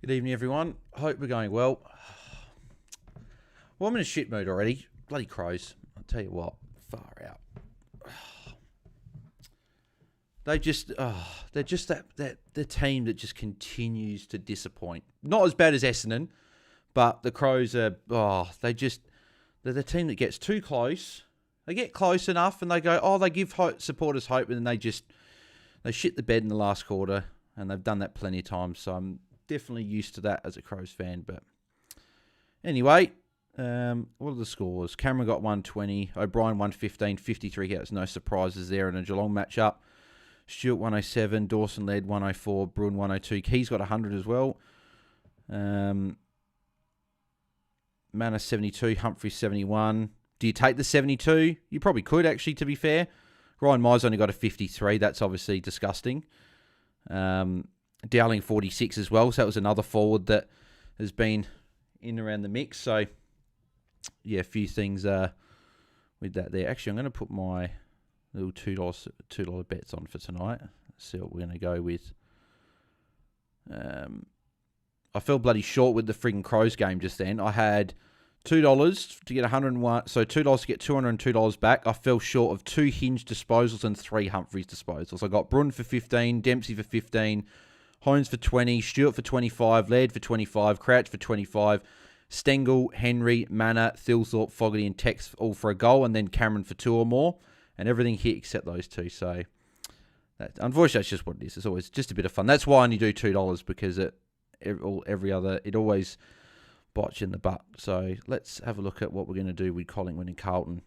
Good evening, everyone. Hope we're going well. Well, I'm in a shit mood already. Bloody Crows. I'll tell you what, far out. They're just the team that just continues to disappoint. Not as bad as Essendon, but the Crows are, they're the team that gets too close. They get close enough and they go, they give supporters hope, and then they shit the bed in the last quarter, and they've done that plenty of times. So I'm definitely used to that as a Crows fan. But anyway, what are the scores? Cameron got 120, O'Brien 115, 53 hits. No surprises there in a Geelong matchup. Stewart 107, Dawson led 104, Bruin 102. Keys got 100 as well. Manor 72, Humphrey 71. Do you take the 72? You probably could, actually, to be fair. Ryan Mize only got a 53. That's obviously disgusting. Dowling 46 as well. So that was another forward that has been in around the mix. So, yeah, a few things with that there. Actually, I'm going to put my little $2 bets on for tonight. Let's see what we're going to go with. I fell bloody short with the friggin' Crows game just then. I had $2 to get 101, so $2 to get $202 back. I fell short of 2 Hinge disposals and 3 Humphreys disposals. I got Bruin for 15, Dempsey for 15, Holmes for 20, Stewart for 25, Laird for 25, Crouch for 25, Stengel, Henry, Manor, Thilthorpe, Fogarty and Tex all for a goal, and then Cameron for 2 or more. And everything hit except those 2. So, unfortunately, that's just what it is. It's always just a bit of fun. That's why I only do $2, because it always botch in the butt. So, let's have a look at what we're going to do with Collingwood and Carlton.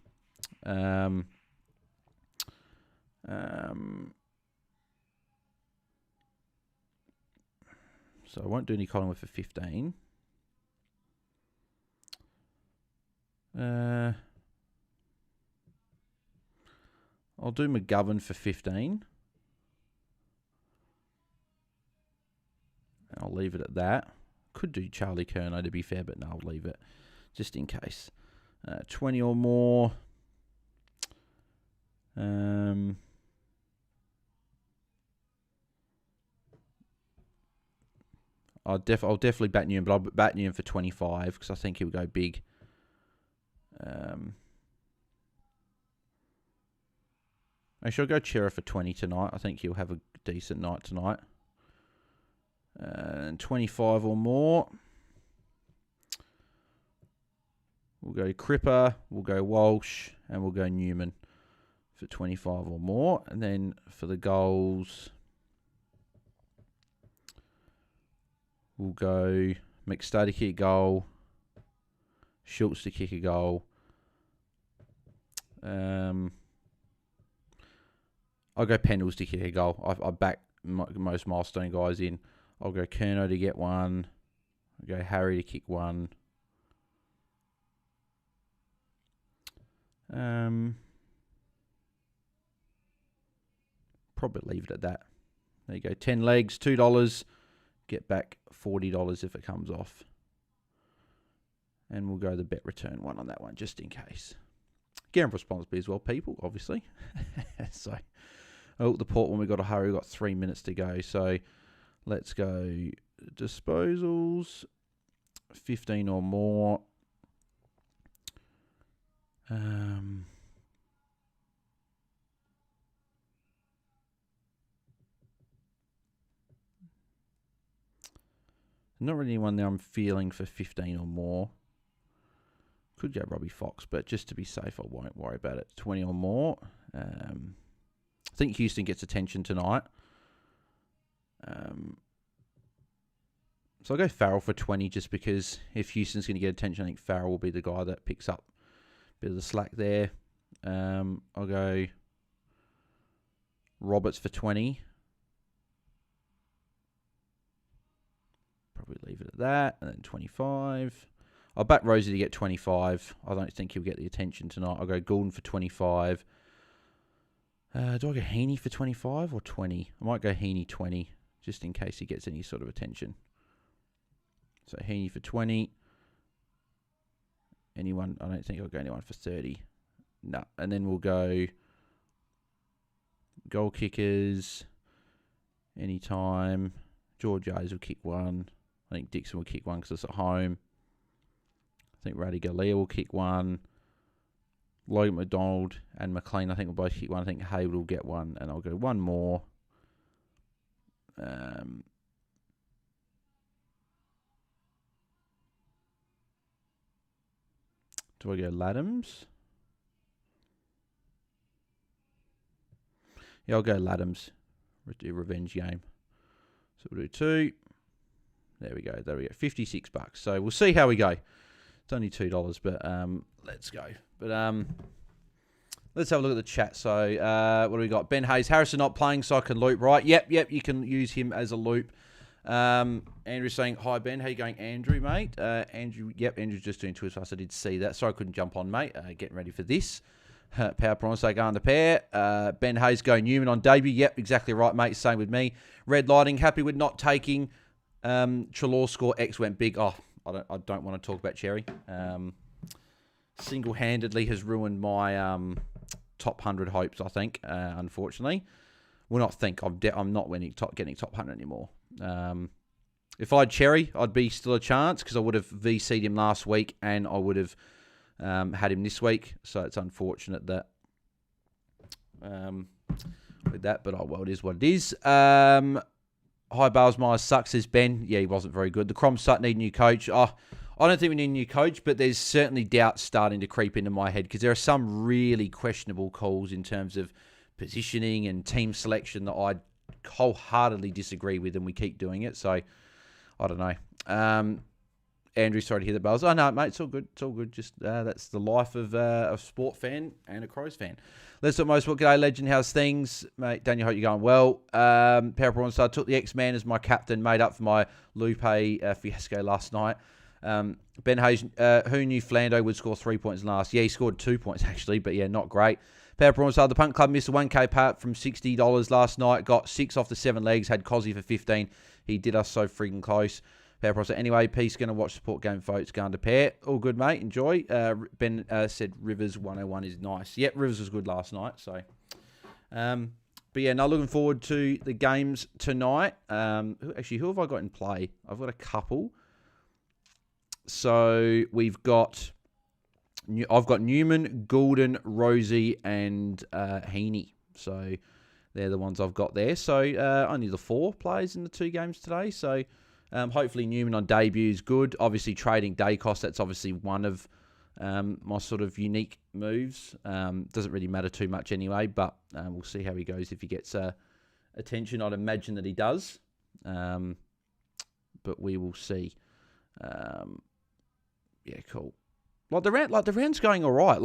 So, I won't do any Collingwood for 15. I'll do McGovern for 15. I'll leave it at that. Could do Charlie Curnow, to be fair, but no, I'll leave it just in case. 20 or more. I'll definitely bat Newman, but I'll bat Newman for 25 because I think he'll go big. Actually, I'll go Chera for 20 tonight. I think he'll have a decent night tonight. And 25 or more. We'll go Cripper, we'll go Walsh, and we'll go Newman for 25 or more. And then for the goals, we'll go McStay to kick a goal, Schultz to kick a goal. I'll go Pendles to kick a goal. I back most milestone guys in. I'll go Curnow to get 1. I'll go Harry to kick 1. Probably leave it at that. There you go. 10 legs, $2. Get back $40 if it comes off. And we'll go the bet return one on that one, just in case. Gamble responsibly as well, people, obviously. So, the port when we got to hurry. We've got 3 minutes to go. So, let's go disposals. 15 or more. Not really anyone there I'm feeling for 15 or more. Could go Robbie Fox, but just to be safe, I won't worry about it. 20 or more. I think Houston gets attention tonight. So I'll go Farrell for 20 just because if Houston's going to get attention, I think Farrell will be the guy that picks up a bit of the slack there. I'll go Roberts for 20. Probably leave it at that. And then 25. I'll back Rosie to get 25. I don't think he'll get the attention tonight. I'll go Goulden for 25. Do I go Heaney for 25 or 20? I might go Heaney 20, just in case he gets any sort of attention. So Heaney for 20. Anyone? I don't think I'll go anyone for 30. No. And then we'll go goal kickers anytime. George Hayes will kick 1. I think Dixon will kick one because it's at home. I think Radigalia will kick one. Logan McDonald and McLean, I think, will both kick one. I think Hayward will get one, and I'll go one more. Do I go Laddams? Yeah, I'll go Laddams. Revenge game. So we'll do 2. There we go. 56 bucks. So we'll see how we go. It's only $2, but let's go. But let's have a look at the chat. So what do we got? Ben Hayes, Harrison not playing, so I can loop, right? Yep. You can use him as a loop. Andrew's saying, hi, Ben. How you going, Andrew, mate? Andrew's just doing 2 as fast. I did see that. Sorry I couldn't jump on, mate. Getting ready for this. Power Prawns, they go on the pair. Ben Hayes going Newman on debut. Yep, exactly right, mate. Same with me. Red Lighting, happy with not taking Trelaw score. X went big. Oh, I don't want to talk about Cherry. Single-handedly has ruined my top 100 hopes, I think, unfortunately. Well, not think. I'm not getting top 100 anymore. If I had Cherry, I'd be still a chance because I would have VC'd him last week and I would have had him this week. So it's unfortunate that with that, but well, it is what it is. Hi, Bales Myers sucks, says Ben. Yeah, he wasn't very good. The Cromsut need a new coach. Oh, I don't think we need a new coach, but there's certainly doubts starting to creep into my head because there are some really questionable calls in terms of positioning and team selection that I wholeheartedly disagree with, and we keep doing it. So, I don't know. Andrew, sorry to hear the bells. Oh, no, mate, it's all good. It's all good. Just that's the life of a sport fan and a Crows fan. Let's look most. What g'day, legend? How's things, mate? Daniel, hope you're going well. Power Prawn Star took the X-Man as my captain, made up for my Lupe fiasco last night. Ben Hayes, who knew Flando would score 3 points last? Yeah, he scored 2 points actually, but yeah, not great. Power Prawn Star, the Punk Club missed a 1K part from $60 last night. Got 6 off the 7 legs. Had Cozzy for 15. He did us so freaking close. Anyway, Peace going to watch support game votes going to pair. All good, mate. Enjoy. Ben said Rivers 101 is nice. Yep, Rivers was good last night. So, but yeah, now looking forward to the games tonight. Who have I got in play? I've got a couple. So I've got Newman, Goulden, Rosie, and Heaney. So they're the ones I've got there. So only the 4 players in the 2 games today. So. Hopefully Newman on debut is good. Obviously trading Dacos, that's obviously one of my sort of unique moves. Doesn't really matter too much anyway, but we'll see how he goes if he gets attention. I'd imagine that he does, but we will see. Yeah, cool. The round's going all right.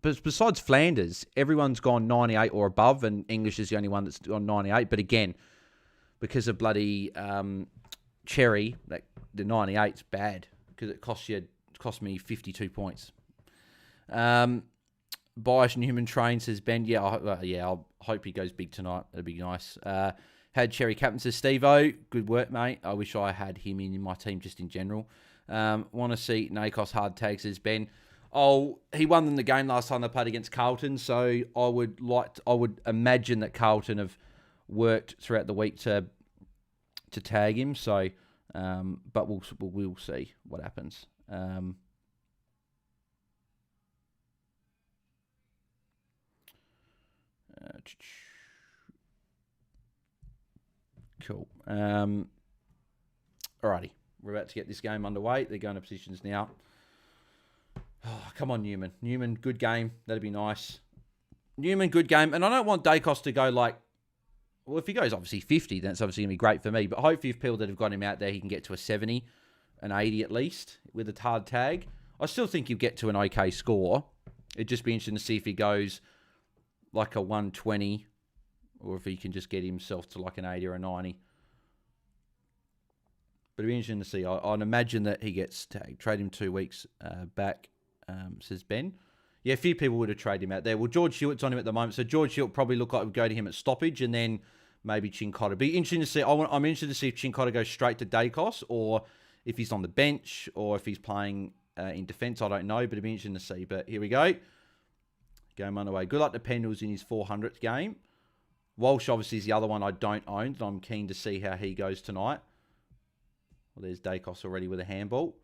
But besides Flanders, everyone's gone 98 or above, and English is the only one that's gone 98. But again, because of bloody Cherry, the 98's bad because it cost me 52 points. Bias Newman train, says Ben. Yeah, I hope he goes big tonight. That'd be nice. Had Cherry captain, says Steve-O. Good work, mate. I wish I had him in my team just in general. Want to see Nakos hard tag, says Ben. Oh, he won them the game last time they played against Carlton, so I would imagine that Carlton have worked throughout the week to tag him. So, but we'll see what happens. Cool. Alrighty, we're about to get this game underway. They're going to positions now. Oh, come on, Newman. Newman, good game. That'd be nice. Newman, good game. And I don't want Dacos to go well, if he goes obviously 50, then it's obviously going to be great for me. But hopefully if people that have got him out there, he can get to a 70, an 80 at least with a hard tag. I still think he'll get to an okay score. It'd just be interesting to see if he goes like a 120 or if he can just get himself to like an 80 or a 90. But it'd be interesting to see. I'd imagine that he gets tagged. Trade him 2 weeks back, says Ben. Yeah, a few people would have traded him out there. Well, George Hewitt's on him at the moment, so George Hewitt probably look like it would go to him at stoppage, and then maybe Chincotta. Be interesting to see. I'm interested to see if Chincotta goes straight to Dacos, or if he's on the bench, or if he's playing in defence. I don't know, but it'd be interesting to see. But here we go. Game underway. Good luck to Pendles in his 400th game. Walsh obviously is the other one I don't own, and I'm keen to see how he goes tonight. Well, there's Dacos already with a handball.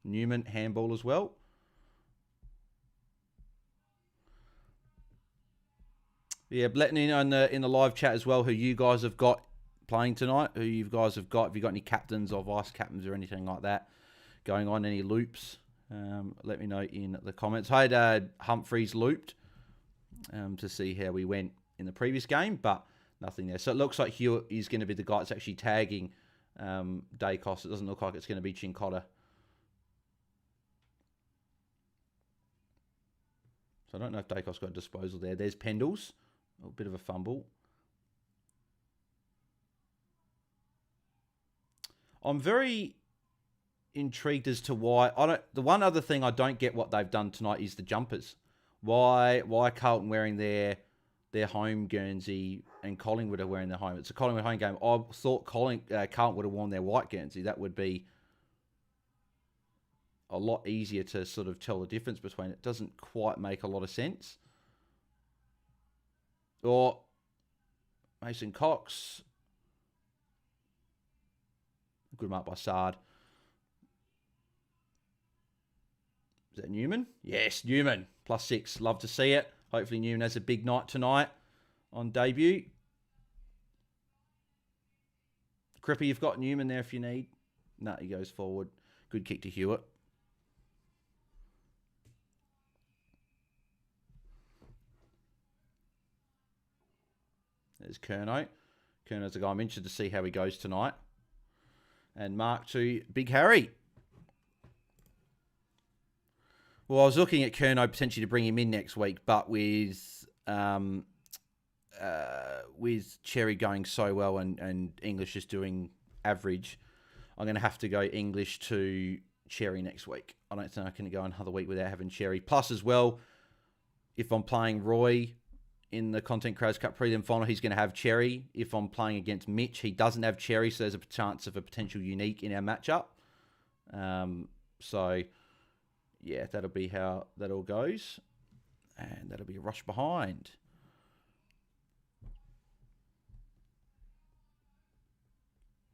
Newman, handball as well. Yeah, letting in the live chat as well who you guys have got playing tonight, who you guys have got. Have you got any captains or vice captains or anything like that going on, any loops? Let me know in the comments. I had Humphreys looped to see how we went in the previous game, but nothing there. So it looks like Hewitt is going to be the guy that's actually tagging Dacos. It doesn't look like it's going to be Chincotta. So I don't know if Dacos got a disposal there. There's Pendles. A bit of a fumble. I'm very intrigued as to why. The one other thing I don't get what they've done tonight is the jumpers. Why Carlton wearing their home Guernsey and Collingwood are wearing their home? It's a Collingwood home game. I thought Carlton would have worn their white Guernsey. That would be a lot easier to sort of tell the difference between it. Doesn't quite make a lot of sense. Or Mason Cox. Good mark by Sard. Is that Newman? Yes, Newman. +6. Love to see it. Hopefully Newman has a big night tonight on debut. Cripper, you've got Newman there if you need. No, he goes forward. Good kick to Hewitt. There's Kerno. Kerno's the guy I'm interested to see how he goes tonight. And Mark to Big Harry. Well, I was looking at Kerno potentially to bring him in next week, but with Cherry going so well and English just doing average, I'm going to have to go English to Cherry next week. I don't think I can go another week without having Cherry. Plus as well, if I'm playing Roy in the Content Creators Cup prelim final, he's going to have Cherry. If I'm playing against Mitch, he doesn't have Cherry, so there's a chance of a potential unique in our matchup. So, yeah, that'll be how that all goes. And that'll be a rush behind.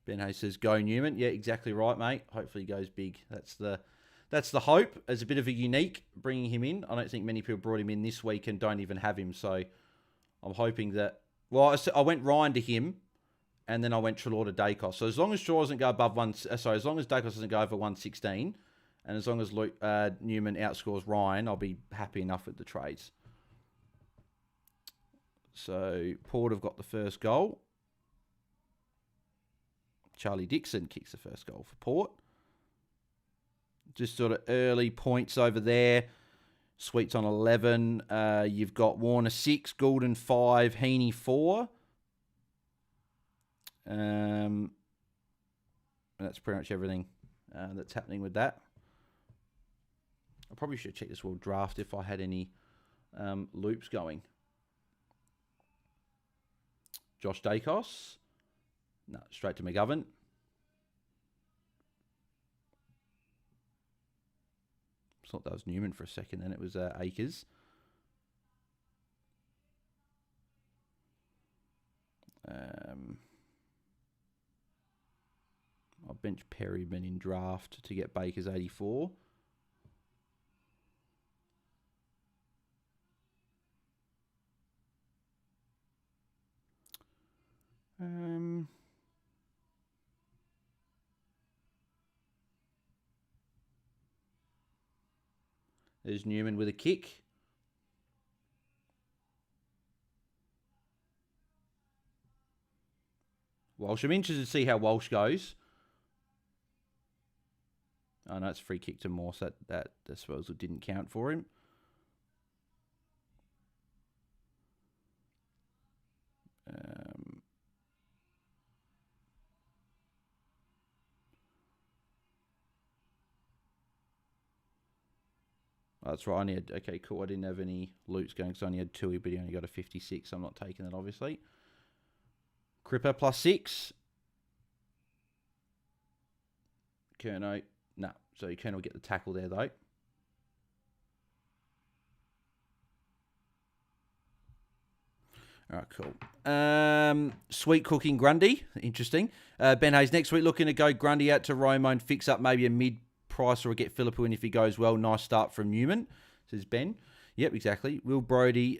Ben Hayes says, go Newman. Yeah, exactly right, mate. Hopefully he goes big. That's the hope. As a bit of a unique, bringing him in. I don't think many people brought him in this week and don't even have him. So I'm hoping that... Well, I went Ryan to him, and then I went Treloar to Dacos. So as long as Shaw doesn't go above as long as Dacos doesn't go over 116, and as long as Newman outscores Ryan, I'll be happy enough with the trades. So Port have got the first goal. Charlie Dixon kicks the first goal for Port. Just sort of early points over there. Sweets on 11. You've got Warner 6, Goulden 5, Heaney 4. And that's pretty much everything that's happening with that. I probably should check this World Draft if I had any loops going. Josh Dacos. No, straight to McGovern. Thought that was Newman for a second, then it was Akers. I'll bench Perryman in draft to get Baker's 84. There's Newman with a kick. Walsh. I'm interested to see how Walsh goes. Oh, no, it's a free kick to Morse. That disposal didn't count for him. That's right. Okay, cool. I didn't have any loops going because I only had 2, but he only got a 56. So I'm not taking that, obviously. Cripper +6. Kerno. No. So Kerno will get the tackle there, though. All right, cool. Sweet cooking Grundy. Interesting. Ben Hayes, next week looking to go Grundy out to Romo and fix up maybe a mid-price or get Philippou in if he goes well. Nice start from Newman, says Ben. Yep, exactly. Will Brody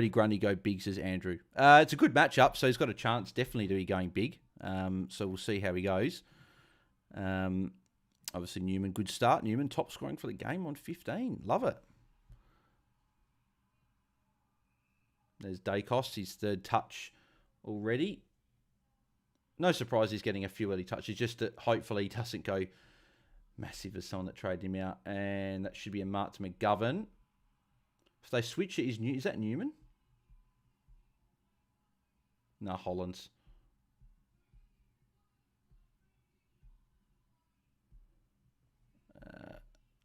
Grundy go big, says Andrew. It's a good matchup, so he's got a chance definitely to be going big. So we'll see how he goes. Obviously, Newman, good start. Newman, top scoring for the game on 15. Love it. There's Dacos, his third touch already. No surprise he's getting a few early touches, just that hopefully he doesn't go massive as someone that traded him out. And that should be a mark to McGovern. If they switch it, is that Newman? No, Hollands.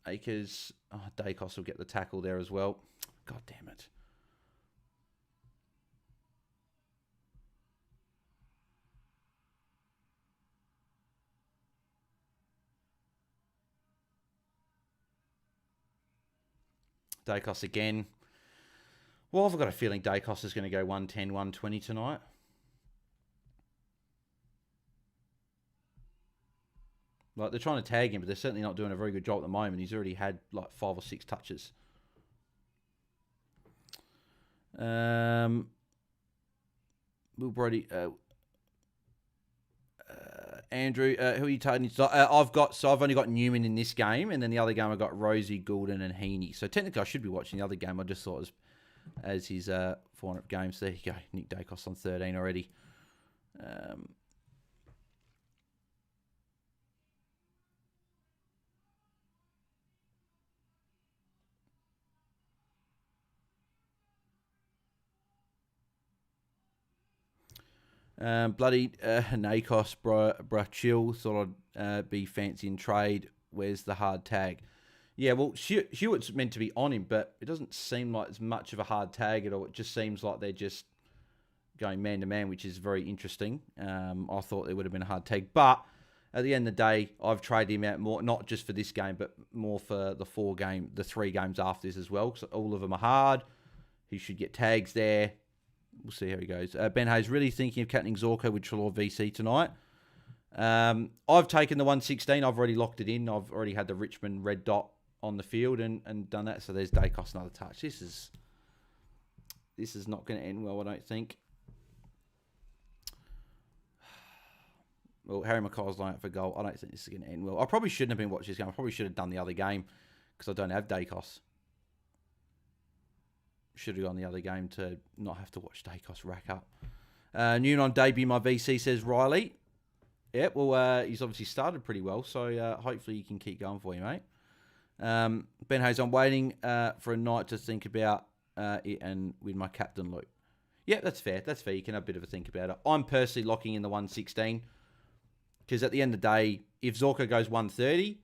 Akers. Oh, Dacos will get the tackle there as well. God damn it. Dacos again. Well, I've got a feeling Dacos is going to go 110, 120 tonight. Like, they're trying to tag him, but they're certainly not doing a very good job at the moment. He's already had like 5 or 6 touches. Will Brody, Andrew, who are you taking? I've only got Newman in this game, and then the other game I've got Rosie, Goulden, and Heaney. So technically, I should be watching the other game. I just thought as his 400 games. There you go, Nick Dacos on 13 already. Bloody Nakos, chill. Thought I'd be fancy in trade. Where's the hard tag? Yeah, well, Hewitt's meant to be on him, but it doesn't seem like it's much of a hard tag at all. It just seems like they're just going man-to-man, which is very interesting. I thought there would have been a hard tag. But at the end of the day, I've traded him out more, not just for this game, but more for the 3 games after this as well. So all of them are hard. He should get tags there. We'll see how he goes. Ben Hayes, really thinking of captaining Zorko with Trelaw VC tonight. I've taken the 116. I've already locked it in. I've already had the Richmond red dot on the field and done that. So there's Dacos, another touch. This is not going to end well, I don't think. Well, Harry McCall's line up for goal. I don't think this is going to end well. I probably shouldn't have been watching this game. I probably should have done the other game because I don't have Dacos. Should have gone the other game to not have to watch Dacos rack up. Noon on debut, my VC, says Riley. Yeah, well, he's obviously started pretty well, so hopefully he can keep going for you, mate. Ben Hayes, I'm waiting for a night to think about it and with my captain loop. Yeah, that's fair. That's fair. You can have a bit of a think about it. I'm personally locking in the 116 because at the end of the day, if Zorko goes 130,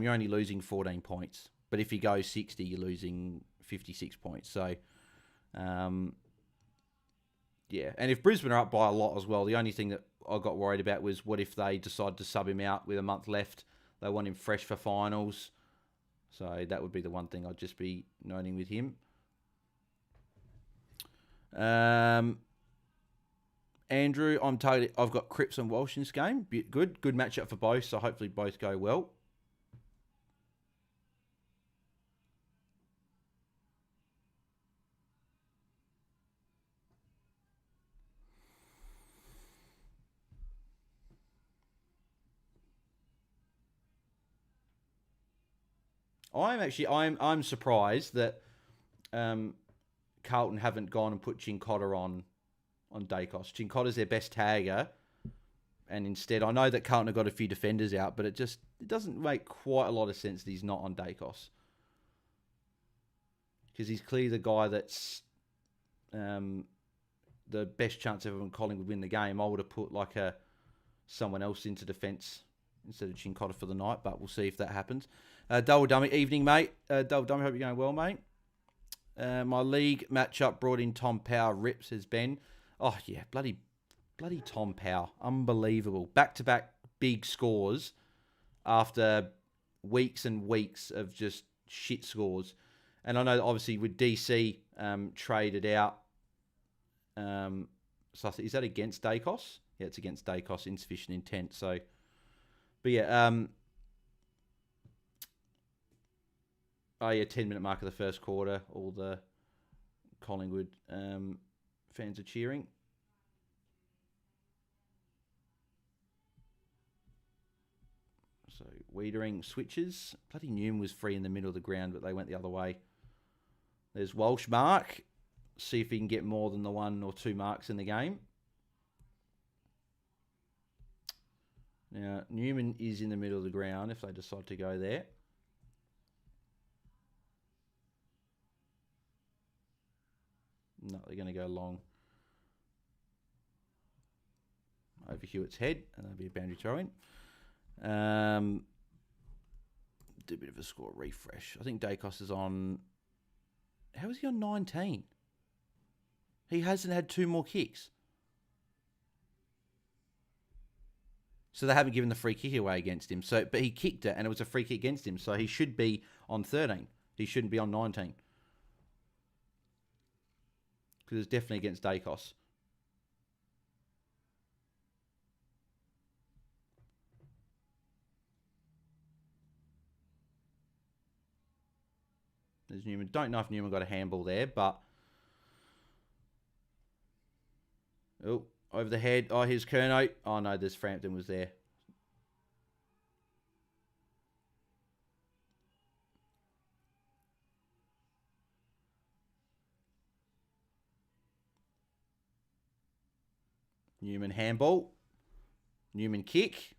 you're only losing 14 points. But if he goes 60, you're losing 56 points. So, yeah. And if Brisbane are up by a lot as well, the only thing that I got worried about was what if they decide to sub him out with a month left? They want him fresh for finals. So that would be the one thing I'd just be noting with him. Andrew, I've got Cripps and Walsh in this game. Good matchup for both, so hopefully both go well. I'm surprised that Carlton haven't gone and put Chincotta on Dacos. Chincotta's their best tagger, and instead, I know that Carlton have got a few defenders out, but it doesn't make quite a lot of sense that he's not on Dacos because he's clearly the guy that's the best chance ever when Collingwood win the game. I would have put someone else into defence instead of Chincotta for the night, but we'll see if that happens. Double Dummy, evening, mate. Double Dummy, hope you're going well, mate. My league matchup brought in Tom Power. Rip, says Ben. Oh, yeah, bloody Tom Power. Unbelievable. Back-to-back big scores after weeks and weeks of just shit scores. And I know that obviously with DC traded out So is that against Dacos? Yeah, it's against Dacos, insufficient intent. So, but yeah, 10-minute mark of the first quarter. All the Collingwood fans are cheering. So Wiedering switches. Bloody Newman was free in the middle of the ground, but they went the other way. There's Walsh mark. See if he can get more than the 1 or 2 marks in the game. Now, Newman is in the middle of the ground if they decide to go there. No, they're going to go long over Hewitt's head, and that'll be a boundary throw-in. Do a bit of a score refresh. I think Dacos is on... How is he on 19? He hasn't had 2 more kicks. So they haven't given the free kick away against him. So, but he kicked it, and it was a free kick against him. So he should be on 13. He shouldn't be on 19. Because it's definitely against Dacos. There's Newman. Don't know if Newman got a handball there, but... Oh, over the head. Oh, here's Curnow. Oh, no, there's Frampton was there. Newman handball. Newman kick.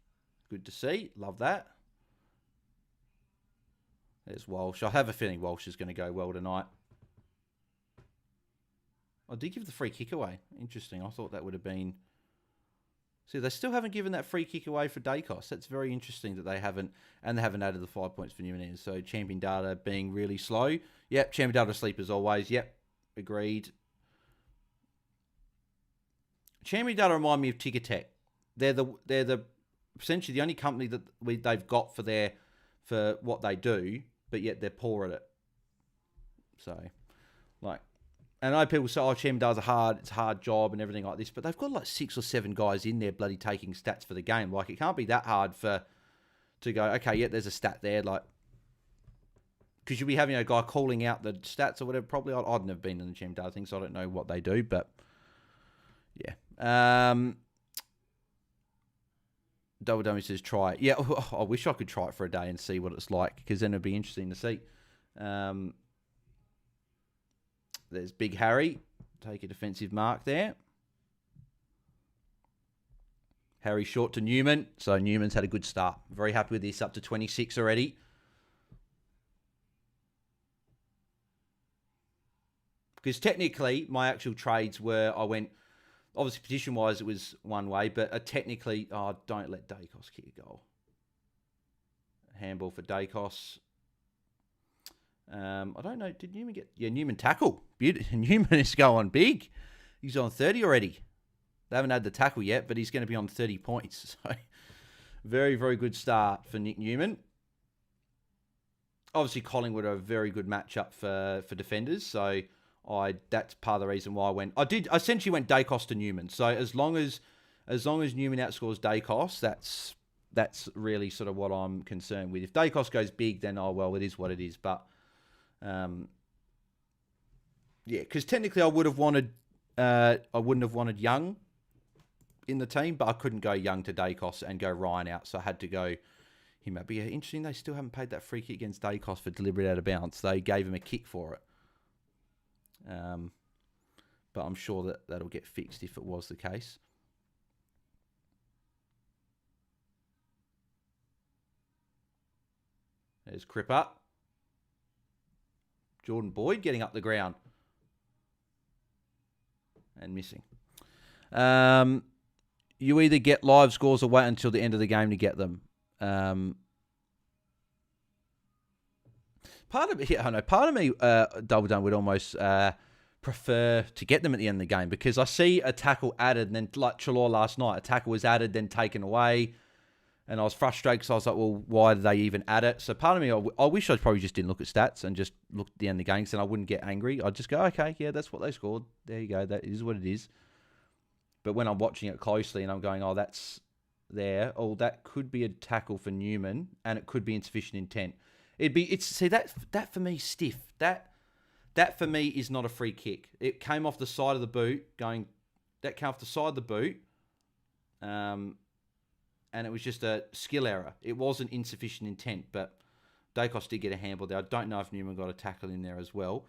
Good to see. Love that. There's Walsh. I have a feeling Walsh is going to go well tonight. I did give the free kick away. Interesting. I thought that would have been... See, they still haven't given that free kick away for Dacos. That's very interesting that they haven't... And they haven't added the 5 points for Newman. So champion data being really slow. Yep, champion data asleep as always. Yep, agreed. Champion data remind me of Ticketek. They're the essentially the only company that they've got for what they do, but yet they're poor at it. So, like... And I know people say, oh, champion data's it's a hard job and everything like this, but they've got like 6 or 7 guys in there bloody taking stats for the game. Like, it can't be that hard to go, okay, yeah, there's a stat there, like, because you'll be having a guy calling out the stats or whatever. Probably, I've never been in the champion data thing, so I don't know what they do, but yeah. Double Dummy says, try it. Yeah, I wish I could try it for a day and see what it's like, because then it'd be interesting to see. There's Big Harry. Take a defensive mark there. Harry short to Newman. So Newman's had a good start. Very happy with this. Up to 26 already. Because technically, my actual trades were, I went, obviously position-wise, it was one way, but technically, don't let Dacos kick a goal. Handball for Dacos. I don't know. Did Newman get... Yeah, Newman tackle. Newman is going big. He's on 30 already. They haven't had the tackle yet, but he's going to be on 30 points. So, very, very good start for Nick Newman. Obviously, Collingwood are a very good matchup for defenders. So, that's part of the reason why I went... I essentially went Dacos to Newman. So, as long as Newman outscores Dacos, that's really sort of what I'm concerned with. If Dacos goes big, then, it is what it is. But... yeah, because technically I wouldn't have wanted Young in the team, but I couldn't go Young to Dacos and go Ryan out, so I had to go him out. But yeah, interesting, they still haven't paid that free kick against Dacos for deliberate out of bounds. They gave him a kick for it. But I'm sure that'll get fixed if it was the case. There's Cripper. Jordan Boyd getting up the ground. And missing. You either get live scores or wait until the end of the game to get them. Part of me, Double Done would almost prefer to get them at the end of the game, because I see a tackle added and then, like Chalor last night, a tackle was added, then taken away. And I was frustrated because I was like, well, why did they even add it? So part of me, I wish I probably just didn't look at stats and just looked at the end of the games, and I wouldn't get angry. I'd just go, okay, yeah, that's what they scored. There you go. That is what it is. But when I'm watching it closely and I'm going, oh, that's there. Oh, that could be a tackle for Newman, and it could be insufficient intent. That for me stiff. That for me is not a free kick. It came off the side of the boot, that came off the side of the boot. And it was just a skill error. It wasn't insufficient intent, but Dacos did get a handball there. I don't know if Newman got a tackle in there as well.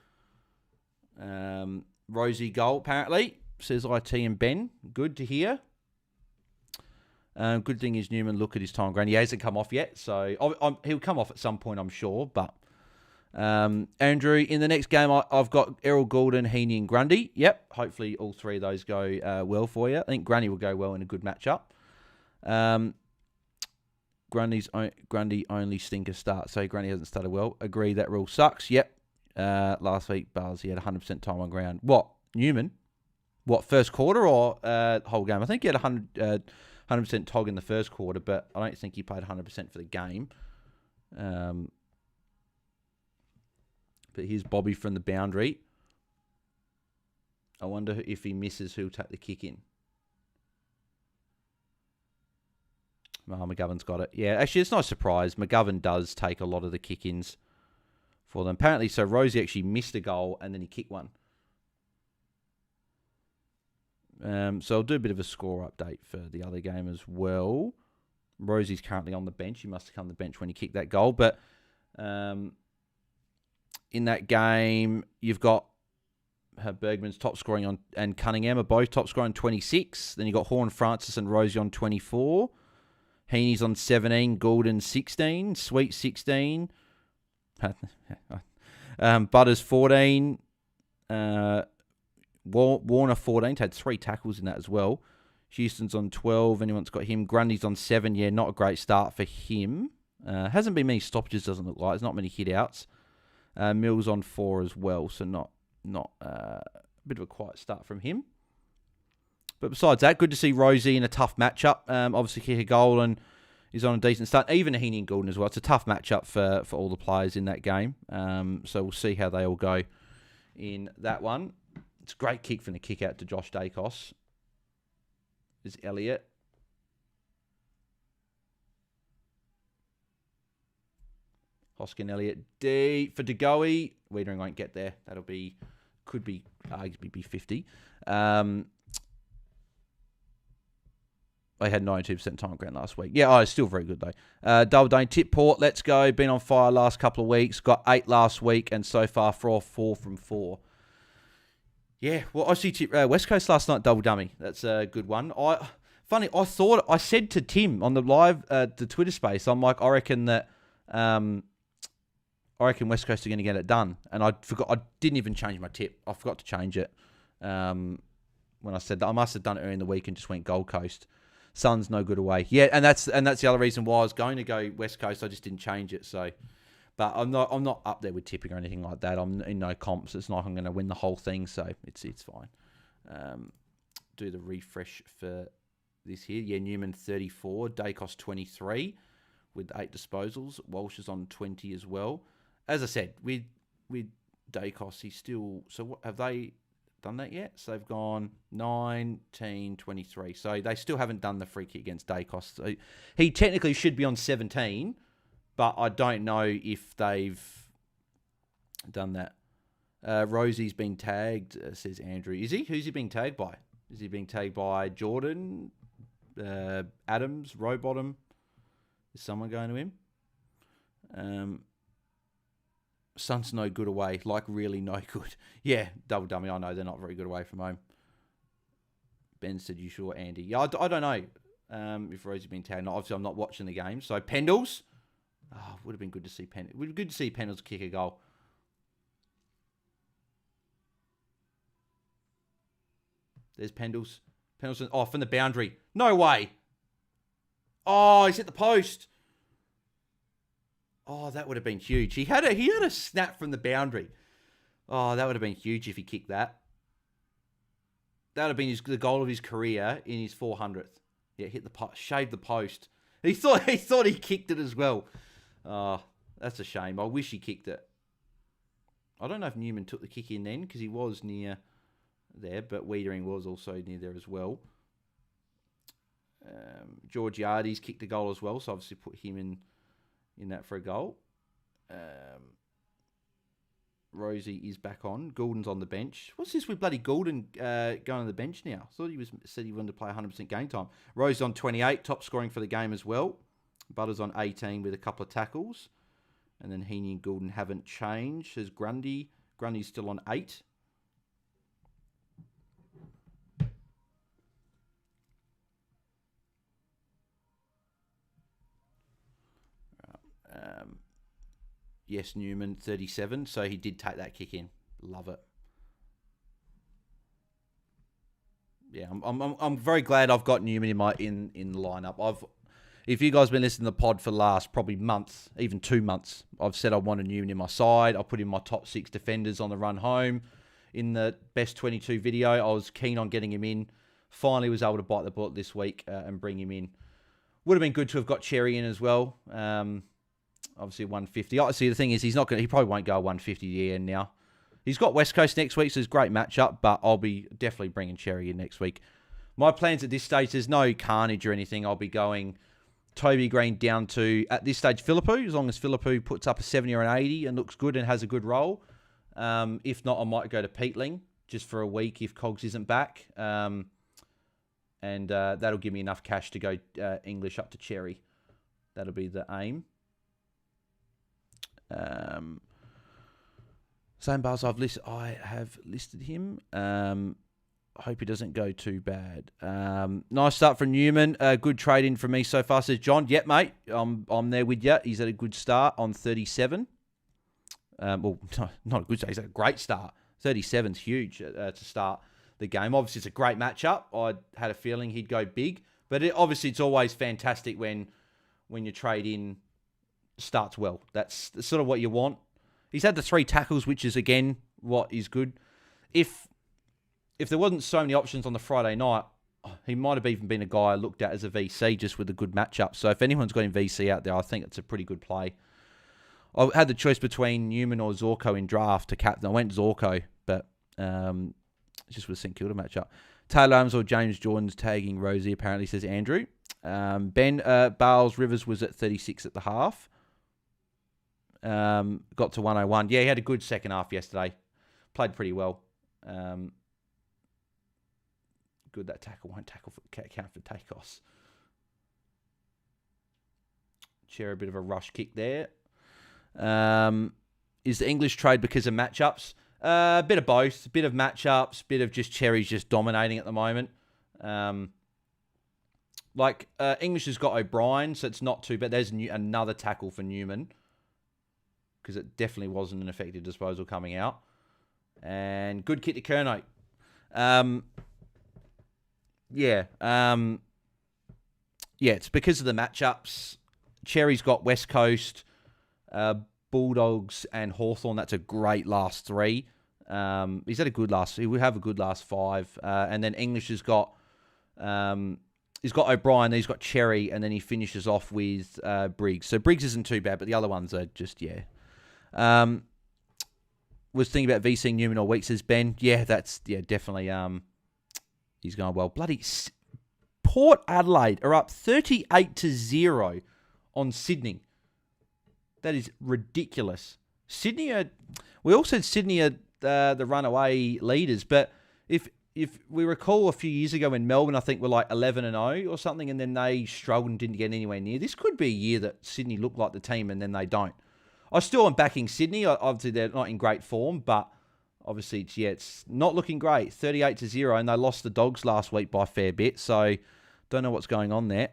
Rosie goal, apparently, says IT and Ben. Good to hear. Good thing is Newman, look at his time ground. He hasn't come off yet, so he'll come off at some point, I'm sure. But Andrew, in the next game, I've got Errol Goulden, Heaney and Grundy. Yep, hopefully all three of those go well for you. I think Grundy will go well in a good matchup. Grundy only stinker start, so Grundy hasn't started well. Agree that rule sucks. Yep. Last week, Bars, he had 100% time on ground. What? Newman? What, first quarter or whole game? I think he had 100% TOG in the first quarter, but I don't think he played 100% for the game. But here's Bobby from the boundary. I wonder if he misses, who'll take the kick in. McGovern's got it. Yeah, actually, it's not a surprise. McGovern does take a lot of the kick-ins for them. Apparently, so Rosie actually missed a goal and then he kicked one. So I'll do a bit of a score update for the other game as well. Rosie's currently on the bench. He must have come to the bench when he kicked that goal. But in that game, you've got Bergman's top scoring on, and Cunningham are both top scoring 26. Then you've got Horn, Francis and Rosie on 24. Heaney's on 17, Goulden 16, Sweet 16, Butters 14, Warner 14, had 3 tackles in that as well. Houston's on 12, anyone's got him. Grundy's on 7, yeah, not a great start for him. Hasn't been many stoppages, doesn't look like. There's not many hit-outs. Mills on 4 as well, so not a bit of a quiet start from him. But besides that, good to see Rosie in a tough matchup. Obviously, kick a goal and is on a decent start. Even Heaney and Goulden as well. It's a tough matchup for all the players in that game. So we'll see how they all go in that one. It's a great kick from the kick out to Josh Dacos. Is Elliott. Hoskin, Elliott, D for DeGoey. Wiedering won't get there. Could be arguably be 50. They had 92% time ground last week. Yeah, it's still very good, though. Double Dane, Tip Port, let's go. Been on fire last couple of weeks. Got 8 last week, and so far 4 from 4. Yeah, well, I see West Coast last night, double dummy. That's a good one. I said to Tim on the live, the Twitter space, I'm like, I reckon West Coast are going to get it done. And I forgot, I didn't even change my tip. I forgot to change it when I said that. I must have done it early in the week and just went Gold Coast. Suns no good away. Yeah, and that's the other reason why I was going to go West Coast. I just didn't change it. So, but I'm not up there with tipping or anything like that. I'm in no comps. It's not like I'm going to win the whole thing. So it's fine. Do the refresh for this here. Yeah, Newman 34, Dacos 23 with 8 disposals. Walsh is on 20 as well. As I said, with Dacos, he's still. So what have they done that yet? So they've gone 19, 23. So they still haven't done the free kick against Dacos. So he technically should be on 17, but I don't know if they've done that. Rosie's been tagged, says Andrew. Is he? Who's he being tagged by? Is he being tagged by Jordan, Adams, Rowbottom? Is someone going to him? Suns no good away, like really no good. Yeah, double dummy. I know they're not very good away from home. Ben said, you sure, Andy? Yeah, I don't know if Rosie's been tagged. Obviously, I'm not watching the game. So, Pendles. Would have been good to see Pendles. Would be good to see Pendles kick a goal. There's Pendles. Pendleton. Oh, from the boundary. No way. Oh, he's hit the post. Oh, that would have been huge. He had a snap from the boundary. Oh, that would have been huge if he kicked that. That would have been the goal of his career in his 400th. Yeah, hit the post, shaved the post. He thought he kicked it as well. Oh, that's a shame. I wish he kicked it. I don't know if Newman took the kick in then because he was near there, but Wiedering was also near there as well. Georgiades kicked a goal as well, so obviously put him in that for a goal. Rosie is back on. Goulden's on the bench. What's this with bloody Goulden going on the bench now? I thought said he wanted to play 100% game time. Rose on 28, top scoring for the game as well. Butters on 18 with a couple of tackles. And then Heaney and Goulden haven't changed. There's Grundy. Grundy's still on 8. Yes, Newman, 37. So he did take that kick in. Love it. Yeah, I'm very glad I've got Newman in the lineup. If you guys have been listening to the pod for the last probably month, even 2 months, I've said I wanted Newman in my side. I put in my top 6 defenders on the run home. In the best 22 video, I was keen on getting him in. Finally was able to bite the bullet this week and bring him in. Would have been good to have got Cherry in as well. Obviously 150. Obviously the thing is he probably won't go 150 the end now. He's got West Coast next week, so it's a great matchup, but I'll be definitely bringing Cherry in next week. My plans at this stage, there's no carnage or anything. I'll be going Toby Green down to, at this stage, Philippou, as long as Philippou puts up a 70 or an 80 and looks good and has a good role. If not, I might go to Peatling just for a week if Cogs isn't back. And that'll give me enough cash to go English up to Cherry. That'll be the aim. Same bars I have listed him. I hope he doesn't go too bad. Nice start from Newman. Good trade in for me so far, says John. Yep, mate. I'm there with you. He's at a good start on 37. Well, not a good start. He's at a great start. 37's huge to start the game. Obviously, it's a great matchup. I had a feeling he'd go big. But obviously, it's always fantastic when your trade in starts well. That's sort of what you want. He's had the 3 tackles, which is, again, what is good. If there wasn't so many options on the Friday night, he might have even been a guy I looked at as a VC just with a good matchup. So if anyone's got him VC out there, I think it's a pretty good play. I had the choice between Newman or Zorko in draft to captain. I went Zorko, but just with the St Kilda matchup. Taylor Adams or James Jordan's tagging Rosie, apparently, says Andrew. Ben Bales Rivers was at 36 at the half. Got to 101. Yeah, he had a good second half yesterday. Played pretty well. Good, that tackle won't count for takeoffs. Chair a bit of a rush kick there. Is the English trade because of matchups? A bit of both. A bit of matchups, bit of just Cherries just dominating at the moment. English has got O'Brien, so it's not too bad. There's another tackle for Newman because it definitely wasn't an effective disposal coming out. And good kick to Kernow. It's because of the matchups. Cherry's got West Coast, Bulldogs, and Hawthorn. That's a great last 3. He will have a good last 5. And then English has got he's got O'Brien, then he's got Cherry, and then he finishes off with Briggs. So Briggs isn't too bad, but the other ones are just was thinking about VCing Newman all week, says Ben. Yeah, definitely. He's going well. Bloody Port Adelaide are up 38-0 on Sydney. That is ridiculous. We all said Sydney are the runaway leaders, but if we recall a few years ago when Melbourne, I think, were like 11-0 or something, and then they struggled and didn't get anywhere near. This could be a year that Sydney look like the team, and then they don't. I still am backing Sydney. Obviously, they're not in great form, but obviously, it's not looking great. 38-0, and they lost the Dogs last week by a fair bit, so don't know what's going on there.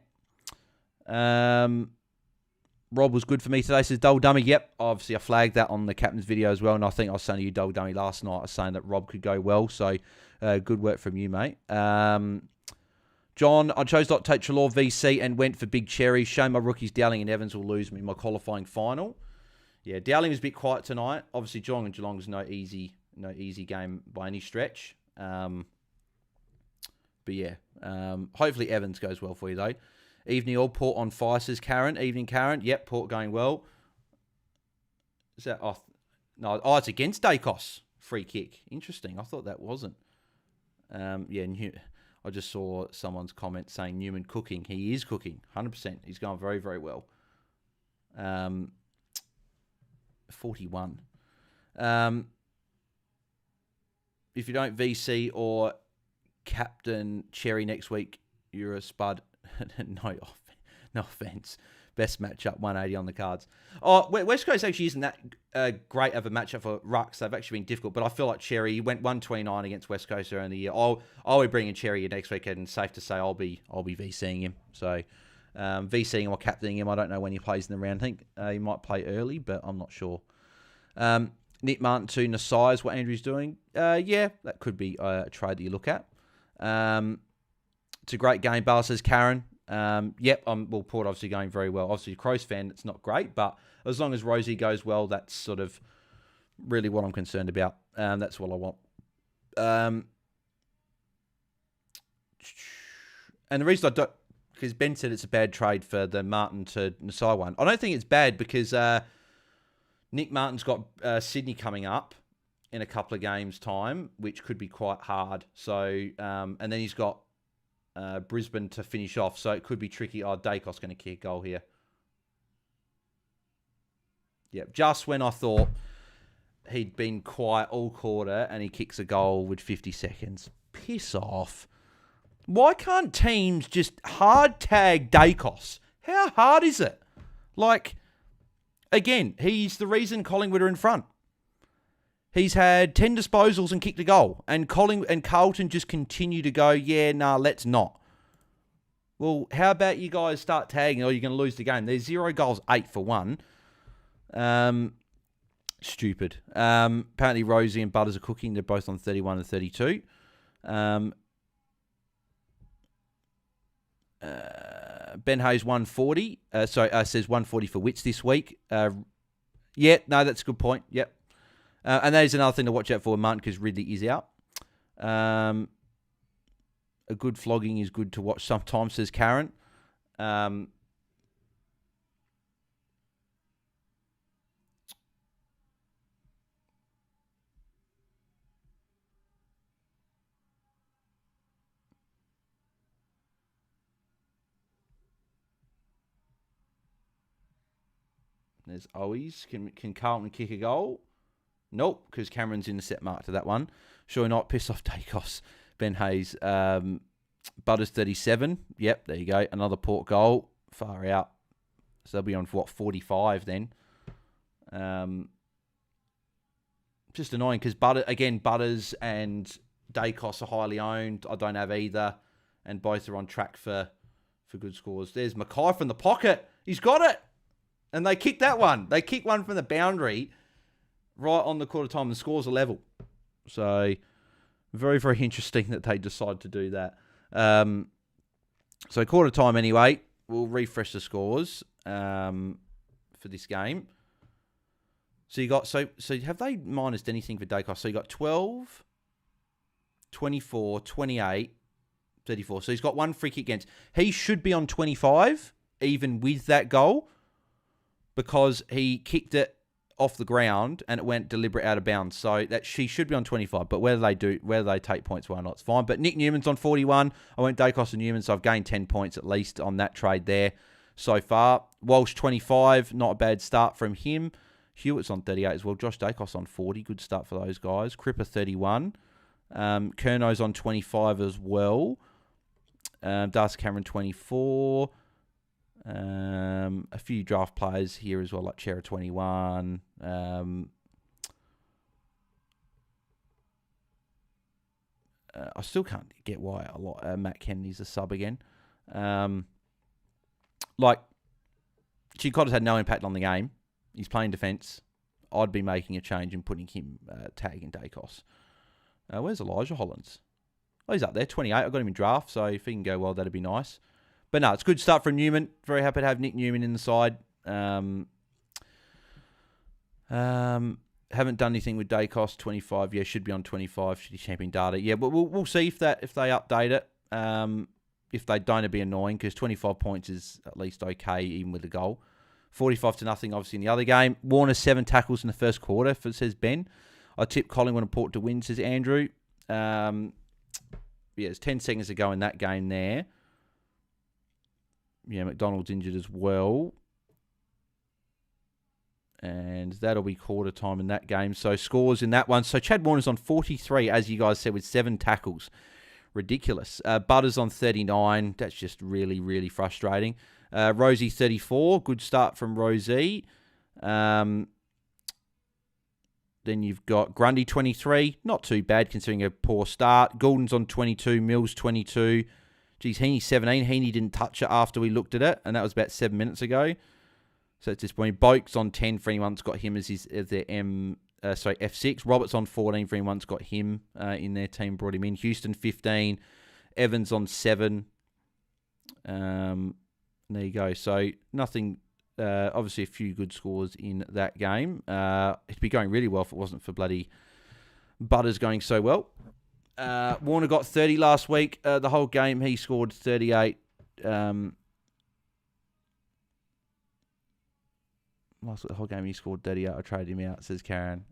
Rob was good for me today, says Double Dummy. Yep, obviously I flagged that on the captain's video as well, and I think I was saying to you, Double Dummy, last night. I was saying that Rob could go well, so good work from you, mate. John, I chose not to take Treloar VC and went for Big Cherry. Shame my rookies Dowling and Evans will lose me in my qualifying final. Yeah, Dowling was a bit quiet tonight. Obviously, Geelong and Geelong is no easy game by any stretch. Hopefully Evans goes well for you, though. Evening all. Port on fire, says Karen. Evening, Karen. Yep, Port going well. Is that off? No, it's against Dacos. Free kick. Interesting. I thought that wasn't. I just saw someone's comment saying Newman cooking. He is cooking, 100%. He's going very, very well. 41. If you don't VC or captain Cherry next week, you're a spud. No offense. Best matchup, 180 on the cards. Oh, West Coast actually isn't that great of a matchup for rucks. They've actually been difficult, but I feel like Cherry went 129 against West Coast earlier in the year. I'll be bringing Cherry next week, and safe to say I'll be VCing him. So VCing him or captaining him. I don't know when he plays in the round. I think he might play early, but I'm not sure. Nick Martin to Nasai is what Andrew's doing. Yeah, that could be a trade that you look at. It's a great game. Bala says Karen. Port obviously going very well. Obviously, a Crows fan, it's not great, but as long as Rosie goes well, that's sort of really what I'm concerned about. That's what I want. And the reason I don't, because Ben said it's a bad trade for the Martin to Nasai one. I don't think it's bad because Nick Martin's got Sydney coming up in a couple of games' time, which could be quite hard. So, and then he's got Brisbane to finish off, so it could be tricky. Dacos going to kick a goal here. Yep, just when I thought he'd been quiet all quarter and he kicks a goal with 50 seconds. Piss off. Why can't teams just hard tag Dacos? How hard is it? Like, again, he's the reason Collingwood are in front. He's had 10 disposals and kicked a goal. And Collingwood and Carlton just continue to go, let's not. Well, how about you guys start tagging or you're going to lose the game? There's 0 goals, 8 for 1. Stupid. Apparently Rosie and Butters are cooking. They're both on 31 and 32. Ben Hayes 140. Says 140 for Wits this week. That's a good point. Yep. And that is another thing to watch out for, Martin, because Ridley is out. A good flogging is good to watch sometimes, says Karen. There's always. Can Carlton kick a goal? Nope, because Cameron's in the set mark to that one. Sure not. Piss off Dacos. Ben Hayes. Butters 37. Yep, there you go. Another Port goal. Far out. So they'll be on, 45 then. Just annoying because Butters and Dacos are highly owned. I don't have either. And both are on track for good scores. There's Mackay from the pocket. He's got it. And they kicked that one. They kicked one from the boundary right on the quarter time, and the scores are level. So, very, very interesting that they decide to do that. So, quarter time anyway. We'll refresh the scores for this game. So, you got, so have they minused anything for Dacos? So, you got 12, 24, 28, 34. So, he's got one free kick against. He should be on 25, even with that goal, because he kicked it off the ground and it went deliberate out of bounds. So that she should be on 25, but whether they take points, why not, it's fine. But Nick Newman's on 41. I went Dacos and Newman, so I've gained 10 points at least on that trade there so far. Walsh 25, not a bad start from him. Hewitt's on 38 as well. Josh Dacos on 40, good start for those guys. Cripper 31. Kerno's on 25 as well. Darcy Cameron 24. A few draft players here as well, like Chera 21. I still can't get why Matt Kennedy's a sub again. Chicotta's had no impact on the game. He's playing defence. I'd be making a change and putting him tagging Dacos. Where's Elijah Hollins? Oh, he's up there, 28. I got him in draft, so if he can go well, that'd be nice. But no, it's a good start from Newman. Very happy to have Nick Newman in the side. Haven't done anything with Dacos. 25, should be on 25. Should be champion data. Yeah, but we'll see if they update it. if they don't, it'd be annoying because 25 points is at least okay, even with the goal. 45-0, obviously, in the other game. Warner, 7 tackles in the first quarter, says Ben. I tipped Collingwood and Port to win, says Andrew. It's 10 seconds to go in that game there. Yeah, McDonald's injured as well. And that'll be quarter time in that game. So scores in that one. So Chad Warner's on 43, as you guys said, with 7 tackles. Ridiculous. Butters on 39. That's just really, really frustrating. Rosie, 34. Good start from Rosie. Then you've got Grundy, 23. Not too bad considering a poor start. Goulden's on 22. Mills, 22. Geez, Heaney, 17. Heaney didn't touch it after we looked at it, and that was about 7 minutes ago. So it's disappointing. Boak's on 10 for anyone's got him as their F6. Roberts on 14 for anyone's got him in their team, brought him in. Houston, 15. Evans on 7. There you go. So nothing, obviously a few good scores in that game. It'd be going really well if it wasn't for bloody Butters going so well. Warner got 30 last week. The whole game he scored 38. The whole game he scored 38. I traded him out, says Karen.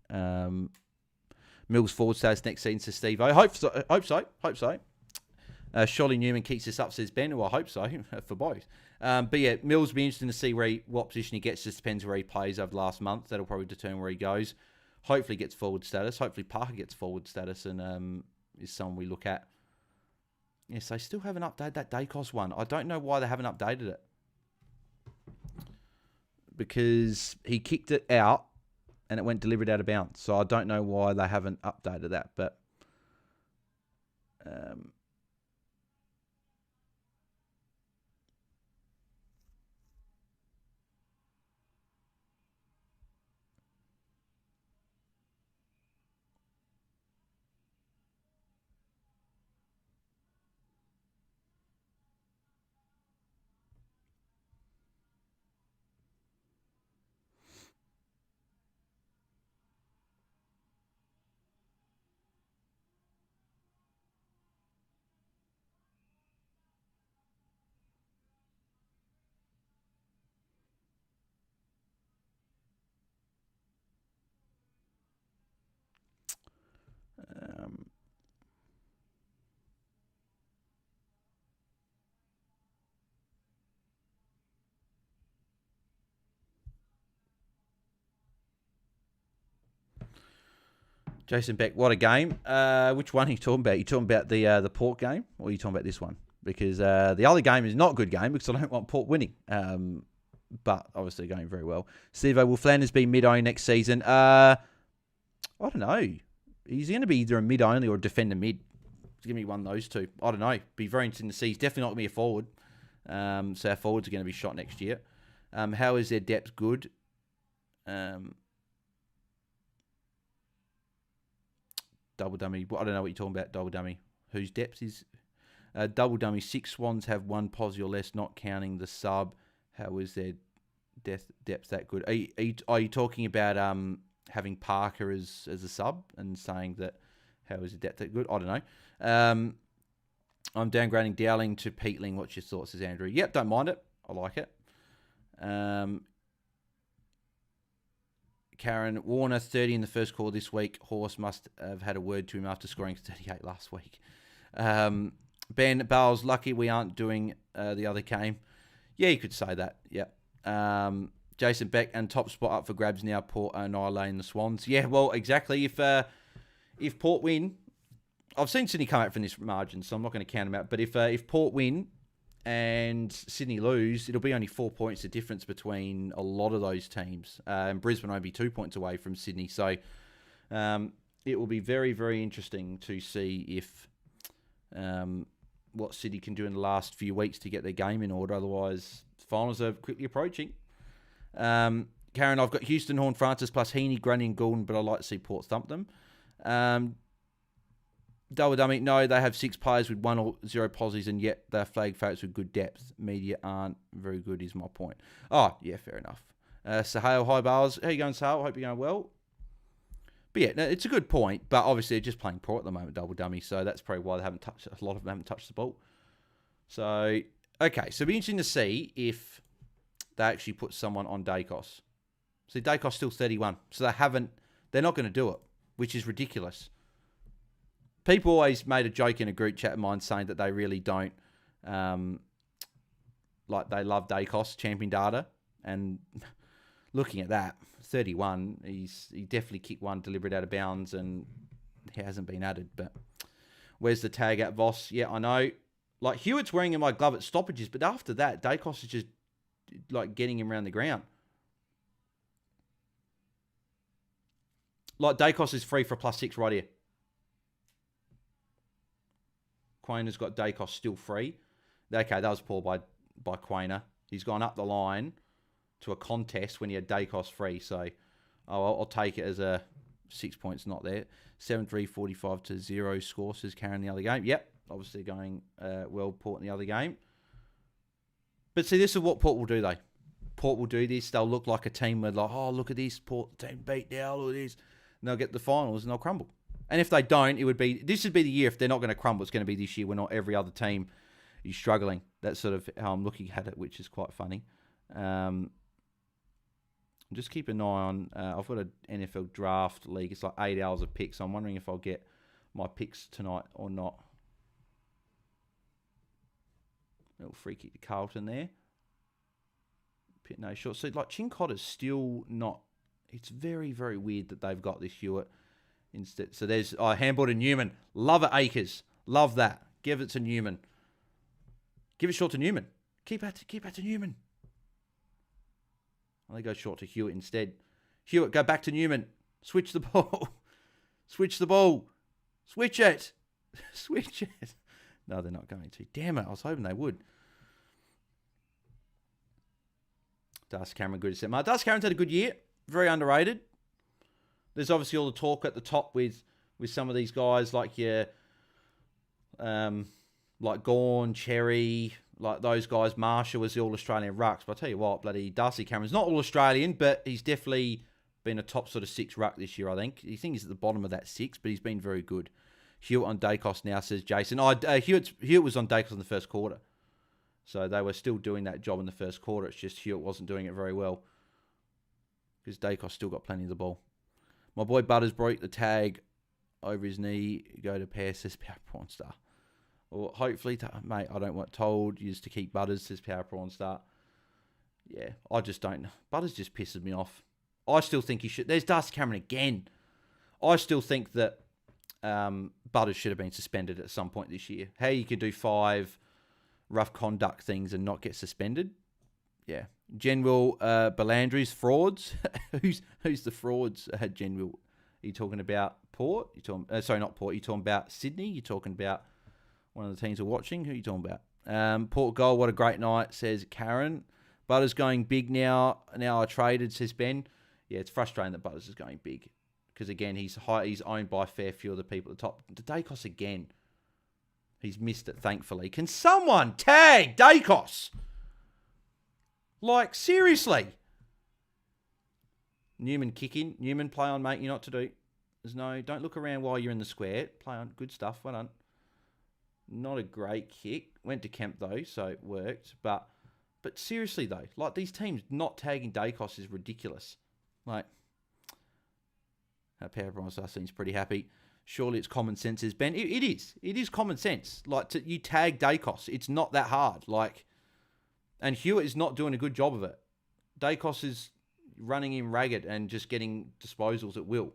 Mills forward status next season, says Steve. I hope so. Sholly Newman keeps this up, says Ben. Well, I hope so for both. But yeah, Mills will be interesting to see what position he gets. Just depends where he plays over the last month. That'll probably determine where he goes. Hopefully gets forward status. Hopefully Parker gets forward status and is someone we look at. Yes, they still haven't updated that Dacos one. I don't know why they haven't updated it. Because he kicked it out and it went delivered out of bounds. So I don't know why they haven't updated that. But Jason Beck, what a game. Which one are you talking about? Are you talking about the Port game or are you talking about this one? Because the other game is not a good game because I don't want Port winning. But obviously going very well. Steve, will Flanders be mid-only next season? I don't know. He's going to be either a mid-only or a defender mid. It's going to be one of those two. I don't know. Be very interesting to see. He's definitely not going to be a forward. So our forwards are going to be shot next year. How is their depth good? Double dummy. I don't know what you're talking about, double dummy. Whose depth is... double dummy. 6 Swans have 1 posi or less, not counting the sub. How is their depth that good? Are you talking about having Parker as a sub and saying that how is the depth that good? I don't know. I'm downgrading Dowling to Peatling. What's your thoughts, says Andrew? Yep, don't mind it. I like it. Karen, Warner, 30 in the first call this week. Horse must have had a word to him after scoring 38 last week. Ben Bales, lucky we aren't doing the other game. Yeah, you could say that. Yep. Jason Beck, and top spot up for grabs now. Port annihilating the Swans. Yeah, well, exactly. If Port win, I've seen Sydney come out from this margin, so I'm not going to count them out. But if Port win and Sydney lose, it'll be only 4 points the difference between a lot of those teams. And Brisbane will be 2 points away from Sydney. So it will be very, very interesting to see if what Sydney can do in the last few weeks to get their game in order. Otherwise, finals are quickly approaching. Karen, I've got Houston, Horn, Francis, plus Heaney, Grundy and Goulden, but I'd like to see Port thump them. Double dummy, no, they have 6 players with 1 or 0 posies, and yet they're flag favourites with good depth. Media aren't very good, is my point. Oh, yeah, fair enough. Sahale, hi, Bales. How you going, Sahale? Hope you're going well. But yeah, no, it's a good point, but obviously they're just playing Port at the moment, double dummy, so that's probably why they haven't touched, a lot of them haven't touched the ball. So, okay. So, it'll be interesting to see if they actually put someone on Dacos. See, Dacos still 31. So, they're not going to do it, which is ridiculous. People always made a joke in a group chat of mine saying that they really don't, they love Dacos, champion data. And looking at that, 31, he definitely kicked one deliberate out of bounds and he hasn't been added. But where's the tag at Voss? Yeah, I know. Like, Hewitt's wearing in my glove at stoppages, but after that, Dacos is just, getting him around the ground. Like, Dacos is free for a +6 right here. Quayner's got Dacos still free. Okay, that was poor by Quayner. He's gone up the line to a contest when he had Dacos free. So I'll take it as a 6 points not there. 7-3, 45-0 score, says Karen in the other game. Yep, obviously going well, Port in the other game. But see, this is what Port will do, though. Port will do this. They'll look like a team where, oh, look at this. Port team beat now, look at this. And they'll get the finals and they'll crumble. And if they don't, this would be the year. If they're not going to crumble, it's going to be this year when not every other team is struggling. That's sort of how I'm looking at it, which is quite funny. Just keep an eye on, I've got an NFL draft league. It's like 8 hours of picks. So I'm wondering if I'll get my picks tonight or not. Little free kick to Carlton there. Pit no short. So like Chincotter's still not, it's very, very weird that they've got this Hewitt instead. So there's handball to Newman. Love it, Akers. Love that. Give it to Newman. Give it short to Newman. Keep that to Newman. They go short to Hewitt instead. Hewitt, go back to Newman. Switch the ball. Switch the ball. Switch it. Switch it. No, they're not going to. Damn it. I was hoping they would. Darcy Cameron, good to set. Darcy Cameron's had a good year. Very underrated. There's obviously all the talk at the top with some of these guys like your, like Gawn, Cherry, like those guys. Marshall was the All-Australian rucks. But I'll tell you what, bloody Darcy Cameron's not All-Australian, but he's definitely been a top sort of 6 ruck this year, I think. I think he's at the bottom of that 6, but he's been very good. Hewitt on Dacos now, says Jason. Hewitt was on Dacos in the first quarter. So they were still doing that job in the first quarter. It's just Hewitt wasn't doing it very well. Because Dacos still got plenty of the ball. My boy Butters broke the tag over his knee. Go to pair, says Power Prawn Star. Or hopefully, mate, I don't want told you to keep Butters, says Power Prawn Star. Yeah, I just don't. Butters just pisses me off. I still think he should. There's Darcy Cameron again. I still think that Butters should have been suspended at some point this year. How you could do 5 rough conduct things and not get suspended? Yeah. General Belandry's frauds. Who's the frauds? General. Are you talking about Port? Sorry, not Port. Are you talking about Sydney? You're talking about one of the teams we're watching? Who are you talking about? Port Gold, what a great night, says Karen. Butters going big now. Now I traded, says Ben. Yeah, it's frustrating that Butters is going big. Because, again, he's owned by a fair few of the people at the top. Dacos again. He's missed it, thankfully. Can someone tag Dacos? Like, seriously. Newman kicking. Newman, play on, mate. You're not to do. Don't look around while you're in the square. Play on. Good stuff. Well done. Not a great kick. Went to Kemp, though, so it worked. But seriously, though, like, these teams not tagging Dacos is ridiculous. Like, Power Prawn Star seems pretty happy. Surely it's common sense, says Ben. It is. It is common sense. Like, you tag Dacos. It's not that hard. Like, and Hewitt is not doing a good job of it. Dacos is running him ragged and just getting disposals at will.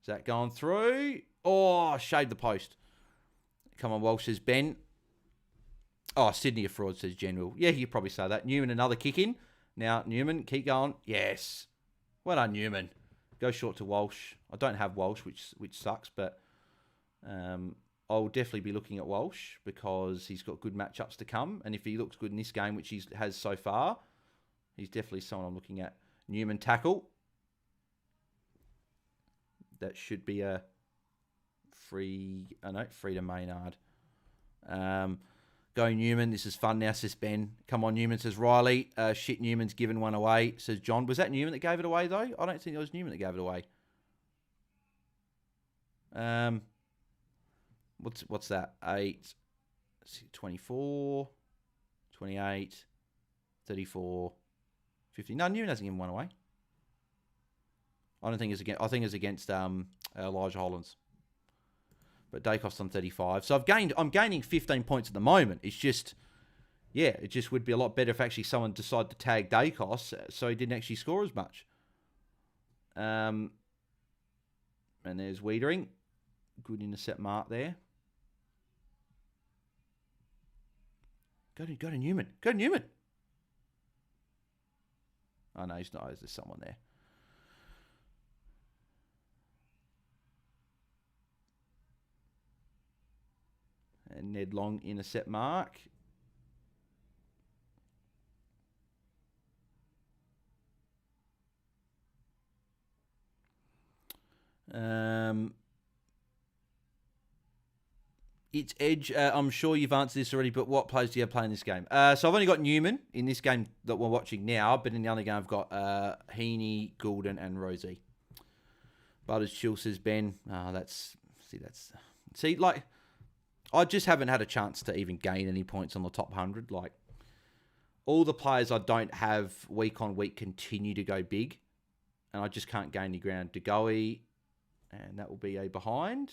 Is that going through? Oh, shaved the post. Come on, Walsh, says Ben. Oh, Sydney a fraud, says General. Yeah, you probably say that. Newman, another kick in. Now, Newman, keep going. Yes. Well done, Newman. Go short to Walsh. I don't have Walsh, which sucks, but I'll definitely be looking at Walsh because he's got good matchups to come. And if he looks good in this game, which he has so far, he's definitely someone I'm looking at. Newman tackle. That should be a free to Maynard. Go Newman. This is fun now, says Ben. Come on, Newman, says Riley. Shit, Newman's given one away, says John. Was that Newman that gave it away, though? I don't think it was Newman that gave it away. What's that? 8, 24, 28, 34, 50. No, Newman hasn't given one away. I don't think it's against. I think it's against Elijah Hollands. But Dacos on 35. So I'm gaining 15 points at the moment. It's just, yeah, it just would be a lot better if actually someone decided to tag Dacos so he didn't actually score as much. And there's Wiedering. Good intercept mark there. Go to Newman. Go to Newman. Oh, no, he's not. There's someone there. And Ned Long intercept mark. It's Edge. I'm sure you've answered this already, but what players do you have playing this game? So I've only got Newman in this game that we're watching now, but in the other game I've got Heaney, Goulden, and Rosie. Butters Chill says Ben. Like I just haven't had a chance to even gain any points on the top 100. Like all the players I don't have week on week continue to go big, and I just can't gain any ground. DeGoey, and that will be a behind.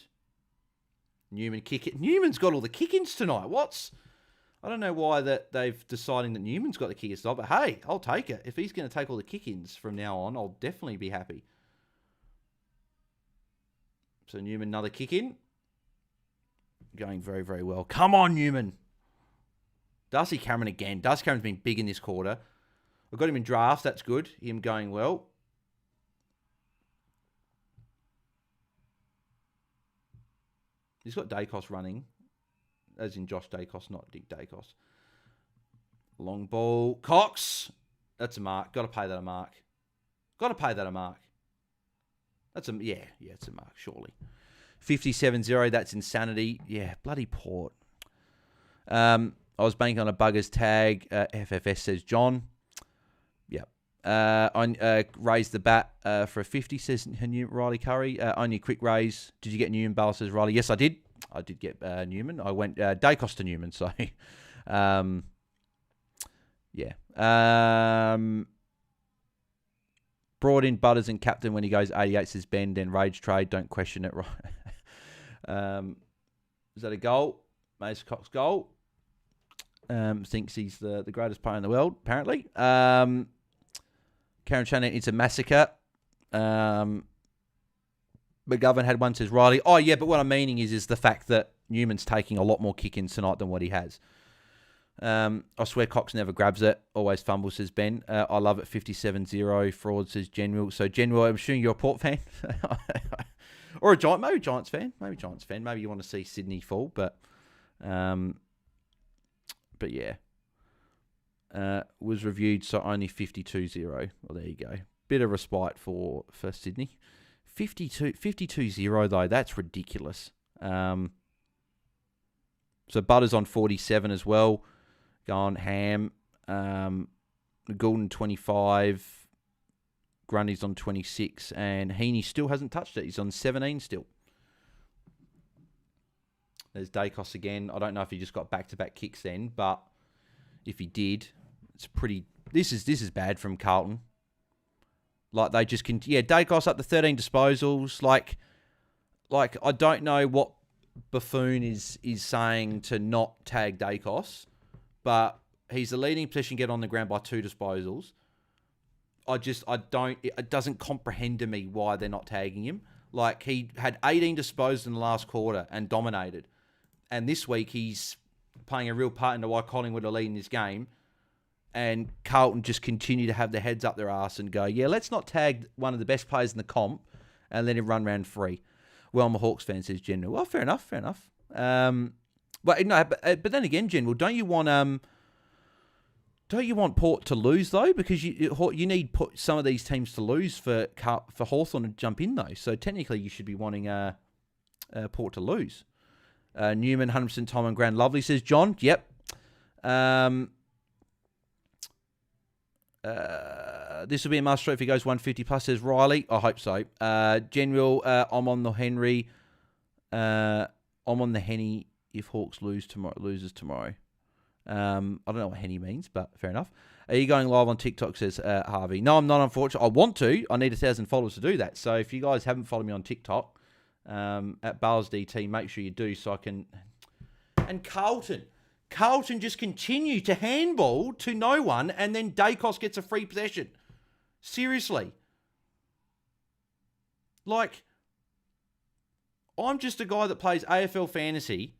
Newman kick it. Newman's got all the kick-ins tonight. I don't know why that they've deciding that Newman's got the kick-ins, but hey, I'll take it. If he's going to take all the kick-ins from now on, I'll definitely be happy. So Newman, another kick-in. Going very, very well. Come on, Newman. Darcy Cameron again. Darcy Cameron's been big in this quarter. I've got him in drafts. That's good. Him going well. He's got Dacos running, as in Josh Dacos, not Dick Dacos. Long ball. Cox. That's a mark. Got to pay that a mark. That's it's a mark, surely. 57-0, that's insanity. Yeah, bloody Port. I was banking on a buggers tag. FFS says John. Yep. I raised the bat for a 50, says Riley Curry. Only a quick raise. Did you get Newman? Bale says Riley. Yes, I did. I did get Newman. I went Dacos to Newman, so yeah. Brought in Butters and captain when he goes 88, says Ben. Then rage trade. Don't question it. Right. Is that a goal? Mason Cox goal. Thinks he's the greatest player in the world, apparently. Karen Shannon, it's a massacre. McGovern had one, says Riley. Oh, yeah, but what I'm meaning is the fact that Newman's taking a lot more kick-ins tonight than what he has. I swear Cox never grabs it. Always fumbles, says Ben. I love it. 57-0. Fraud, says General. So, General, I'm assuming you're a Port fan. Or a Giant, maybe Giants fan. Maybe you want to see Sydney fall, but yeah. Was reviewed, so only 52-0. Well, there you go. Bit of respite for Sydney. 52-0 though, that's ridiculous. So Butters on 47 as well. Going ham. Goulden 25. Grundy's on 26. And Heaney still hasn't touched it. He's on 17 still. There's Dacos again. I don't know if he just got back-to-back kicks then, but if he did, it's pretty... This is bad from Carlton. Like, they just... Dacos up to 13 disposals. Like I don't know what Buffoon is saying to not tag Dacos, but he's the leading position get on the ground by 2 disposals. It doesn't comprehend to me why they're not tagging him. Like, he had 18 disposed in the last quarter and dominated. And this week, he's playing a real part into why Collingwood are leading this game. And Carlton just continue to have their heads up their ass and go, yeah, let's not tag one of the best players in the comp and let him run round free. Well, I'm a Hawks fan, says General. Well, fair enough. But then again, General, don't you want Port to lose though? Because you need some of these teams to lose for Hawthorn to jump in though. So technically, you should be wanting Port to lose. Newman, 100% time on ground. Lovely, says John. Yep. This will be a must if he goes 150 plus, says Riley. I hope so. General, I'm on the Henry. I'm on the Henny. if Hawks loses tomorrow. I don't know what Henny means, but fair enough. Are you going live on TikTok, says Harvey. No, I'm not, unfortunately. I want to. I need 1,000 followers to do that. So if you guys haven't followed me on TikTok, at BarsDT, make sure you do so I can... And Carlton just continue to handball to no one, and then Dacos gets a free possession. Seriously. Like, I'm just a guy that plays AFL Fantasy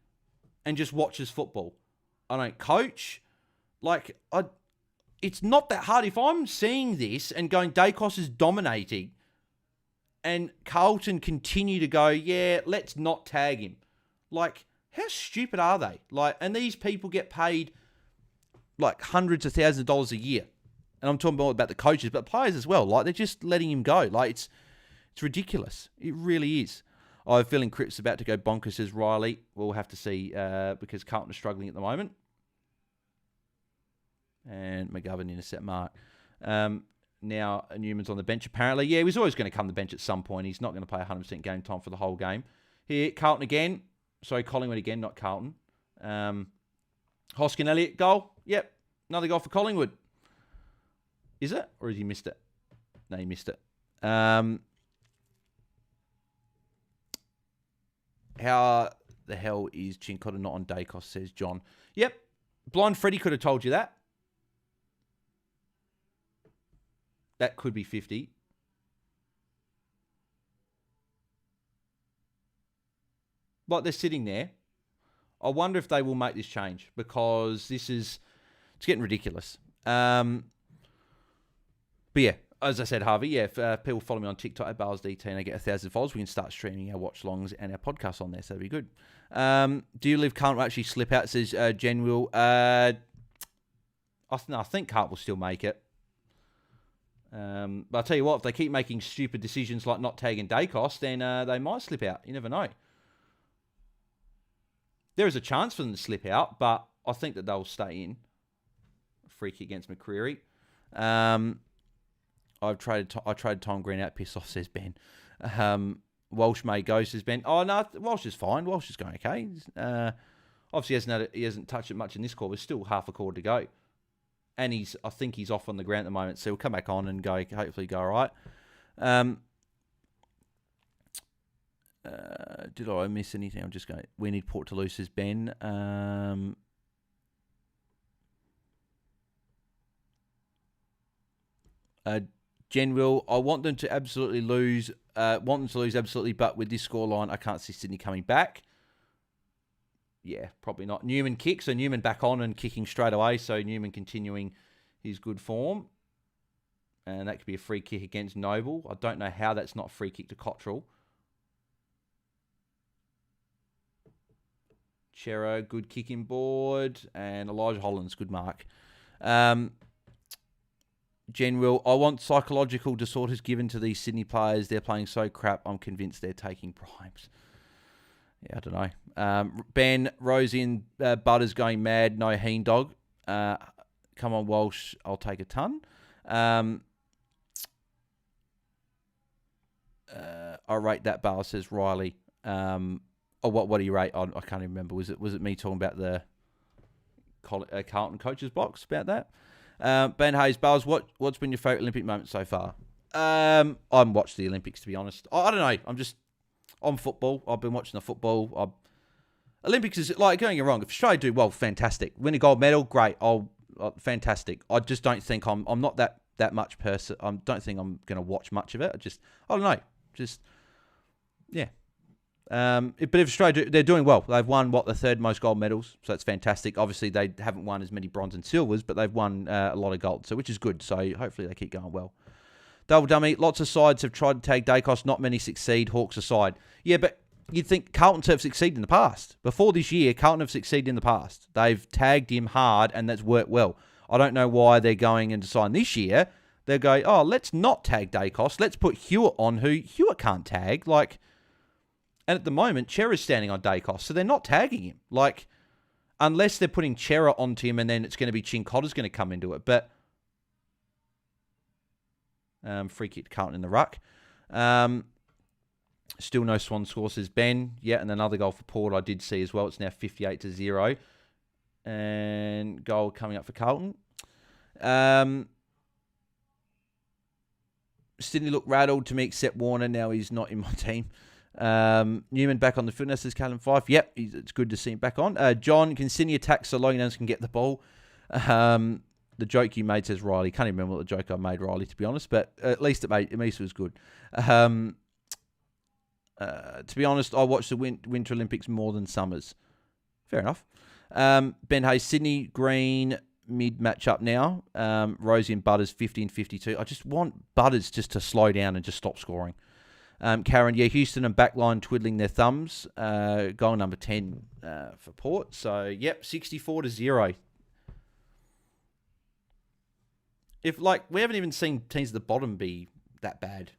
and just watches football. I don't coach. Like, it's not that hard. If I'm seeing this and going, Dacos is dominating, and Carlton continue to go, yeah, let's not tag him. Like, how stupid are they? Like, and these people get paid like hundreds of thousands of dollars a year. And I'm talking more about the coaches, but players as well. Like, they're just letting him go. Like, it's ridiculous. It really is. I have a feeling Cripps about to go bonkers, says Riley. We'll have to see because Carlton are struggling at the moment. And McGovern intercept mark. Now Newman's on the bench apparently. Yeah, he was always going to come to the bench at some point. He's not going to play 100% game time for the whole game. Here, Carlton again. Sorry, Collingwood again, not Carlton. Hoskin Elliott, goal. Yep, another goal for Collingwood. Is it? Or has he missed it? No, he missed it. How the hell is Chincotta not on Dacos, says John. Yep, Blind Freddy could have told you that. That could be 50. But they're sitting there. I wonder if they will make this change because it's getting ridiculous. But yeah, as I said, Harvey, yeah, if people follow me on TikTok at BarsDT and I get 1,000 followers, we can start streaming our watch-longs and our podcasts on there, so that'd be good. Do you believe Carlton will actually slip out, says General? I think Carlton will still make it. But I'll tell you what, if they keep making stupid decisions like not tagging Dacos, then they might slip out. You never know. There is a chance for them to slip out, but I think that they'll stay in. Free kick against McCreary. I traded Tom Green out. Piss off, says Ben. Walsh may go, says Ben. Oh no, Walsh is fine. Walsh is going okay. Obviously he hasn't touched it much in this quarter. There's still half a quarter to go, and I think he's off on the ground at the moment. So he'll come back on and go. Hopefully go all right. Did I miss anything? I'm just going. We need Port Toulouse, says Ben. General, I want them to absolutely lose. Absolutely, but with this scoreline, I can't see Sydney coming back. Yeah, probably not. Newman kicks, so Newman back on and kicking straight away. So Newman continuing his good form, and that could be a free kick against Noble. I don't know how that's not a free kick to Cottrell. Chero, good kicking board, and Elijah Holland's good mark. General, I want psychological disorders given to these Sydney players. They're playing so crap, I'm convinced they're taking bribes. Yeah, I don't know. Ben, Rose in, Butters going mad, no heen dog. Come on, Walsh, I'll take a ton. I rate that bar, says Riley. What do you rate? I can't even remember. Was it me talking about the Carlton coaches box about that? Ben Hayes, Bars, what's been your favourite Olympic moment so far? I haven't watched the Olympics, to be honest. I don't know. I'm football. I've been watching the football. Olympics is, like, don't get me wrong, if Australia do well, fantastic. Win a gold medal, great. Fantastic. I just don't think I'm not that much person. I don't think I'm going to watch much of it. I don't know. Yeah. But if Australia they're doing well. They've won, the third most gold medals, so that's fantastic. Obviously, they haven't won as many bronze and silvers, but they've won a lot of gold, so which is good. So hopefully they keep going well. Double dummy, lots of sides have tried to tag Dacos, not many succeed, Hawks aside. Yeah, but you'd think Carlton have succeeded in the past. Before this year, Carlton have succeeded in the past. They've tagged him hard, and that's worked well. I don't know why they're going and deciding this year, they're going, oh, let's not tag Dacos, let's put Hewitt on, who Hewitt can't tag, and at the moment, Chera's standing on Dacos, so they're not tagging him. Unless they're putting Chera onto him, and then it's going to be Chincotta's going to come into it. But free kick to Carlton in the ruck. Still no Swan score, says Ben. Yeah, and another goal for Port I did see as well. It's now 58-0. And goal coming up for Carlton. Sydney looked rattled to me, except Warner. Now he's not in my team. Newman back on the fitness, says Callum Fife. Yep, it's good to see him back on. John, can Sydney attack so long as can get the ball? The joke you made, says Riley. Can't even remember what the joke I made, Riley, to be honest. But at least it was good. To be honest, I watched the Winter Olympics more than Summers. Fair enough. Ben Hayes, Sydney Green mid matchup now. Rosie and Butters 50 and 52. I just want Butters just to slow down and just stop scoring. Karen, yeah, Houston and backline twiddling their thumbs. Goal number 10 for Port. So, yep, 64-0. We haven't even seen teams at the bottom be that bad.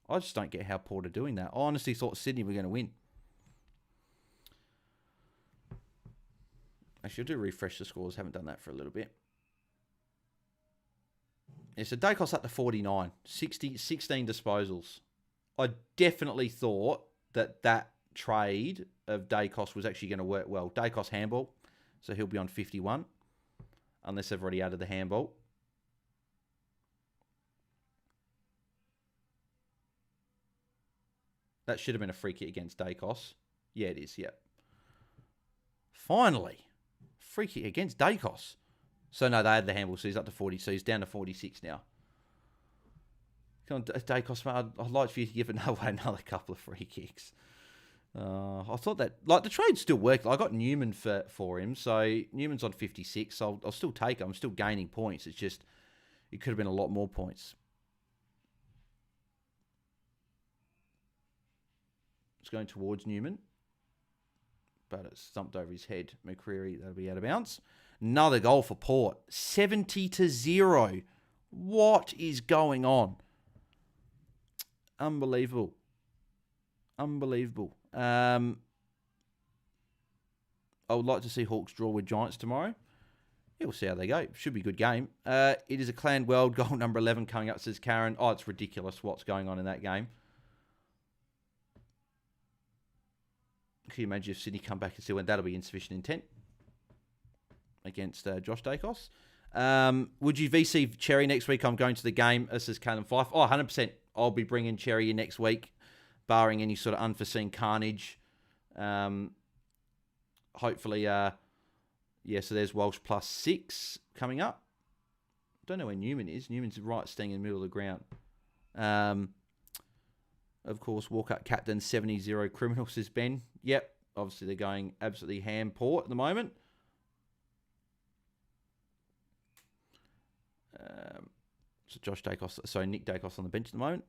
I just don't get how Port are doing that. I honestly thought Sydney were going to win. Actually, I'll do refresh the scores. Haven't done that for a little bit. Yeah, so Dacos up to 49. 16 disposals. I definitely thought that trade of Dacos was actually going to work well. Dacos handball, so he'll be on 51. Unless they've already added the handball. That should have been a free kick against Dacos. Yeah, it is, yep. Finally. Free kick against Dacos. So, no, they had the handball, so he's up to 40. So, he's down to 46 now. Come on, Dacos, mate, I'd like for you to give another couple of free kicks. I thought that... the trade still worked. I got Newman for him, so Newman's on 56. So, I'll still take him. I'm still gaining points. It's just... It could have been a lot more points. It's going towards Newman. But it's stumped over his head. McCreary, that'll be out of bounds. Another goal for Port. 70-0. What is going on? Unbelievable. Unbelievable. I would like to see Hawks draw with Giants tomorrow. Yeah, we'll see how they go. Should be a good game. It is a Clan World goal number 11 coming up, says Karen. Oh, it's ridiculous what's going on in that game. Can you imagine if Sydney come back and still went? That'll be insufficient intent against Josh Dacos. Would you VC Cherry next week? I'm going to the game. This is Callum Fife. Oh, 100%. I'll be bringing Cherry in next week, barring any sort of unforeseen carnage. Hopefully, so there's Walsh plus 6 coming up. Don't know where Newman is. Newman's right, staying in the middle of the ground. Of course, Walker captain 70-0 criminal, says Ben. Yep, obviously they're going absolutely ham Port at the moment. So Nick Dacos on the bench at the moment.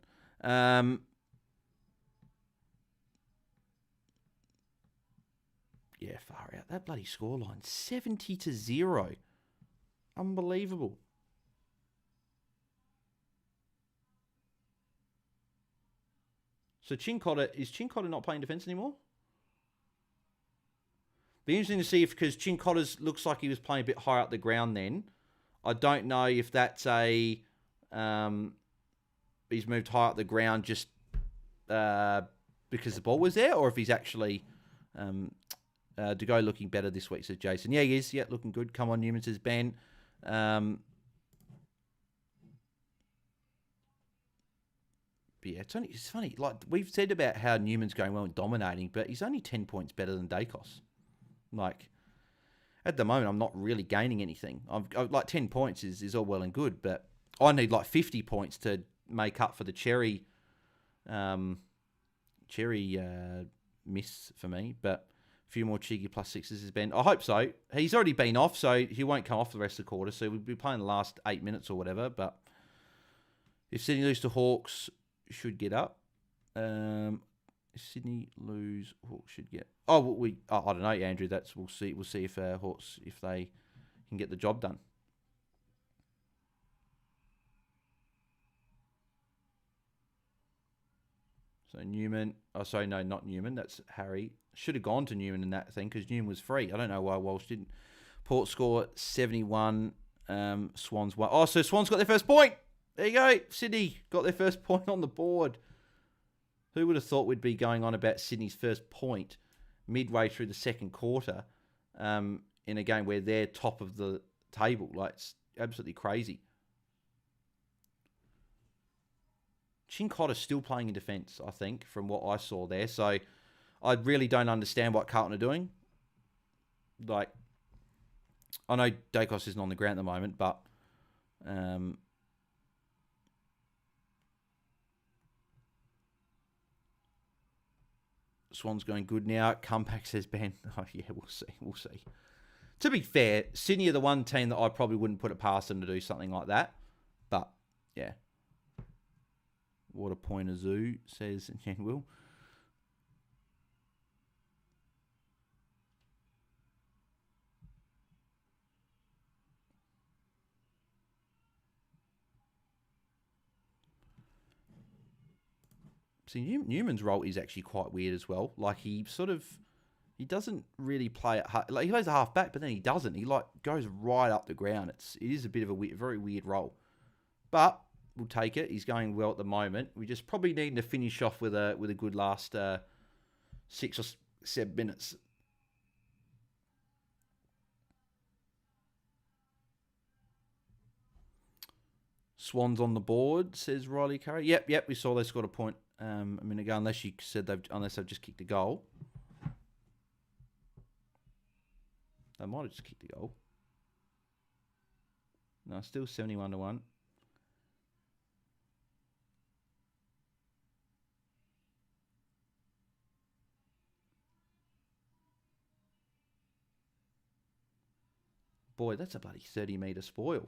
Yeah, far out. That bloody scoreline, 70-0. Unbelievable. So is Chincotta not playing defence anymore? Be interesting to see because Chincotta looks like he was playing a bit higher up the ground then. I don't know if that's he's moved higher up the ground just because the ball was there, or if he's actually to go looking better this week, says Jason. Yeah, he is. Yeah, looking good. Come on, Newman, says Ben. But yeah, it's funny. Like we've said about how Newman's going well and dominating, but he's only 10 points better than Dacos. Like at the moment, I'm not really gaining anything. I've like 10 points is all well and good, but I need like 50 points to make up for the cherry miss for me. But a few more cheeky plus 6s has been. I hope so. He's already been off, so he won't come off the rest of the quarter. So we'll be playing the last 8 minutes or whatever. But if Sydney lose to Hawks, should get up. If Sydney lose, Hawks should get. I don't know, Andrew. We'll see. We'll see if Hawks if they can get the job done. So Newman. Oh, sorry, no, not Newman. That's Harry. Should have gone to Newman in that thing because Newman was free. I don't know why Walsh didn't. Port score 71. Swans 1. Oh, so Swans got their first point. There you go. Sydney got their first point on the board. Who would have thought we'd be going on about Sydney's first point midway through the second quarter in a game where they're top of the table? Like, it's absolutely crazy. Chincotta's still playing in defence, I think, from what I saw there. So I really don't understand what Carlton are doing. Like, I know Dacos isn't on the ground at the moment, but Swan's going good now. Comeback, says Ben. Oh, yeah, we'll see. To be fair, Sydney are the one team that I probably wouldn't put it past them to do something like that. But, yeah. What a point, Zoo, says Jen Will. See, Newman's role is actually quite weird as well. Like, he doesn't really play at like, he plays a half back, but then he doesn't. He like goes right up the ground. It is a bit of a very weird role, but we'll take it. He's going well at the moment. We just probably need to finish off with a good last 6 or 7 minutes. Swans on the board, says Riley Curry. Yep. We saw they scored a point a minute ago. Unless they've just kicked a goal. They might have just kicked a goal. No, still 71-1. Boy, that's a bloody 30-metre spoil.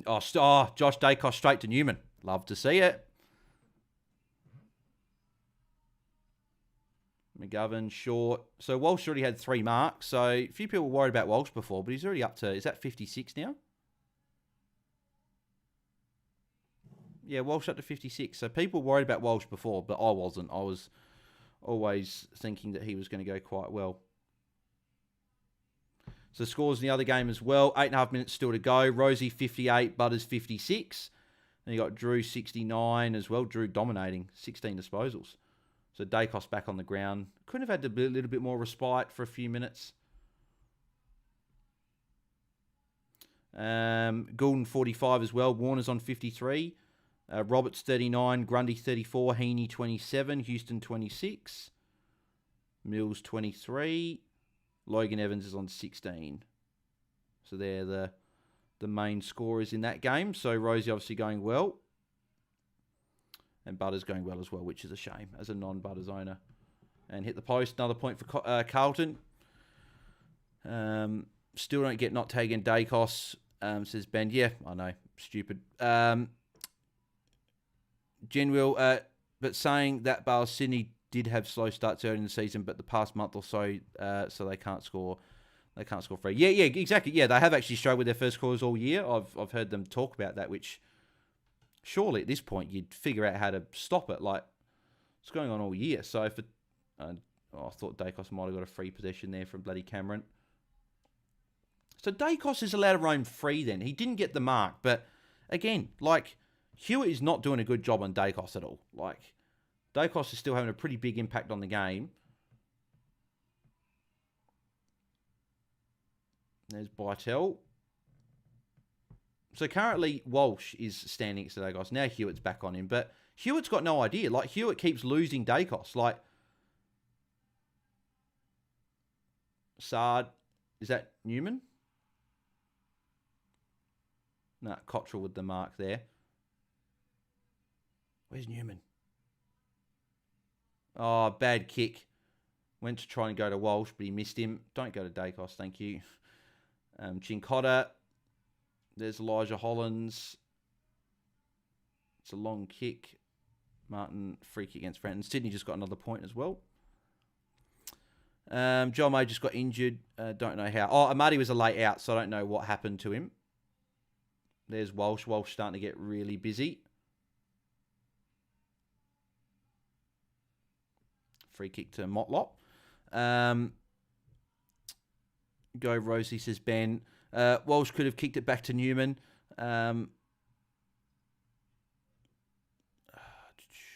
Oh, Josh Dacos straight to Newman. Love to see it. McGovern, short. So Walsh already had 3 marks. So a few people were worried about Walsh before, but he's already up to, is that 56 now? Yeah, Walsh up to 56. So people worried about Walsh before, but I wasn't. I was always thinking that he was going to go quite well. So scores in the other game as well. 8.5 minutes still to go. Rosie 58, Butters 56. And you got Drew 69 as well. Drew dominating, 16 disposals. So Dacos back on the ground. Couldn't have had a little bit more respite for a few minutes. Goulden 45 as well. Warner's on 53. Roberts 39. Grundy 34. Heaney 27. Houston 26. Mills 23. Logan Evans is on 16. So they're the main scorers in that game. So Rosie obviously going well. And Butters going well as well, which is a shame as a non-Butters owner. And hit the post. Another point for Carlton. Still don't get not tagging Dacos, says Ben. Yeah, I know. Stupid. Genwill, but saying that Bale Sydney did have slow starts early in the season, but the past month or so, so they can't score. They can't score free. Yeah, exactly. Yeah, they have actually struggled with their first scores all year. I've heard them talk about that, which surely at this point you'd figure out how to stop it. Like, it's going on all year. So if I thought Dacos might have got a free possession there from bloody Cameron. So Dacos is allowed to roam free then. He didn't get the mark, but again, like, Hewitt is not doing a good job on Dacos at all. Like, Dacos is still having a pretty big impact on the game. There's Bytel. So currently, Walsh is standing next to Dacos. Now Hewitt's back on him. But Hewitt's got no idea. Like, Hewitt keeps losing Dacos. Like, Sard. Is that Newman? No, Cottrell with the mark there. Where's Newman? Oh, bad kick. Went to try and go to Walsh, but he missed him. Don't go to Dacos, thank you. Chincotta. There's Elijah Hollins. It's a long kick. Martin, free kick against Franton. Sydney just got another point as well. John May just got injured. Don't know how. Oh, Amadi was a late out, so I don't know what happened to him. There's Walsh. Walsh starting to get really busy. Free kick to Motlop. Go Rosie, says Ben. Walsh could have kicked it back to Newman.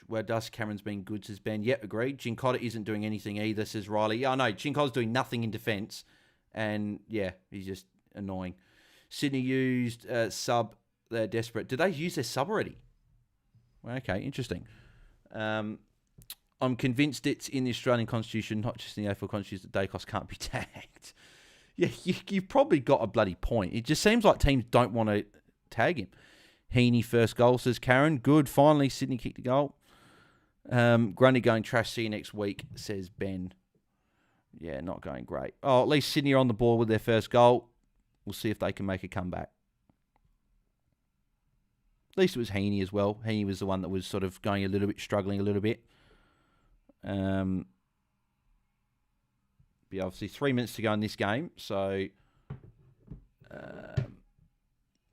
Where Dust Cameron's been good, says Ben. Yep, agreed. Cincotta isn't doing anything either, says Riley. Yeah, I know. Cincotta's doing nothing in defence. And, yeah, he's just annoying. Sydney used sub. They're desperate. Did they use their sub already? Okay, interesting. I'm convinced it's in the Australian Constitution, not just in the AFL Constitution, that Dacos can't be tagged. Yeah, you've probably got a bloody point. It just seems like teams don't want to tag him. Heaney first goal, says Karen. Good. Finally, Sydney kicked a goal. Grundy going trash. See you next week, says Ben. Yeah, not going great. Oh, at least Sydney are on the ball with their first goal. We'll see if they can make a comeback. At least it was Heaney as well. Heaney was the one that was sort of going a little bit, struggling a little bit. But obviously 3 minutes to go in this game. So,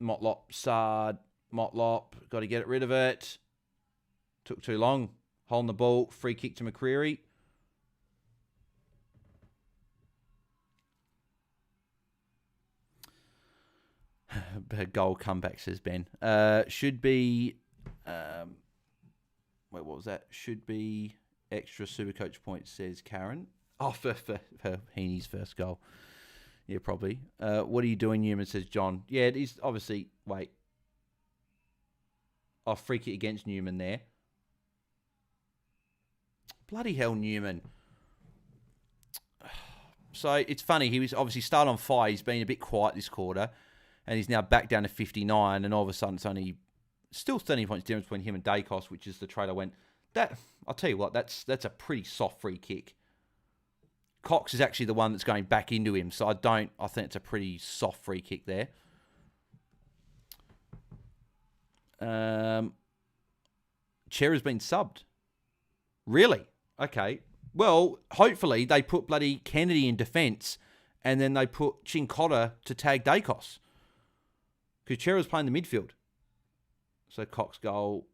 Motlop, Sard, Motlop, got to get rid of it. Took too long. Holding the ball, free kick to McCreary. Goal comeback, says Ben. Should be, what was that? Should be extra Supercoach points, says Karen. Oh, for Heaney's first goal. Yeah, probably. What are you doing, Newman, says John. Yeah, it is obviously, wait. Oh, free kick against Newman there. Bloody hell, Newman. So, it's funny. He was obviously started on fire. He's been a bit quiet this quarter. And he's now back down to 59. And all of a sudden, it's only still 30 points difference between him and Dacos, which is the trade I went. I'll tell you what, that's a pretty soft free kick. Cox is actually the one that's going back into him. So, I think it's a pretty soft free kick there. Chair has been subbed. Really? Okay. Well, hopefully they put bloody Kennedy in defence and then they put Cincotta to tag Dacos. Because Chera's playing the midfield. So Cox goal.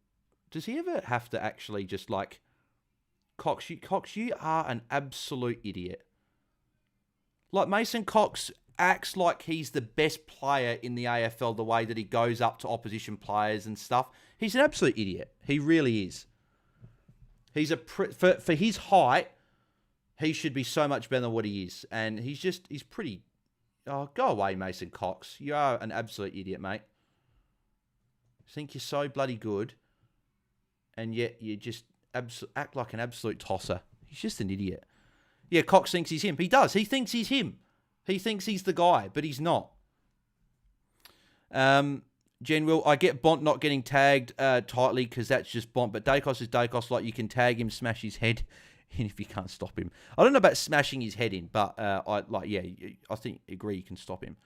Does he ever have to actually just like... Cox, you are an absolute idiot. Like Mason Cox acts like he's the best player in the AFL the way that he goes up to opposition players and stuff. He's an absolute idiot. He really is. He's for his height, he should be so much better than what he is. And he's pretty... Oh, go away, Mason Cox. You are an absolute idiot, mate. I think you're so bloody good. And yet you just act like an absolute tosser. He's just an idiot. Yeah, Cox thinks he's him. He does. He thinks he's him. He thinks he's the guy, but he's not. General, I get Bont not getting tagged tightly because that's just Bont. But Dacos is Dacos. Like, you can tag him, smash his head in if you can't stop him. I don't know about smashing his head in, but I agree you can stop him.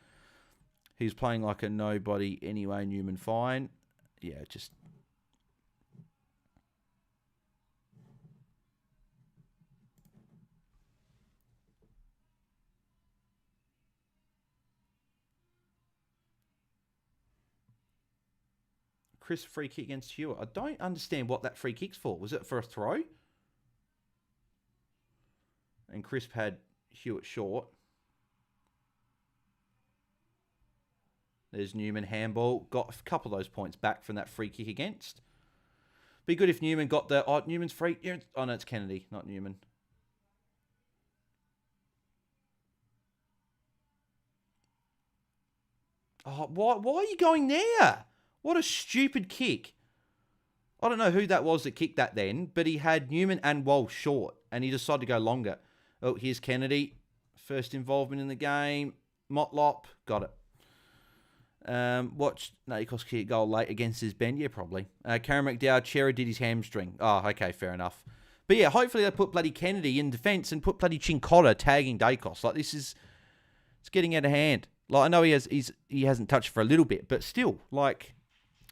He's playing like a nobody anyway. Newman fine. Yeah, just... Chris free kick against Hewitt. I don't understand what that free kick's for. Was it for a throw? And Crisp had Hewitt short. There's Newman handball. Got a couple of those points back from that free kick against. Be good if Newman got the... Oh, Newman's free... Oh, no, it's Kennedy, not Newman. Oh, why are you going there? What a stupid kick. I don't know who that was that kicked that then, but he had Newman and Walsh short, and he decided to go longer. Oh, here's Kennedy. First involvement in the game. Motlop. Got it. Watch Nakos kick goal late against his Ben. Yeah, probably. Karen McDowell, Chera did his hamstring. Oh, okay, fair enough. But yeah, hopefully they put bloody Kennedy in defence and put bloody Cincotta tagging Dacos. Like, it's getting out of hand. Like, I know he hasn't touched for a little bit, but still, like,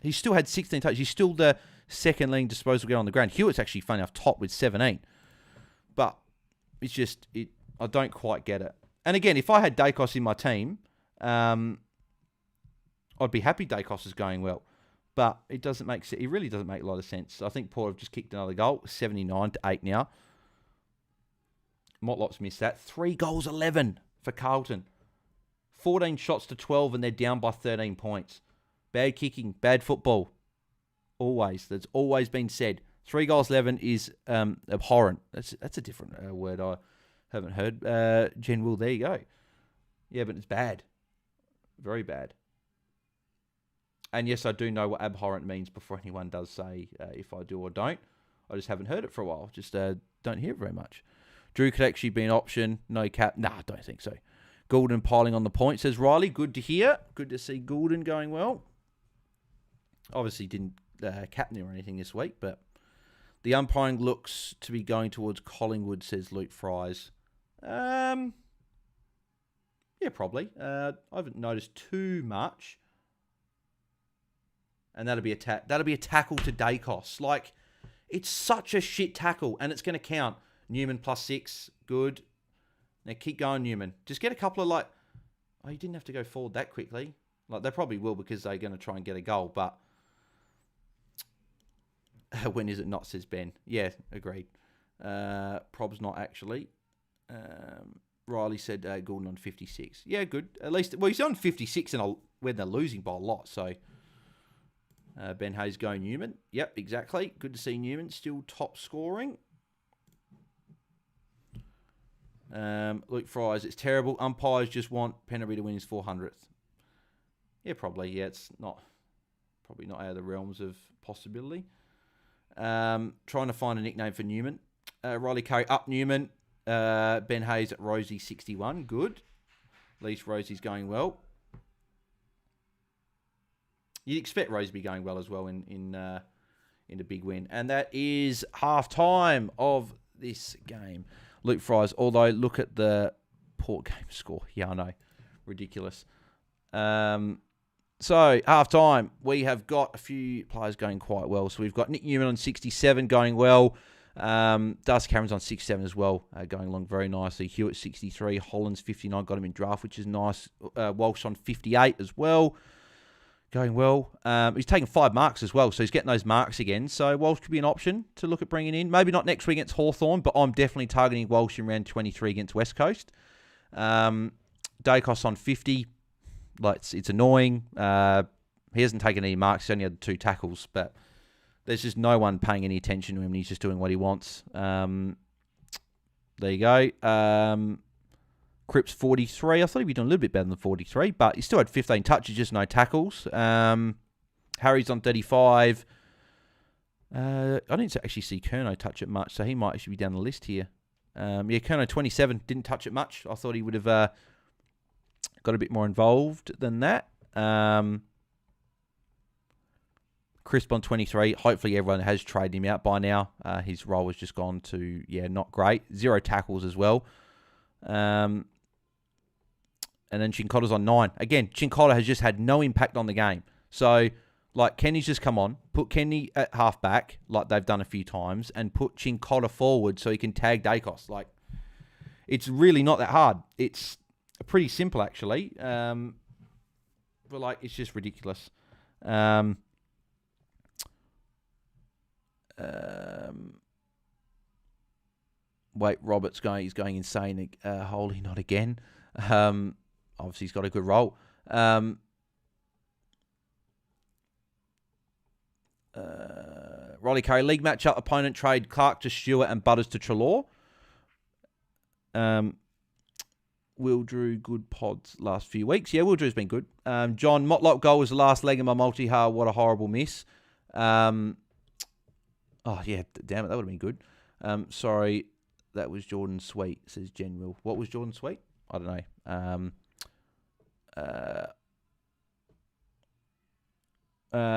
he still had 16 touches. He's still the second leading disposal guy on the ground. Hewitt's actually, funny enough, top with 17. But it's just, I don't quite get it. And again, if I had Dacos in my team, I'd be happy Dacos is going well. But it doesn't make sense. It really doesn't make a lot of sense. I think Port have just kicked another goal. 79-8 now. Motlop's missed that. 3 goals, 11 for Carlton. 14 shots to 12 and they're down by 13 points. Bad kicking, bad football. Always. That's always been said. 3 goals 11 is abhorrent. That's a different word I haven't heard. Jen Will, there you go. Yeah, but it's bad. Very bad. And yes, I do know what abhorrent means before anyone does say if I do or don't. I just haven't heard it for a while. Just don't hear it very much. Drew could actually be an option. No cap. Nah, I don't think so. Goulden piling on the point, says Riley. Good to hear. Good to see Goulden going well. Obviously didn't captain or anything this week, but the umpiring looks to be going towards Collingwood, says Luke Fries. Yeah, probably. I haven't noticed too much. And that'll be a tackle to Dacos. Like, it's such a shit tackle, and it's going to count. Newman +6, good. Now keep going, Newman. Just get a couple of you didn't have to go forward that quickly. Like, they probably will because they're going to try and get a goal, but when is it not, says Ben. Yeah, agreed. Prob's not actually. Riley said Goulden on 56. Yeah, good. At least, well, he's on 56 when they're losing by a lot, so... Ben Hayes go Newman. Yep, exactly. Good to see Newman still top scoring. Luke Fries, it's terrible. Umpires just want Pennery to win his 400th. Yeah, probably. Yeah, it's probably not out of the realms of possibility. Trying to find a nickname for Newman. Riley Curry up Newman. Ben Hayes at Rosie 61. Good. At least Rosie's going well. You'd expect Rose to be going well as well in a big win. And that is half-time of this game. Luke Fries, although look at the Port game score. Yeah, I know. Ridiculous. So, half-time, we have got a few players going quite well. So we've got Nick Newman on 67 going well. Darcy Cameron's on 67 as well, going along very nicely. Hewitt 63, Hollands 59, got him in draft, which is nice. Walsh on 58 as well. Going well. He's taken 5 marks as well, so he's getting those marks again. So Walsh could be an option to look at bringing in. Maybe not next week against Hawthorn, but I'm definitely targeting Walsh in round 23 against West Coast. Dacos on 50. Like, it's annoying. He hasn't taken any marks. He's only had 2 tackles, but there's just no one paying any attention to him. He's just doing what he wants. There you go. Cripps 43. I thought he'd be doing a little bit better than 43, but he still had 15 touches, just no tackles. Harry's on 35. I didn't actually see Kerno touch it much, so he might actually be down the list here. Kerno 27, didn't touch it much. I thought he would have got a bit more involved than that. Crisp on 23. Hopefully everyone has traded him out by now. His role has just gone to, not great. 0 tackles as well. And then Chincotta's on 9. Again, Chincotta has just had no impact on the game. So, Kenny's just come on, put Kenny at halfback, like they've done a few times, and put Chincotta forward so he can tag Dacos. It's really not that hard. It's pretty simple, actually. But, it's just ridiculous. Wait, Robert's he's going insane. Holy, not again. Obviously, he's got a good role. Riley Curry, league matchup, opponent trade Clark to Stewart and Butters to Treloar. Will Drew, good pods last few weeks. Yeah, Will Drew's been good. John, Motlop goal was the last leg of my multi-har. What a horrible miss. Damn it, that would have been good. Sorry, that was Jordan Sweet, says Jen Will. What was Jordan Sweet? I don't know.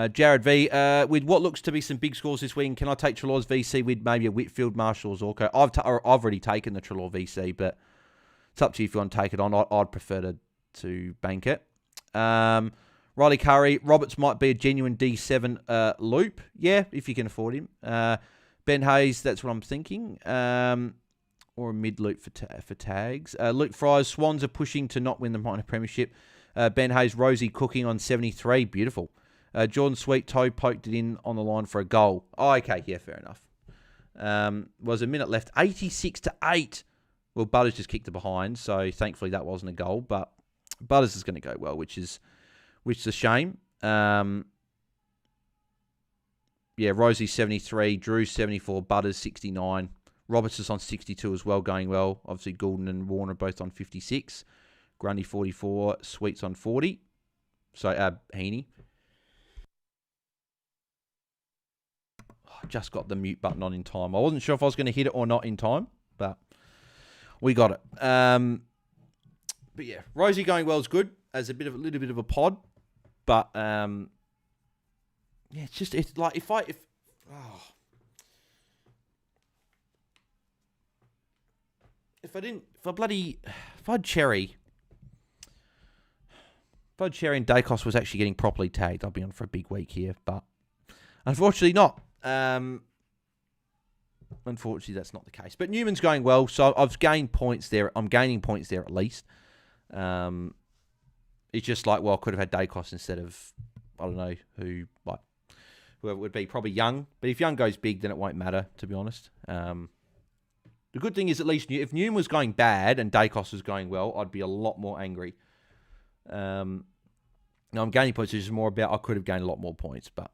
Jared V, with what looks to be some big scores this week, can I take Treloar's VC with maybe a Whitfield, Marshall, or Zorko? I've already taken the Treloar VC, but it's up to you if you want to take it on. I'd prefer to bank it. Riley Curry, Roberts might be a genuine D7 loop. Yeah, if you can afford him. Ben Hayes, that's what I'm thinking. Or a mid loop for tags. Luke Fries, Swans are pushing to not win the minor premiership. Ben Hayes, Rosie cooking on 73. Beautiful. Jordan Sweet, toe poked it in on the line for a goal. Oh, okay. Yeah, fair enough. Was a minute left. 86-8. Well, Butters just kicked it behind, so thankfully that wasn't a goal. But Butters is going to go well, which is a shame. Rosie 73, Drew 74, Butters 69, Roberts is on 62 as well, going well. Obviously, Goulden and Warner both on 56. Grundy 44, Sweets on 40. So, Heaney. I just got the mute button on in time. I wasn't sure if I was going to hit it or not in time, but we got it. But yeah, Rosie going well is good as a little bit of a pod, but it's like if I had Cherry and Dacos was actually getting properly tagged, I'd be on for a big week here, but unfortunately not. Unfortunately, that's not the case. But Newman's going well, so I've gained points there. I'm gaining points there at least. It's just like, well, I could have had Dacos instead of, I don't know, whoever it would be, probably Young. But if Young goes big, then it won't matter, to be honest. The good thing is at least if Newman was going bad and Dacos was going well, I'd be a lot more angry. Now I'm gaining points, which is more about I could have gained a lot more points, but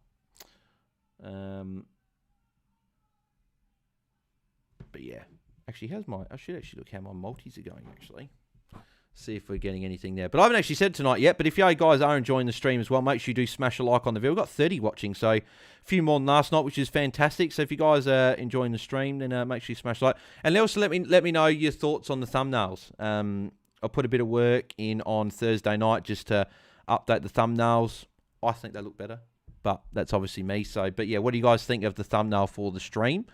yeah. Actually, I should actually look how my multis are going, actually. See if we're getting anything there. But I haven't actually said tonight yet, but if you guys are enjoying the stream as well, make sure you do smash a like on the video. We've got 30 watching, so a few more than last night, which is fantastic. So if you guys are enjoying the stream, then make sure you smash a like. And also let me know your thoughts on the thumbnails. I put a bit of work in on Thursday night just to update the thumbnails. I think they look better, but that's obviously me. So, but yeah, what do you guys think of the thumbnail for the stream?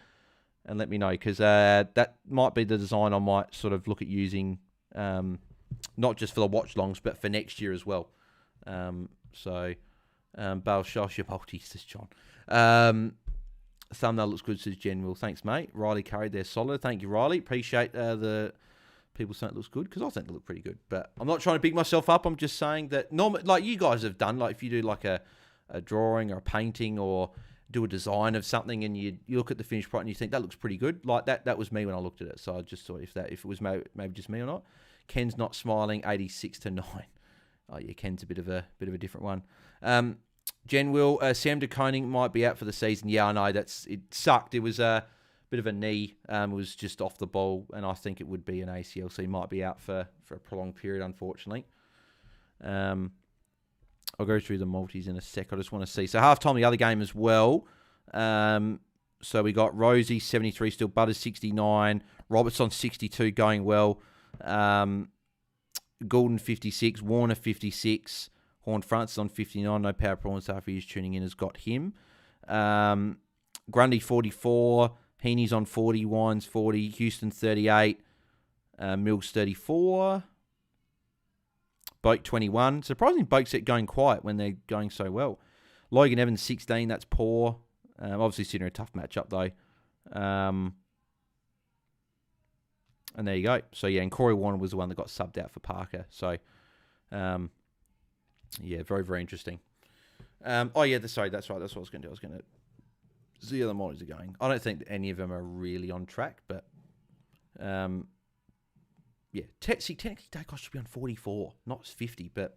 And let me know, because that might be the design I might sort of look at using, not just for the watch-longs, but for next year as well. Bale Shosh, your multi, says John. Thumbnail looks good, says General. Thanks, mate. Riley carried their solid. Thank you, Riley. Appreciate the people saying it looks good, because I think they look pretty good. But I'm not trying to big myself up. I'm just saying that, like you guys have done, like if you do like a drawing or a painting or do a design of something and you look at the finished product and you think that looks pretty good. Like that was me when I looked at it. So I just thought if it was maybe just me or not. Ken's not smiling, 86-9. Oh yeah, Ken's a bit of a different one. Jen Will, Sam De Koning might be out for the season. Yeah, I know it sucked. It was a bit of a knee. It was just off the ball, and I think it would be an ACL, so he might be out for a prolonged period, unfortunately. I'll go through the multis in a sec. I just want to see. So halftime, the other game as well. So we got Rosie 73 still, Butters 69, Robertson 62 going well. Goulden 56, Warner 56, Horn Francis on 59. No power problems after he's tuning in has got him. Grundy 44, Heaney's on 40, Wines 40, Houston 38, Mills 34. Boak 21. Surprisingly, Boak's going quiet when they're going so well. Logan Evans 16. That's poor. Obviously, sitting in a tough matchup though. And there you go. So yeah, and Corey Warner was the one that got subbed out for Parker. So yeah, very very interesting. That's right. That's what I was going to do. I was going to see how the monitors are going. I don't think that any of them are really on track, but yeah, technically Dacos should be on 44, not 50, but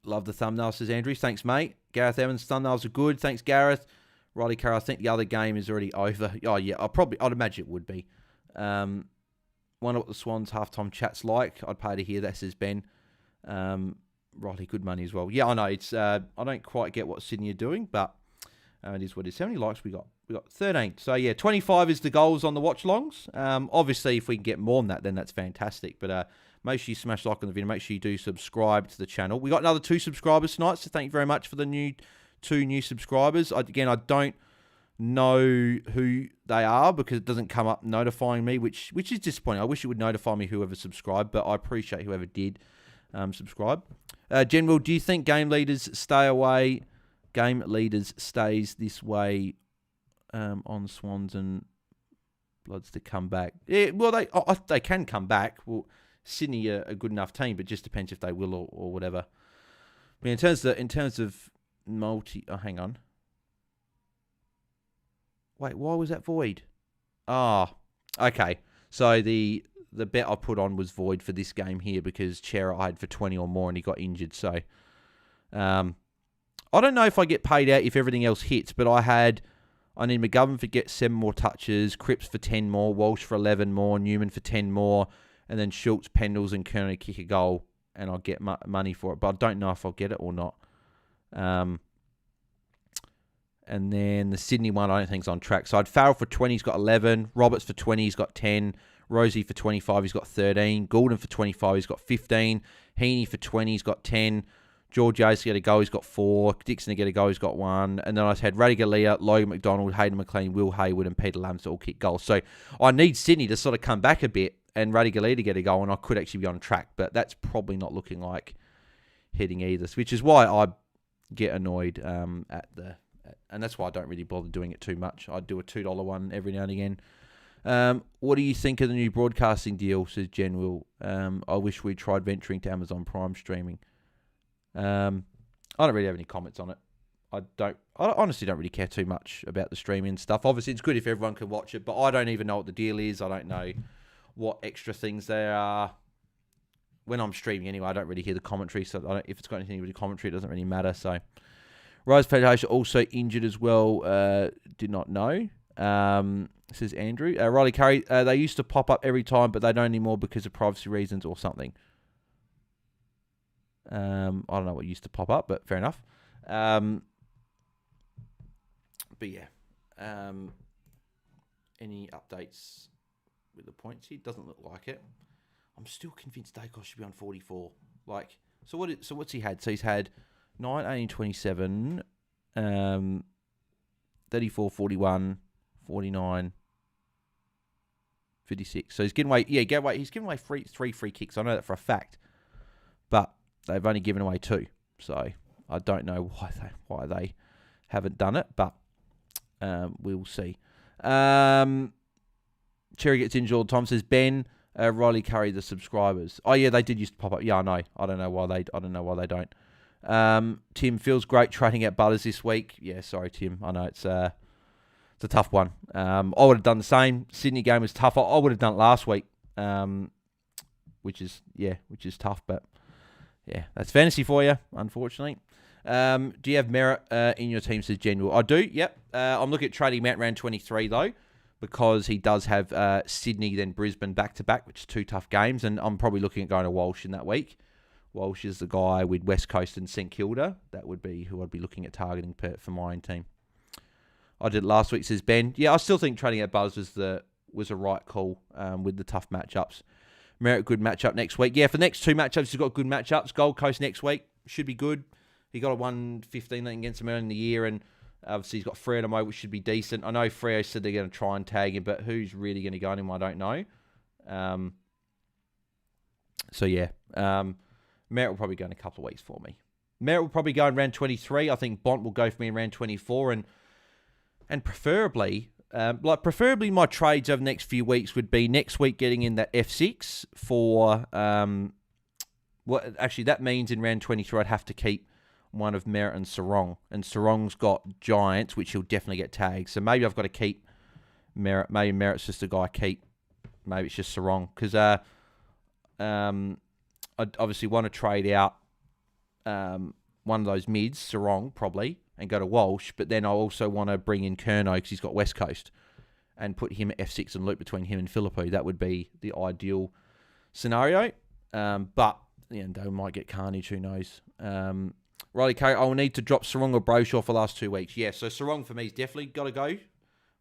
love the thumbnail, says Andrews. Thanks, mate. Gareth Evans, thumbnails are good. Thanks, Gareth. Riley Carr, I think the other game is already over. Oh, yeah, I'd imagine it would be. Wonder what the Swans halftime chat's like. I'd pay to hear that, says Ben. Riley, good money as well. Yeah, I know. It's I don't quite get what Sydney are doing, but it is what it is. How many likes we got? We got 13. So, yeah, 25 is the goals on the watch-longs. Obviously, if we can get more than that, then that's fantastic. But make sure you smash like on the video. Make sure you do subscribe to the channel. We got another 2 subscribers tonight, so thank you very much for the 2 new subscribers. I don't know who they are because it doesn't come up notifying me, which is disappointing. I wish it would notify me whoever subscribed, but I appreciate whoever did subscribe. General, do you think game leaders stays this way on Swans and Bloods to come back? Yeah, well, they can come back. Well, Sydney are a good enough team, but it just depends if they will or whatever. I mean, in terms of multi... Oh, hang on. Wait, why was that void? Okay. So the bet I put on was void for this game here because Chera I had for 20 or more and he got injured. So I don't know if I get paid out if everything else hits, but I need McGovern to get 7 more touches, Cripps for 10 more, Walsh for 11 more, Newman for 10 more, and then Schultz, Pendles, and Kerner kick a goal, and I'll get money for it. But I don't know if I'll get it or not. And then the Sydney one, I don't think is on track. So I'd Farrell for 20, he's got 11. Roberts for 20, he's got 10. Rosie for 25, he's got 13. Goulden for 25, he's got 15. Heaney for 20, he's got 10. George Yates to get a goal, he's got 4. Dixon to get a goal, he's got 1. And then I had Radigalia, Logan McDonald, Hayden McLean, Will Hayward, and Peter Lambs to all kick goals. So I need Sydney to sort of come back a bit and Radigalia to get a goal, and I could actually be on track. But that's probably not looking like heading either, which is why I get annoyed and that's why I don't really bother doing it too much. I do a $2 one every now and again. What do you think of the new broadcasting deal, says General? I wish we'd tried venturing to Amazon Prime streaming. I don't really have any comments on it. I honestly don't really care too much about the streaming stuff. Obviously, it's good if everyone can watch it, but I don't even know what the deal is. I don't know what extra things there are. When I'm streaming anyway, I don't really hear the commentary, so if it's got anything to do with the commentary, it doesn't really matter. So, Rose Federation also injured as well. Did not know. Says Andrew. Riley Curry, they used to pop up every time, but they don't anymore because of privacy reasons or something. I don't know what used to pop up, but fair enough. But yeah. Any updates with the points? He doesn't look like it. I'm still convinced Dacos should be on 44. So what's he had? So he's had 9, 18, 27, 34, 41, 49, 56. So he's giving away, he's giving away 3 free kicks. I know that for a fact. But they've only given away 2. So I don't know why they haven't done it, but we'll see. Cherry gets injured all the time. Says Ben, Riley Curry, the subscribers. Oh yeah, they did used to pop up. Yeah, I know. I don't know why they don't. Tim, feels great trading out Butters this week. Yeah, sorry Tim. I know it's a tough one. I would have done the same. Sydney game was tough. I would have done it last week. Which is tough, but yeah, that's fantasy for you, unfortunately. Do you have Merritt in your team, says General? I do, yep. I'm looking at trading him out round 23, though, because he does have Sydney, then Brisbane back-to-back, which is 2 tough games, and I'm probably looking at going to Walsh in that week. Walsh is the guy with West Coast and St Kilda. That would be who I'd be looking at targeting for my own team. I did it last week, says Ben. Yeah, I still think trading out Buzz was a right call with the tough matchups. Merritt, good matchup next week. Yeah, for the next 2 matchups, he's got good matchups. Gold Coast next week should be good. He got a 115 against them early in the year, and obviously he's got Freo tomorrow, which should be decent. I know Freo said they're going to try and tag him, but who's really going to go on him, I don't know. So yeah, Merritt will probably go in a couple of weeks for me. Merritt will probably go in round 23. I think Bont will go for me in round 24, and preferably my trades over the next few weeks would be next week getting in that F6 for actually that means in round 23 I'd have to keep one of Merritt and Sarong, and Sarong's got Giants, which he'll definitely get tagged. So maybe I've got to keep Merritt. Maybe Merritt's just a guy I keep. Maybe it's just Sarong, because I obviously want to trade out one of those mids, Sarong probably, and go to Walsh, but then I also want to bring in Curnow because he's got West Coast and put him at F6 and loop between him and Philippou. That would be the ideal scenario. But they might get carnage, who knows. Riley Curry, I will need to drop Sarong or Brayshaw for the last 2 weeks. Yeah, so Sarong for me has definitely got to go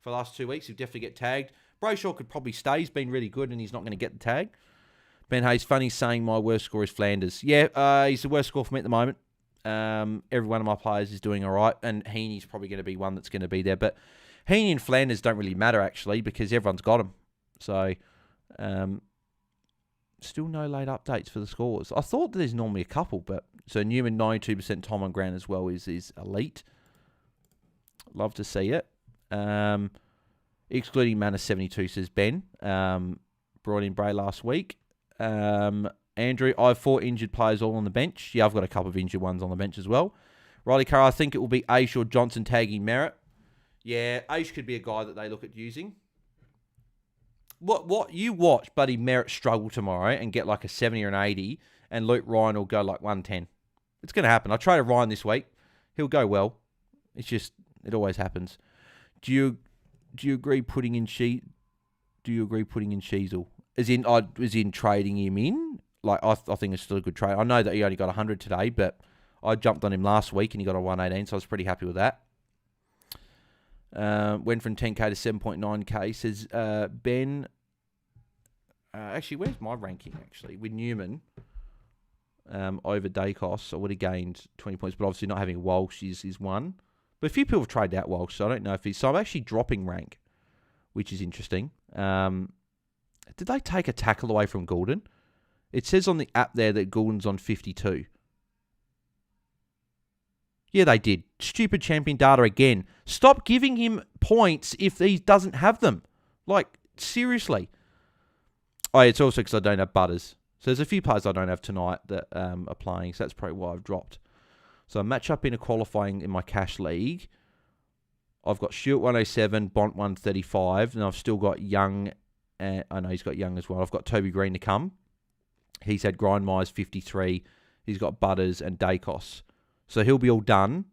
for the last 2 weeks. He'll definitely get tagged. Brayshaw could probably stay. He's been really good and he's not going to get the tag. Ben Hayes, funny saying my worst score is Flanders. Yeah, he's the worst score for me at the moment. Every one of my players is doing all right, and Heaney's probably going to be one that's going to be there. But Heaney and Flanders don't really matter, actually, because everyone's got them. So, still no late updates for the scores. I thought there's normally a couple, but so Newman 92% time on ground as well is elite. Love to see it. Excluding Manor 72, says Ben. Brought in Bray last week. Andrew, I have 4 injured players all on the bench. Yeah, I've got a couple of injured ones on the bench as well. Riley Carr, I think it will be Aish or Johnson tagging Merritt. Yeah, Aish could be a guy that they look at using. What you watch Buddy Merritt struggle tomorrow and get like a 70 or an 80, and Luke Ryan will go like 110. It's going to happen. I traded Ryan this week. He'll go well. It's just, it always happens. Do you agree putting in Sheasel? As in trading him in? Like, I think it's still a good trade. I know that he only got 100 today, but I jumped on him last week and he got a 118, so I was pretty happy with that. Went from 10k to 7.9k. Says Ben. Actually, where's my ranking? Actually, with Newman over Dacos, I would have gained 20 points, but obviously not having Walsh is one. But a few people have traded out Walsh, so I don't know if he's. So I'm actually dropping rank, which is interesting. Did they take a tackle away from Goulden? It says on the app there that Goulden's on 52. Yeah, they did. Stupid champion data again. Stop giving him points if he doesn't have them. Like, seriously. Oh, it's also because I don't have Butters. So there's a few players I don't have tonight that are playing, so that's probably why I've dropped. So I match up in a qualifying in my cash league. I've got Stewart 107, Bont 135, and I've still got Young. I know he's got Young as well. I've got Toby Green to come. He's had Grindmires 53. He's got Butters and Dacos. So he'll be all done.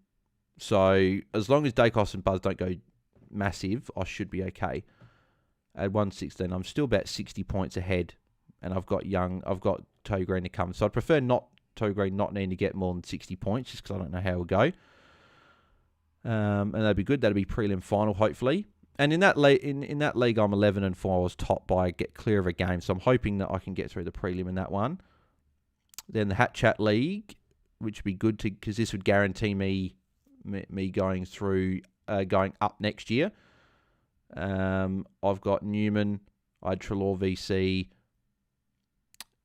So as long as Dacos and Buzz don't go massive, I should be okay. At 116, I'm still about 60 points ahead. And I've got Toby Green to come. So I'd prefer Toby Green not needing to get more than 60 points, just because I don't know how it'll go. And that'd be good. That'd be prelim final, hopefully. And in that league, I'm 11-4. I was top by get clear of a game. So I'm hoping that I can get through the prelim in that one. Then the Hat Chat League, which would be good because this would guarantee me going through, going up next year. I've got Newman, I had Trelaw VC,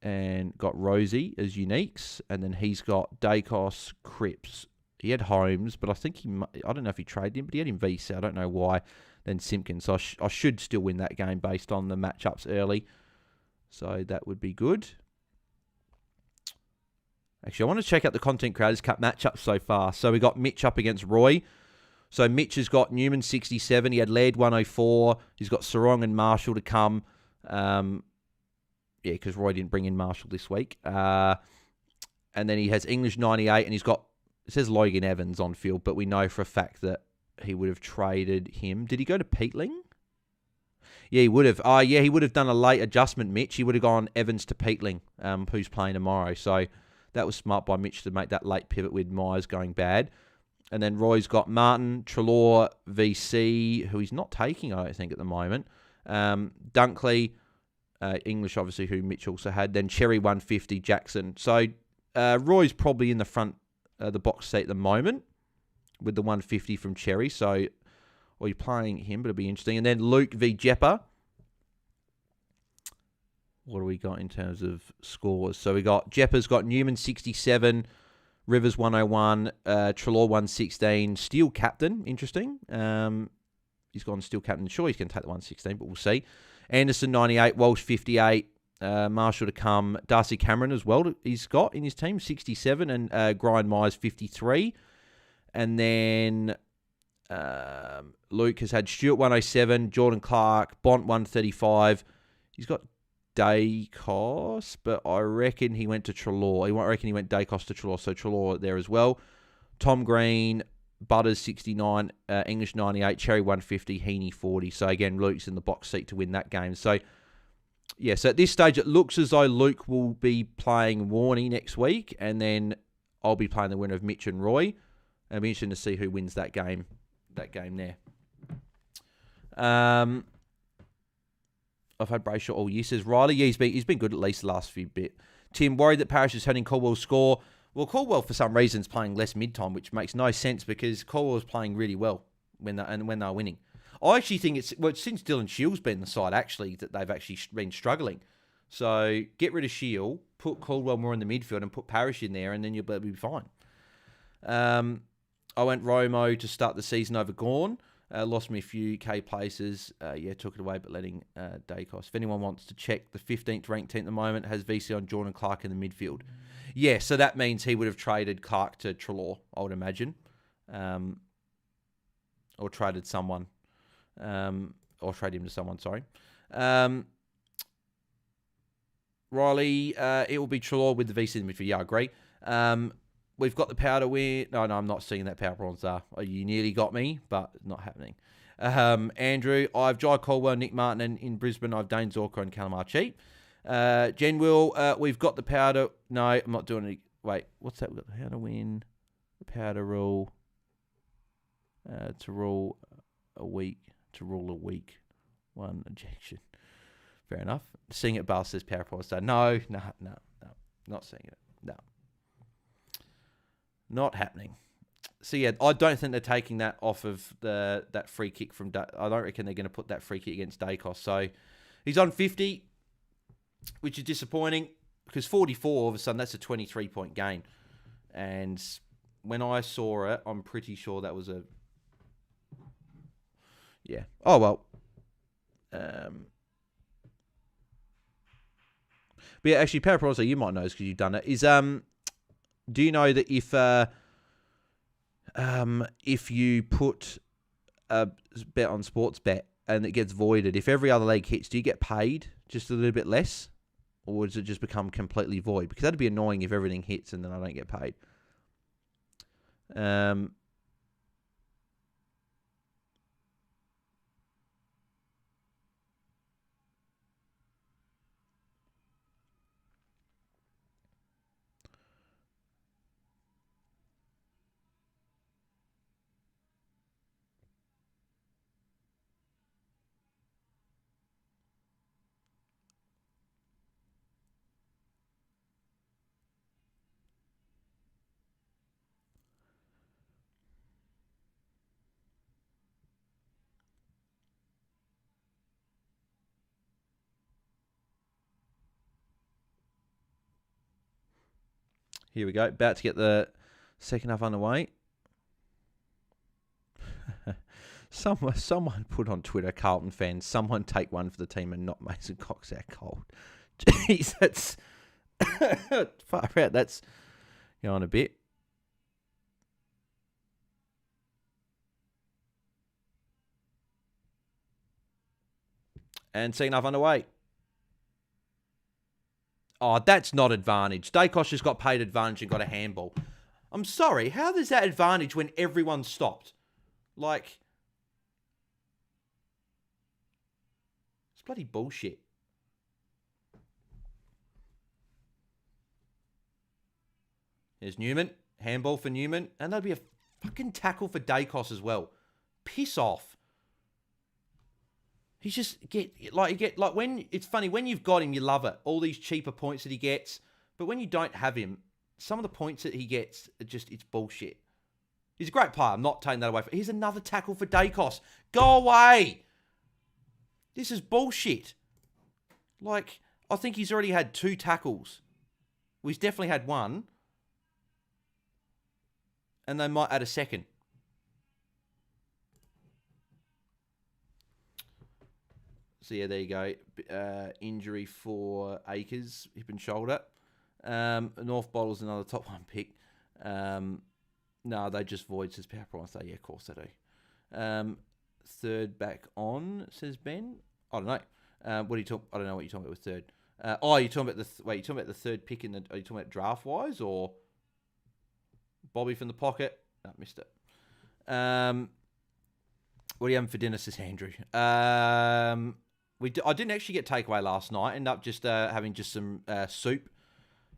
and got Rosie as uniques, and then he's got Dacos, Cripps. He had Holmes, but I think I don't know if he traded him, but he had him VC. I don't know why. Then Simpkins. So I should still win that game based on the matchups early. So that would be good. Actually, I want to check out the Content Creators Cup matchups so far. So we got Mitch up against Roy. So Mitch has got Newman 67. He had Laird 104. He's got Sarong and Marshall to come. Yeah, because Roy didn't bring in Marshall this week. And then he has English 98, and he's got, it says Logan Evans on field, but we know for a fact that he would have traded him. Did he go to Peatling? Yeah, he would have. Yeah, he would have done a late adjustment, Mitch. He would have gone Evans to Peatling, who's playing tomorrow. So that was smart by Mitch to make that late pivot with Myers going bad. And then Roy's got Martin, Trelaw, VC, who he's not taking, I don't think, at the moment. Dunkley, English, obviously, who Mitch also had. Then Cherry 150, Jackson. So Roy's probably in the front, the box seat at the moment with the 150 from Cherry. So, or you're playing him, but it'll be interesting. And then Luke v. Jepper. What do we got in terms of scores? So we got Jepper's got Newman 67, Rivers 101, Trelaw 116, Steele captain. Interesting. He's gone Steele captain. Sure, he's going to take the 116, but we'll see. Anderson 98, Walsh 58, Marshall to come. Darcy Cameron as well. He's got in his team 67 and Grind Myers 53. And then Luke has had Stewart 107, Jordan Clark, Bont 135. He's got Dacos, but I reckon he went to Trelaw. I reckon he went Dacos to Trelaw, so Trelaw there as well. Tom Green, Butters 69, English 98, Cherry 150, Heaney 40. So again, Luke's in the box seat to win that game. So yeah, so at this stage, it looks as though Luke will be playing Warney next week, and then I'll be playing the winner of Mitch and Roy. And it'll be interesting to see who wins that game there. I've had Brayshaw all year, says Riley. Yeah, he's been good at least the last few bit. Tim, worried that Parrish is hurting Caldwell's score. Well, Caldwell, for some reason, is playing less mid-time, which makes no sense because Caldwell's playing really well when they're winning. I actually think it's since Dylan Shields been in the side, actually, that they've actually been struggling. So get rid of Shield, put Caldwell more in the midfield and put Parrish in there, and then you'll be fine. I went Romo to start the season over Gorn. Lost me a few K places. Took it away, but letting Dacos. If anyone wants to check, the 15th ranked team at the moment has VC on Jordan Clark in the midfield. Yeah, so that means he would have traded Clark to Trelaw, I would imagine. Or traded someone. Or trade him to someone, sorry. Riley, it will be Trelaw with the VC in the midfield. Yeah, I agree. We've got the power to win. No, I'm not seeing that power prawns are. You nearly got me, but not happening. Andrew, I've Jai Caldwell, Nick Martin in Brisbane. I've Dane Zorko and Calamar Cheap. Jen Will, we've got the power to... No, I'm not doing it. Wait, what's that? We've got the power to win. The power to rule. To rule a week. To rule a week. One ejection. Fair enough. Seeing it, Bale says power prawns. So no. Not seeing it. No. Not happening. So, yeah, I don't think they're taking that off of that free kick from... I don't reckon they're going to put that free kick against Dacos. So, he's on 50, which is disappointing, because 44, all of a sudden, that's a 23-point gain. And when I saw it, I'm pretty sure that was a... Yeah. Oh, well. But, yeah, actually, Paraprosa, you might know this because you've done it, is... Do you know that if you put a bet on Sportsbet and it gets voided, if every other leg hits, do you get paid just a little bit less? Or does it just become completely void? Because that'd be annoying if everything hits and then I don't get paid. Here we go. About to get the second half underway. Someone put on Twitter, Carlton fans, someone take one for the team and not Mason Cox out cold. Jeez, that's far out. That's going a bit. And second half underway. Oh, that's not advantage. Dacos just got paid advantage and got a handball. I'm sorry. How is that advantage when everyone stopped? Like, it's bloody bullshit. Here's Newman. Handball for Newman. And that'd be a fucking tackle for Dacos as well. Piss off. He's just when it's funny when you've got him, you love it. All these cheaper points that he gets, but when you don't have him, some of the points that he gets are just it's bullshit. He's a great player. I'm not taking that away from. Here's another tackle for Dacos. Go away. This is bullshit. Like I think he's already had 2 tackles. Well, he's definitely had 1, and they might add a second. So, yeah, there you go. Injury for Akers, hip and shoulder. North Bottle's another top 1 pick. No, they just void, says Power Price. Yeah, of course they do. Third back on, says Ben. I don't know. What are you talking? I don't know what you're talking about with third. You're talking about you're talking about the third pick in the... Are you talking about draft-wise or... Bobby from the pocket? No, missed it. What are you having for dinner, says Andrew? I didn't actually get takeaway last night. Ended up just having just some soup,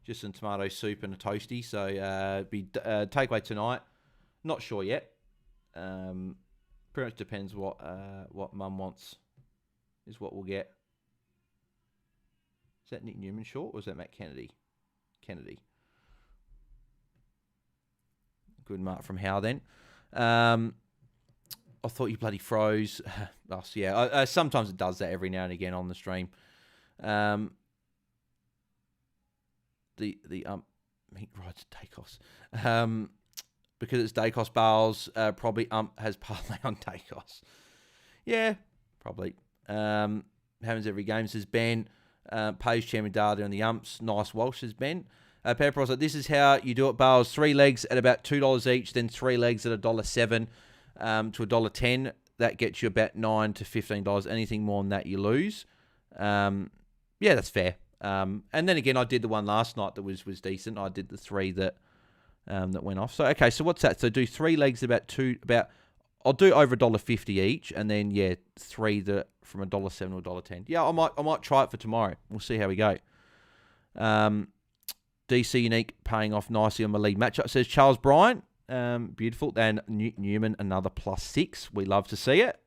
just some tomato soup and a toasty. So be takeaway tonight. Not sure yet. Pretty much depends what Mum wants. Is what we'll get. Is that Nick Newman short or is that Matt Kennedy? Kennedy. Good mark from Howe then. I thought you bloody froze. Oh, so yeah, sometimes it does that every now and again on the stream. He rides Dacos. Because it's Dacos Bales, probably has parlay on Dacos. Yeah, probably. Happens every game, says Ben. Pays Chairman Darley on the umps. Nice Walsh, says Ben. Pepper like, this is how you do it, Bales. 3 legs at about $2 each, then 3 legs at $1.07 to $1.10. That gets you about $9 to $15. Anything more than that, you lose. Yeah, that's fair. And then again, I did the one last night that was decent. I did the 3 that that went off. So, okay, so what's that? So do 3 legs I'll do over $1.50 each, and then, 3 from $1.07 to $1.10. Yeah, I might try it for tomorrow. We'll see how we go. DC Unique paying off nicely on my league matchup, says Charles Bryant. Beautiful. And Newman, another +6. We love to see it.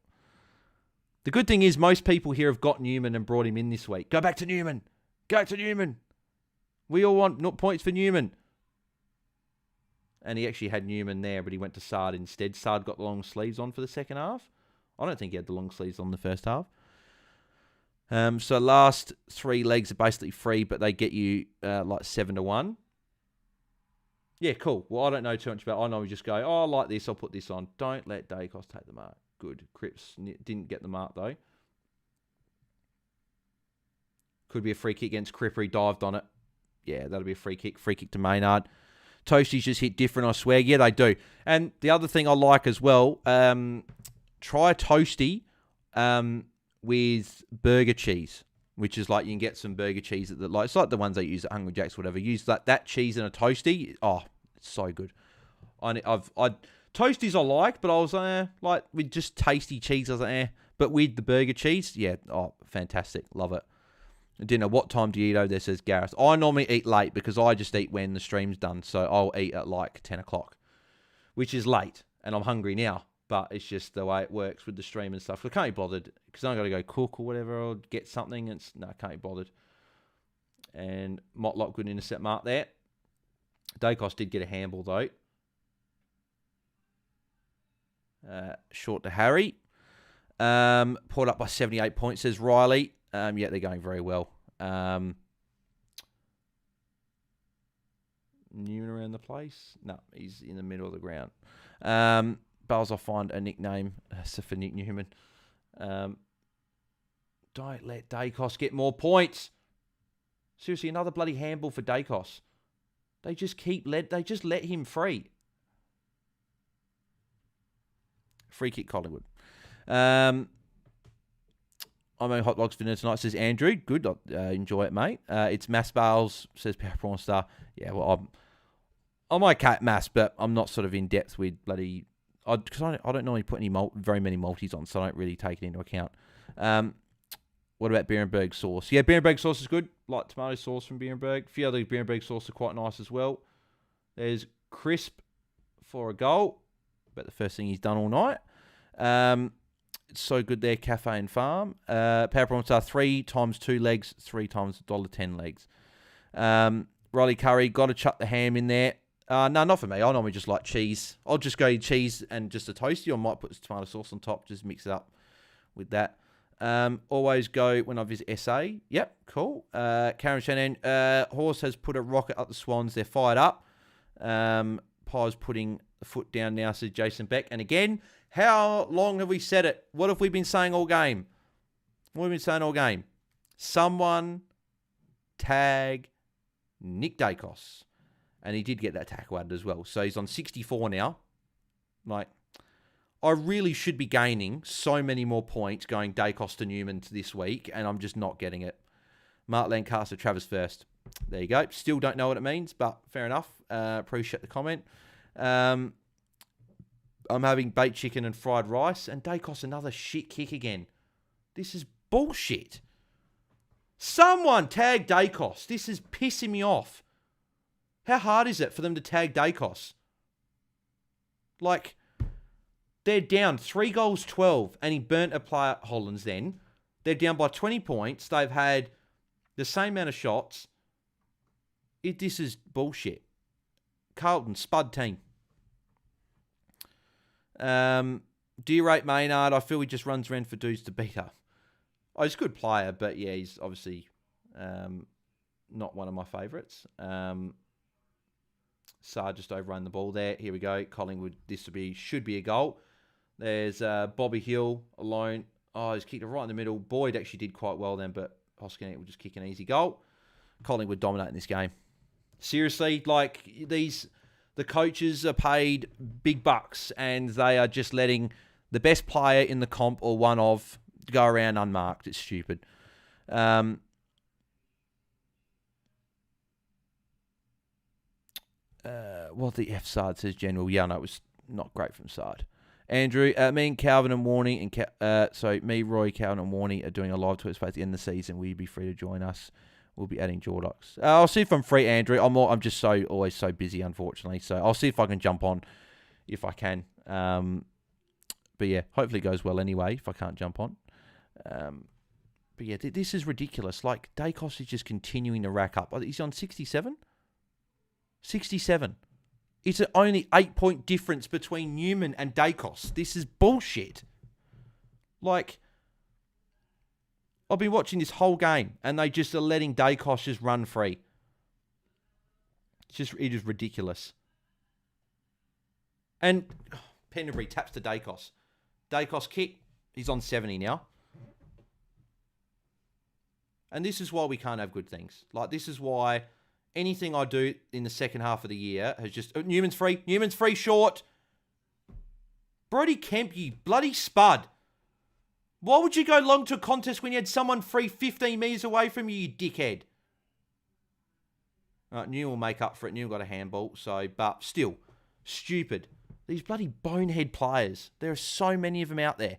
The good thing is most people here have got Newman and brought him in this week. Go back to Newman. Go to Newman. We all want 0 points for Newman. And he actually had Newman there, but he went to Sard instead. Sard got the long sleeves on for the second half. I don't think he had the long sleeves on the first half. So last 3 legs are basically free, but they get you 7-1. Yeah, cool. Well, I don't know too much about it. I know we just go, I like this, I'll put this on. Don't let Dacos take the mark. Good. Cripps didn't get the mark, though. Could be a free kick against Cripper. He dived on it. Yeah, that'll be a free kick. Free kick to Maynard. Toasties just hit different, I swear. Yeah, they do. And the other thing I like as well, try a Toasty with burger cheese, which is like you can get some burger cheese it's like the ones they use at Hungry Jack's or whatever. Use that cheese in a Toasty. Oh, it's so good. Toasties I like, but I was like with just tasty cheese, I was like, But with the burger cheese, fantastic. Love it. Dinner, what time do you eat? Oh, there says Gareth. I normally eat late because I just eat when the stream's done. So I'll eat at like 10 o'clock, which is late. And I'm hungry now, but it's just the way it works with the stream and stuff. I can't be bothered because I'm going to go cook or whatever or get something. I can't be bothered. And Motlop, good intercept mark there. Dacos did get a handball though. Short to Harry. Pulled up by 78 points, says Riley. They're going very well. Newman around the place? No, he's in the middle of the ground. Bales, I'll find a nickname for Nick Newman. Don't let Dacos get more points. Seriously, another bloody handball for Dacos. They just let him free. Free kick Collingwood. I'm on hot dogs for dinner tonight, says Andrew. Good, enjoy it, mate. It's Mass Bales, says Power Prawn Star. Yeah, well, I'm okay at Mass, but I'm not sort of in depth with bloody... Because I don't normally put very many multis on, so I don't really take it into account. What about Beerenberg sauce? Yeah, Beerenberg sauce is good. Like tomato sauce from Beerenberg. A few other Beerenberg sauce are quite nice as well. There's Crisp for a goal. About the first thing he's done all night. It's so good there, Cafe and Farm. Power Prawns are 3 times 2 legs, 3 times $1.10 legs. Riley Curry, got to chuck the ham in there. No, not for me. I normally just like cheese. I'll just go cheese and just a toasty. I might put some tomato sauce on top, just mix it up with that. Always go when I visit SA. Yep, cool. Karen Shannon, Horse has put a rocket up the Swans. They're fired up. Pie's putting the foot down now, says Jason Beck. And again, how long have we said it? What have we been saying all game? What have we been saying all game? Someone tag Nick Dacos. And he did get that tackle added as well. So he's on 64 now. Like, I really should be gaining so many more points going Dacos to Newman this week, and I'm just not getting it. Mark Lancaster, Travis first. There you go. Still don't know what it means, but fair enough. Appreciate the comment. I'm having baked chicken and fried rice, and Dacos another shit kick again. This is bullshit. Someone tag Dacos. This is pissing me off. How hard is it for them to tag Dacos? Like, they're down 3 goals, 12, and he burnt a player at Hollands then. They're down by 20 points. They've had the same amount of shots. This is bullshit. Carlton, spud team. Do you rate Maynard? I feel he just runs around for dudes to beat up. Oh, he's a good player, but yeah, he's obviously not one of my favourites. Sard just overrun the ball there. Here we go. Collingwood, should be a goal. There's Bobby Hill alone. Oh, he's kicked it right in the middle. Boyd actually did quite well then, but Hoskin will just kick an easy goal. Collingwood dominating this game. Seriously, like the coaches are paid big bucks and they are just letting the best player in the comp or one of go around unmarked. It's stupid. Well, the F Sard says general. Yeah, no, it was not great from Sard. Andrew, me and Calvin and Warney, me, Roy, Calvin and Warney are doing a live Twitter space at the end of the season. Will you be free to join us? We'll be adding Jordox. I'll see if I'm free, Andrew. I'm just always so busy, unfortunately. So I'll see if I can jump on, if I can. But yeah, hopefully it goes well anyway, if I can't jump on. But yeah, this is ridiculous. Like, Dacos is just continuing to rack up. He's on 67? 67. It's an only 8-point difference between Newman and Dacos. This is bullshit. Like, I've been watching this whole game, and they just are letting Dacos just run free. It is ridiculous. And Pendlebury taps to Dacos. Dacos kick. He's on 70 now. And this is why we can't have good things. Like, this is why anything I do in the second half of the year has just... Oh, Newman's free short. Brodie Kemp, you bloody spud. Why would you go long to a contest when you had someone free 15 metres away from you, you dickhead? Newman will make up for it. Newman got a handball, but still, stupid. These bloody bonehead players. There are so many of them out there.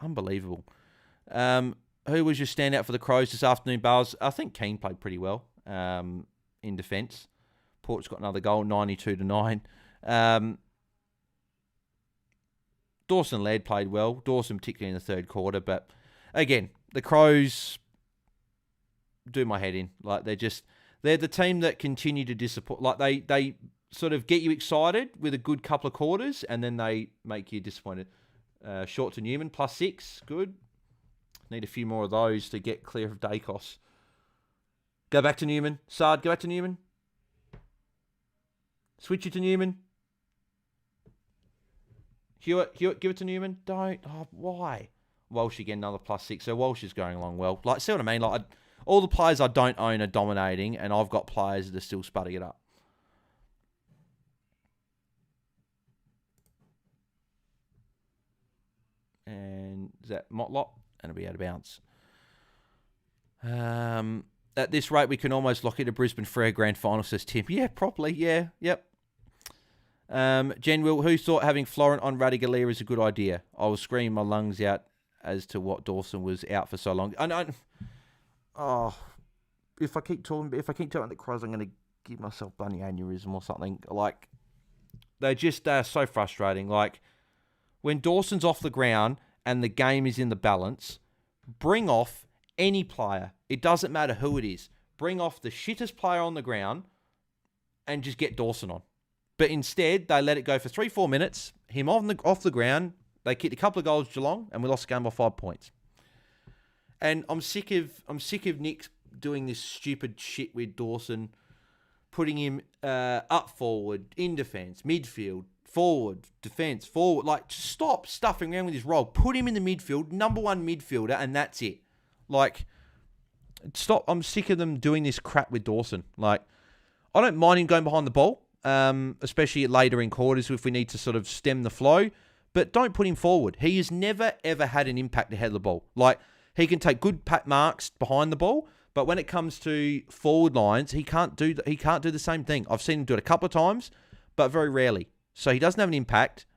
Unbelievable. Who was your standout for the Crows this afternoon, Bales? I think Keane played pretty well in defence. Port's got another goal, 92-9. Dawson Laird played well. Dawson particularly in the third quarter. But again, the Crows do my head in. Like, they're the team that continue to disappoint. Like, they sort of get you excited with a good couple of quarters, and then they make you disappointed. Short to Newman, +6. Good. Need a few more of those to get clear of Dacos. Go back to Newman. Sard, go back to Newman. Switch it to Newman. Hewitt, give it to Newman. Don't. Oh, why? Walsh again, another +6. So Walsh is going along well. Like, see what I mean? Like, all the players I don't own are dominating, and I've got players that are still sputtering it up. And is that Motlop? And it'll be out of bounds. At this rate, we can almost lock it to Brisbane for our grand final, says Tim. Yeah, properly. Yeah, yep. Jen Will, who thought having Florent on Radigalia is a good idea? I was screaming my lungs out as to what Dawson was out for so long. If I keep talking about the Crows, I'm going to give myself bloody aneurysm or something. Like, they're just so frustrating. Like, when Dawson's off the ground and the game is in the balance, bring off any player. It doesn't matter who it is. Bring off the shittest player on the ground and just get Dawson on. But instead, they let it go for 3-4 minutes. Him off the ground. They kicked a couple of goals Geelong, and we lost the game by 5 points. And I'm sick of Nick doing this stupid shit with Dawson, putting him up forward, in defence, midfield, forward, defence, forward. Like, stop stuffing around with his role. Put him in the midfield, number one midfielder, and that's it. Like, stop. I'm sick of them doing this crap with Dawson. Like, I don't mind him going behind the ball, especially later in quarters if we need to sort of stem the flow, but don't put him forward. He has never, ever had an impact ahead of the ball. Like, he can take good marks behind the ball, but when it comes to forward lines, he can't do the same thing. I've seen him do it a couple of times, but very rarely. So he doesn't have an impact.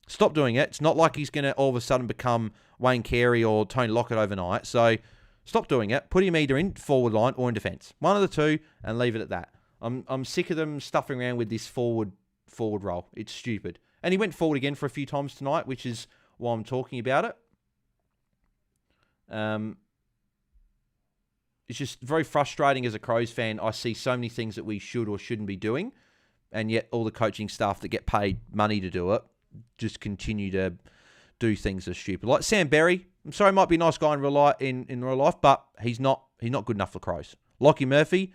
Stop doing it. It's not like he's going to all of a sudden become Wayne Carey or Tony Lockett overnight. So stop doing it. Put him either in forward line or in defence. One of the two, and leave it at that. I'm sick of them stuffing around with this forward role. It's stupid. And he went forward again for a few times tonight, which is why I'm talking about it. It's just very frustrating as a Crows fan. I see so many things that we should or shouldn't be doing, and yet all the coaching staff that get paid money to do it just continue to do things that are stupid. Like Sam Berry, I'm sorry, might be a nice guy in real life, but he's not good enough for Crows. Lockie Murphy,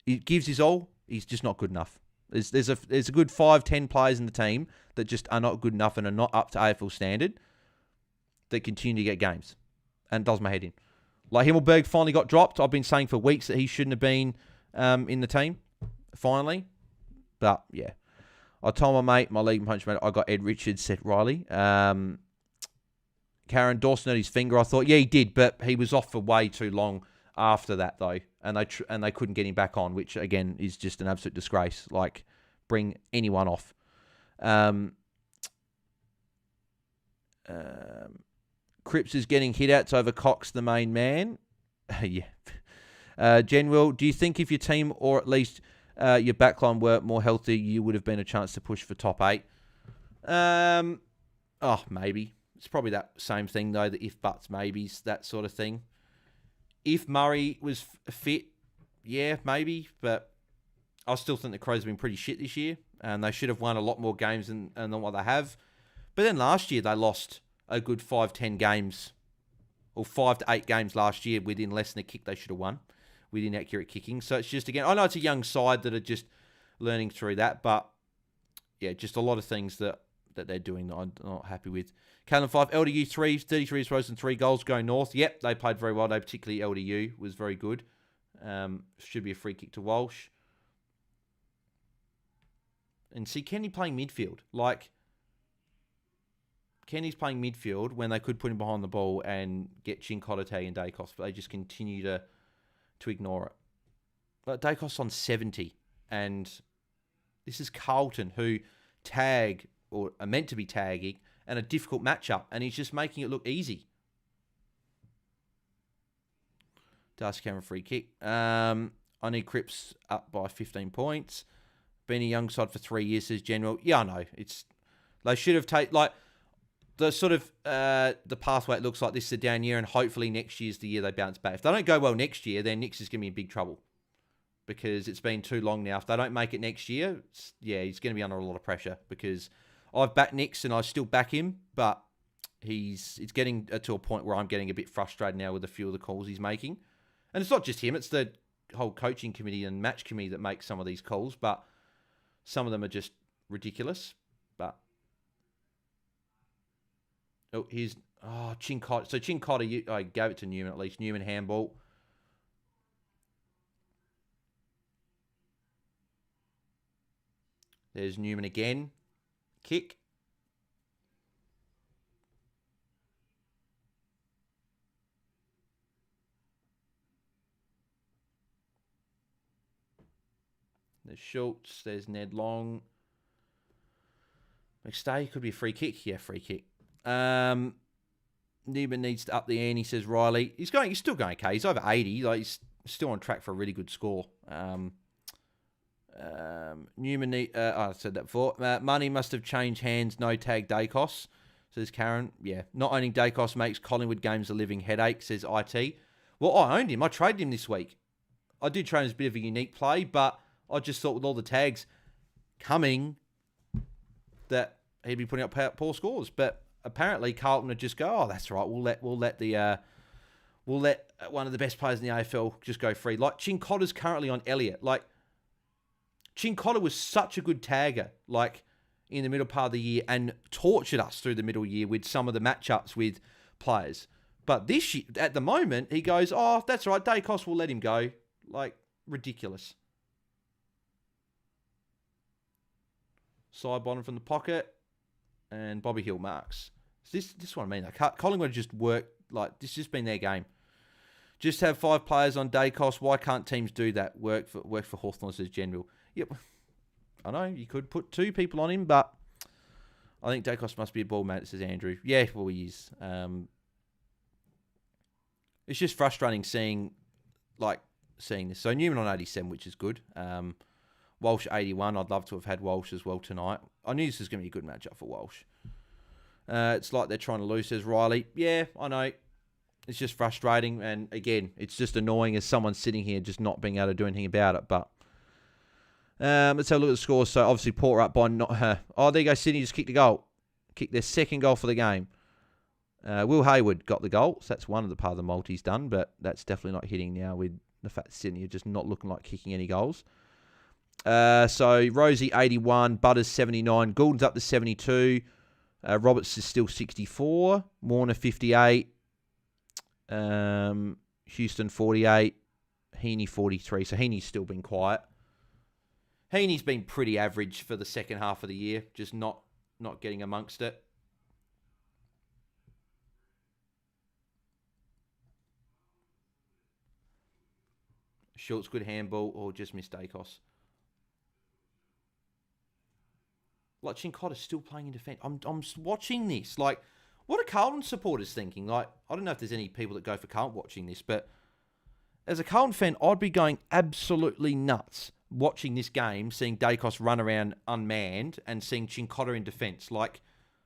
he gives his all. He's just not good enough. There's a good 5-10 players in the team that just are not good enough and are not up to AFL standard that continue to get games, and it does my head in. Like, Himmelberg finally got dropped. I've been saying for weeks that he shouldn't have been in the team. Finally. But, yeah. I told my league punch mate, I got Ed Richards, Seth Riley. Can Karen, Dawson hurt his finger. I thought, yeah, he did, but he was off for way too long after that, though, and they couldn't get him back on, which, again, is just an absolute disgrace. Like, bring anyone off. Cripps is getting hit outs over Cox, the main man. Yeah. General, do you think if your team, or at least your backline, were more healthy, you would have been a chance to push for top 8? Maybe. It's probably that same thing, though, the if, buts, maybes, that sort of thing. If Murray was fit, yeah, maybe. But I still think the Crows have been pretty shit this year. And they should have won a lot more games than what they have. But then last year, they lost a good 5-10 games. Or 5 to 8 games last year within less than a kick they should have won. With inaccurate kicking. So it's just, again, I know it's a young side that are just learning through that. But, yeah, just a lot of things that they're doing that I'm not happy with. Callan 5, LDU 3, 33 throws and 3 goals going north. Yep, they played very well. They particularly LDU was very good. Should be a free kick to Walsh. And see, Kenny playing midfield. Like, Kenny's playing midfield when they could put him behind the ball and get Chincotta, Tag and Dacos, but they just continue to ignore it. But Dacos on 70. And this is Carlton, who tag, or are meant to be tagging, and a difficult matchup, and he's just making it look easy. Darcy Cameron free kick. I need Cripps up by 15 points. Been a young side for 3 years, says General. Yeah, I know. They should have taken, like, the sort of, the pathway it looks like this is a down year, and hopefully next year's the year they bounce back. If they don't go well next year, then Nix is going to be in big trouble. Because it's been too long now. If they don't make it next year, he's going to be under a lot of pressure, because I've backed Nix and I still back him, but it's getting to a point where I'm getting a bit frustrated now with a few of the calls he's making. And it's not just him, it's the whole coaching committee and match committee that makes some of these calls, but some of them are just ridiculous. But Chincotta. So Chincotta, I gave it to Newman at least. Newman handball. There's Newman again. Kick. There's Schultz. There's Ned Long. McStay could be a free kick. Yeah, free kick. Newman needs to up the ante, says Riley. He's still going okay. He's over 80. Like, he's still on track for a really good score. Newman, I said that before. Money must have changed hands. No tag Dacos, says Karen. Yeah, not owning Dacos makes Collingwood games a living headache, says IT. Well, I owned him. I traded him this week. I did trade him as a bit of a unique play, but I just thought with all the tags coming that he'd be putting up poor scores. But apparently Carlton would just go, oh, that's right. We'll let one of the best players in the AFL just go free. Like, Chincotta's currently on Elliott. Like, Chincotta was such a good tagger, like, in the middle part of the year, and tortured us through the middle year with some of the matchups with players. But this year, at the moment, he goes, oh, that's right, Dacos will let him go. Like, ridiculous. Side bottom from the pocket, and Bobby Hill marks. This is what I mean. Like, Collingwood just worked, like, this has just been their game. Just have 5 players on Dacos. Why can't teams do that? Work for Hawthorn, says General. Yep. I know, you could put 2 people on him, but I think Dacos must be a ball mate, says Andrew. Yeah, well, he is. It's just frustrating seeing this. So Newman on 87, which is good. Walsh 81. I'd love to have had Walsh as well tonight. I knew this was going to be a good matchup for Walsh. It's like they're trying to lose, says Riley. Yeah, I know. It's just frustrating. And again, it's just annoying as someone sitting here just not being able to do anything about it. But let's have a look at the scores. So obviously Port up by not her. Oh, there you go. Sydney just kicked a goal. Kicked their second goal for the game. Will Hayward got the goal. So that's one of the part of the multis done. But that's definitely not hitting now with the fact that Sydney are just not looking like kicking any goals. So Rosie 81, Butters 79, Goulden's up to 72, Roberts is still 64, Warner 58, Houston 48, Heaney 43. So Heaney's still been quiet. Heaney's been pretty average for the second half of the year, just not getting amongst it. Schultz, good handball, or just missed Dacos. Like, Chincotta's still playing in defence. I'm watching this. Like, what are Carlton supporters thinking? Like, I don't know if there's any people that go for Carlton watching this, but as a Carlton fan, I'd be going absolutely nuts watching this game, seeing Dacos run around unmanned and seeing Chincotta in defence. Like,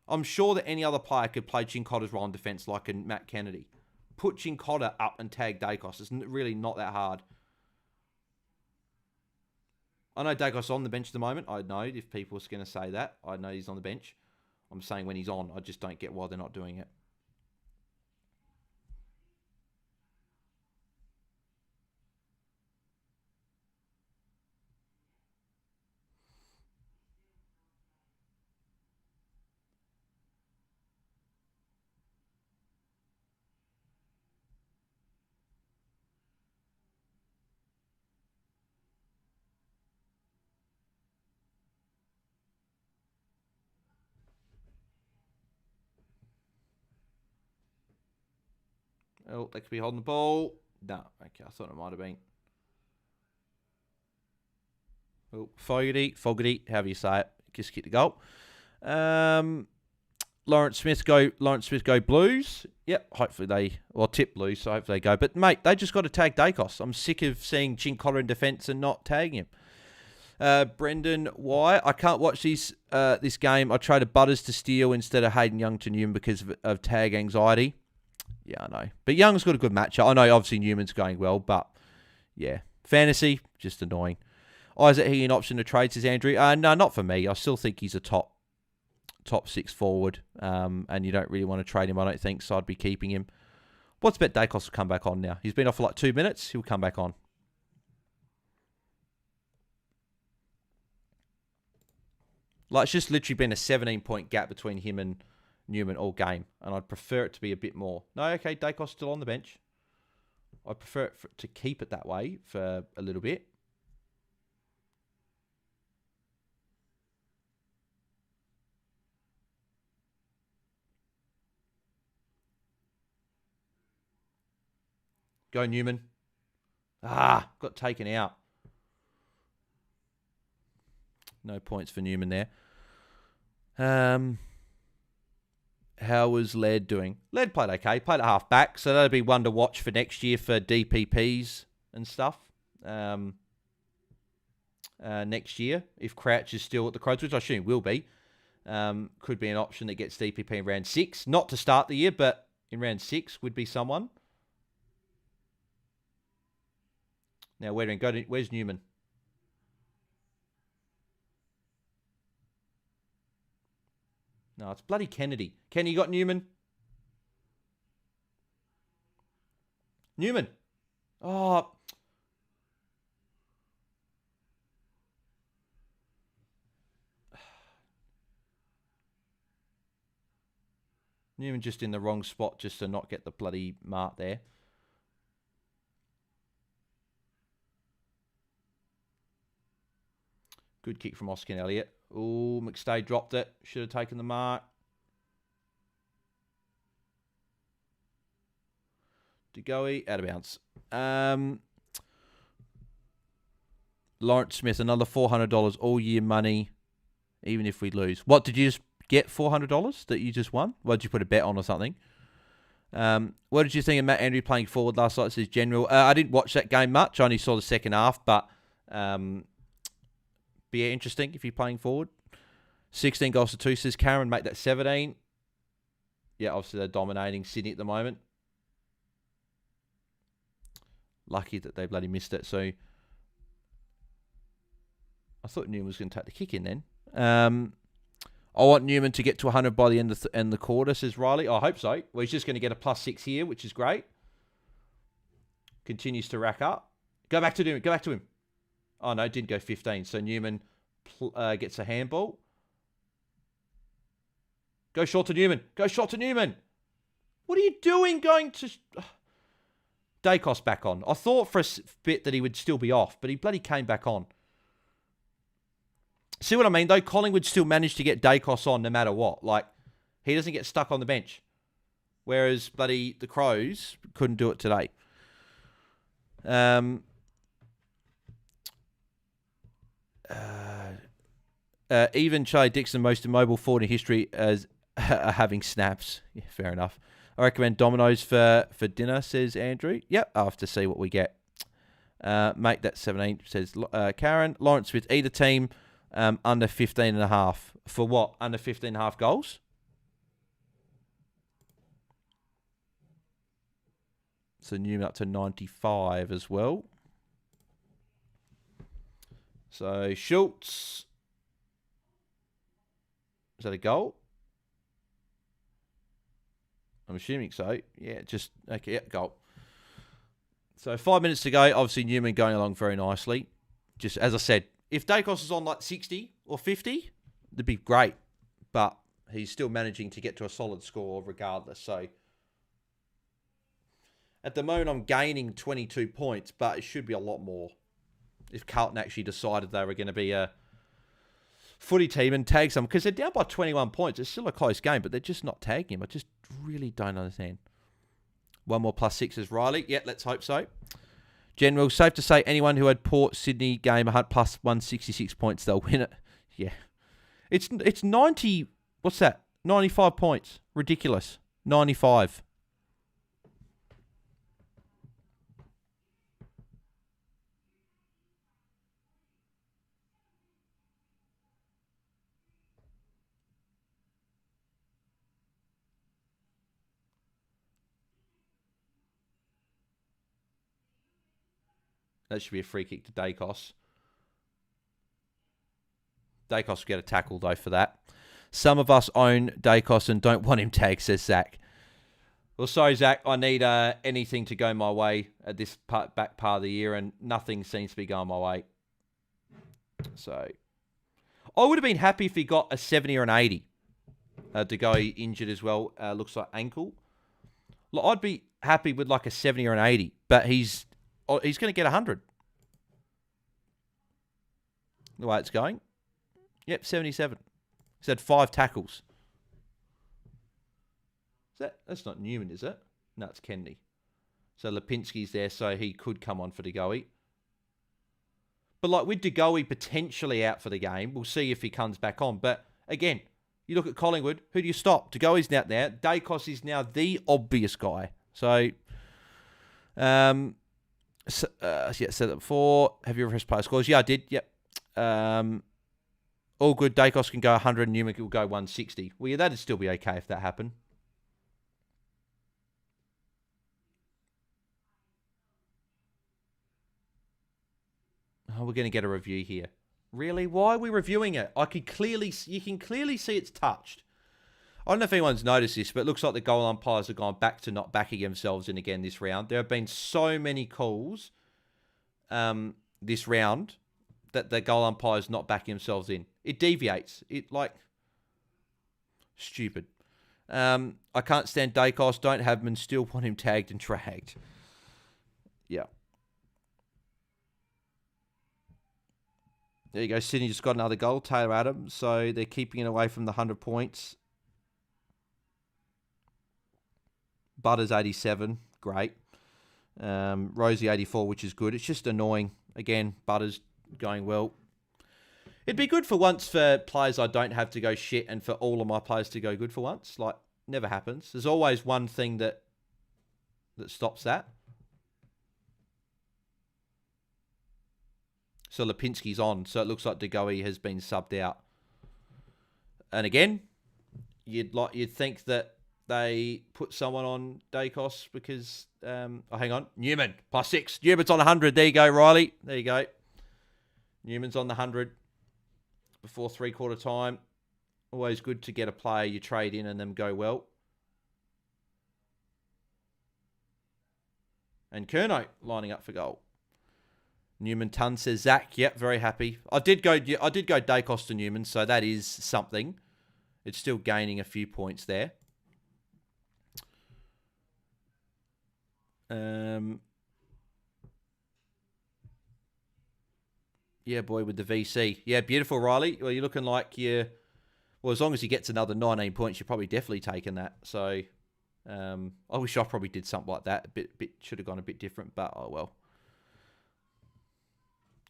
I'm sure that any other player could play Chincotta's role in defence like in Matt Kennedy. Put Chincotta up and tag Dacos. It's really not that hard. I know Dacos on the bench at the moment. I know if people are going to say that. I know he's on the bench. I'm saying when he's on, I just don't get why they're not doing it. Oh, they could be holding the ball. No, okay, I thought it might have been. Oh, Fogarty, however you say it. Just kick the goal. Lawrence Smith go Blues. Yep, hopefully tip Blues, so hopefully they go. But, mate, they just got to tag Dacos. I'm sick of seeing Chincotta in defence and not tagging him. Brendan Y. I can't watch this game. I traded Butters to Steele instead of Hayden Young to Newman because of tag anxiety. Yeah, I know. But Young's got a good matchup. I know, obviously, Newman's going well, but, yeah. Fantasy, just annoying. Isaac Healy an option to trade, says Andrew. No, not for me. I still think he's a top 6 forward, and you don't really want to trade him, I don't think, so I'd be keeping him. What's bet Dacos will come back on now? He's been off for like 2 minutes. He'll come back on. Like, it's just literally been a 17-point gap between him and Newman all game, and I'd prefer it to be a bit more. No, okay, Dacos still on the bench. I prefer it to keep it that way for a little bit. Go Newman. Got taken out. No points for Newman there. How was Laird doing? Laird played okay. Played at half back, so that'll be one to watch for next year for DPPs and stuff. Next year, if Crouch is still at the Crows, which I assume will be, could be an option that gets DPP in round 6. Not to start the year, but in round 6 would be someone. Now, where's Newman? No, it's bloody Kennedy. Kenny, you got Newman? Newman. Oh. Newman just in the wrong spot just to not get the bloody mark there. Good kick from Oscar Elliott. Oh, McStay dropped it. Should have taken the mark. DeGoey, out of bounds. Lawrence Smith, another $400 all year money, even if we lose. What, did you just get $400 that you just won? What, did you put a bet on or something? What did you think of Matt Andrew playing forward last night? Says General. I didn't watch that game much. I only saw the second half, but be interesting if you're playing forward. 16 goals to 2, says Karen. Make that 17. Yeah, obviously they're dominating Sydney at the moment. Lucky that they bloody missed it. So I thought Newman was going to take the kick in then. I want Newman to get to 100 by the end of the quarter, says Riley. I hope so. Well, he's just going to get a +6 here, which is great. Continues to rack up. Go back to Newman. Go back to him. Oh, no, didn't go 15. So Newman gets a handball. Go short to Newman. Go short to Newman. What are you doing going to... Dacos back on. I thought for a bit that he would still be off, but he bloody came back on. See what I mean, though? Collingwood still managed to get Dacos on no matter what. Like, he doesn't get stuck on the bench. Whereas, bloody, the Crows couldn't do it today. Even Charlie Dixon, most immobile forward in history, as having snaps. Yeah, fair enough. I recommend Domino's for dinner, says Andrew. Yep, I'll have to see what we get. Mate, that's 17, says Karen. Lawrence Smith, either team under 15.5. For what? Under 15.5 goals? So Newman up to 95 as well. So Schultz. Is that a goal? I'm assuming so. Yeah, just, okay, yeah, goal. So 5 minutes to go. Obviously, Newman going along very nicely. Just, as I said, if Dacos is on like 60 or 50, that'd be great. But he's still managing to get to a solid score regardless. So at the moment, I'm gaining 22 points, but it should be a lot more if Carlton actually decided they were going to be a footy team and tag some, because they're down by 21 points. It's still a close game, but they're just not tagging him. I just really don't understand. One more +6 is Riley. Yeah, let's hope so. General, safe to say anyone who had Port Sydney game plus 166 points, they'll win it. Yeah. It's 90, what's that? 95 points. Ridiculous. 95. That should be a free kick to Dacos. Dacos will get a tackle, though, for that. Some of us own Dacos and don't want him tagged, says Zach. Well, sorry, Zach. I need anything to go my way at this back part of the year, and nothing seems to be going my way. So, I would have been happy if he got a 70 or an 80. To go injured as well. Looks like ankle. Look, I'd be happy with like a 70 or an 80, but he's going to get 100. The way it's going. Yep, 77. He's had 5 tackles. That's not Newman, is it? No, it's Kennedy. So Lipinski's there, so he could come on for DeGoey. But like with DeGoey potentially out for the game, we'll see if he comes back on. But again, you look at Collingwood, who do you stop? DeGoey's out there. Dacos is now the obvious guy. So, yeah, said that before. Have you ever pressed player scores? Yeah, I did. Yep. All good. Dacos can go 100. Newman will go 160. Well, yeah, that'd still be okay if that happened. Oh, we're going to get a review here. Really? Why are we reviewing it? You can clearly see it's touched. I don't know if anyone's noticed this, but it looks like the goal umpires have gone back to not backing themselves in again this round. There have been so many calls this round that the goal umpire's not backing themselves in. It deviates. Stupid. I can't stand Dacos. Don't have him and still want him tagged and dragged. Yeah. There you go. Sydney just got another goal. Taylor Adams. So they're keeping it away from the 100 points. Butters 87. Great. Rosie 84, which is good. It's just annoying. Again, Butters going well. It'd be good for once for players I don't have to go shit and for all of my players to go good for once. Like, never happens. There's always one thing that stops that. So Lipinski's on. So it looks like DeGoey has been subbed out. And again, you'd think that they put someone on Dacos because hang on. Newman +6. Newman's on 100. There you go, Riley. There you go. Newman's on the 100 before 3/4 time. Always good to get a player you trade in and them go well. And Kerno lining up for goal. Newman Ton says Zach. Yep, very happy. I did go Dacos to Newman, so that is something. It's still gaining a few points there. Yeah, boy, with the VC. Yeah, beautiful, Riley. Well, you're looking like well, as long as he gets another 19 points, you're probably definitely taking that. So, I wish I probably did something like that. Bit should have gone a bit different, but oh well.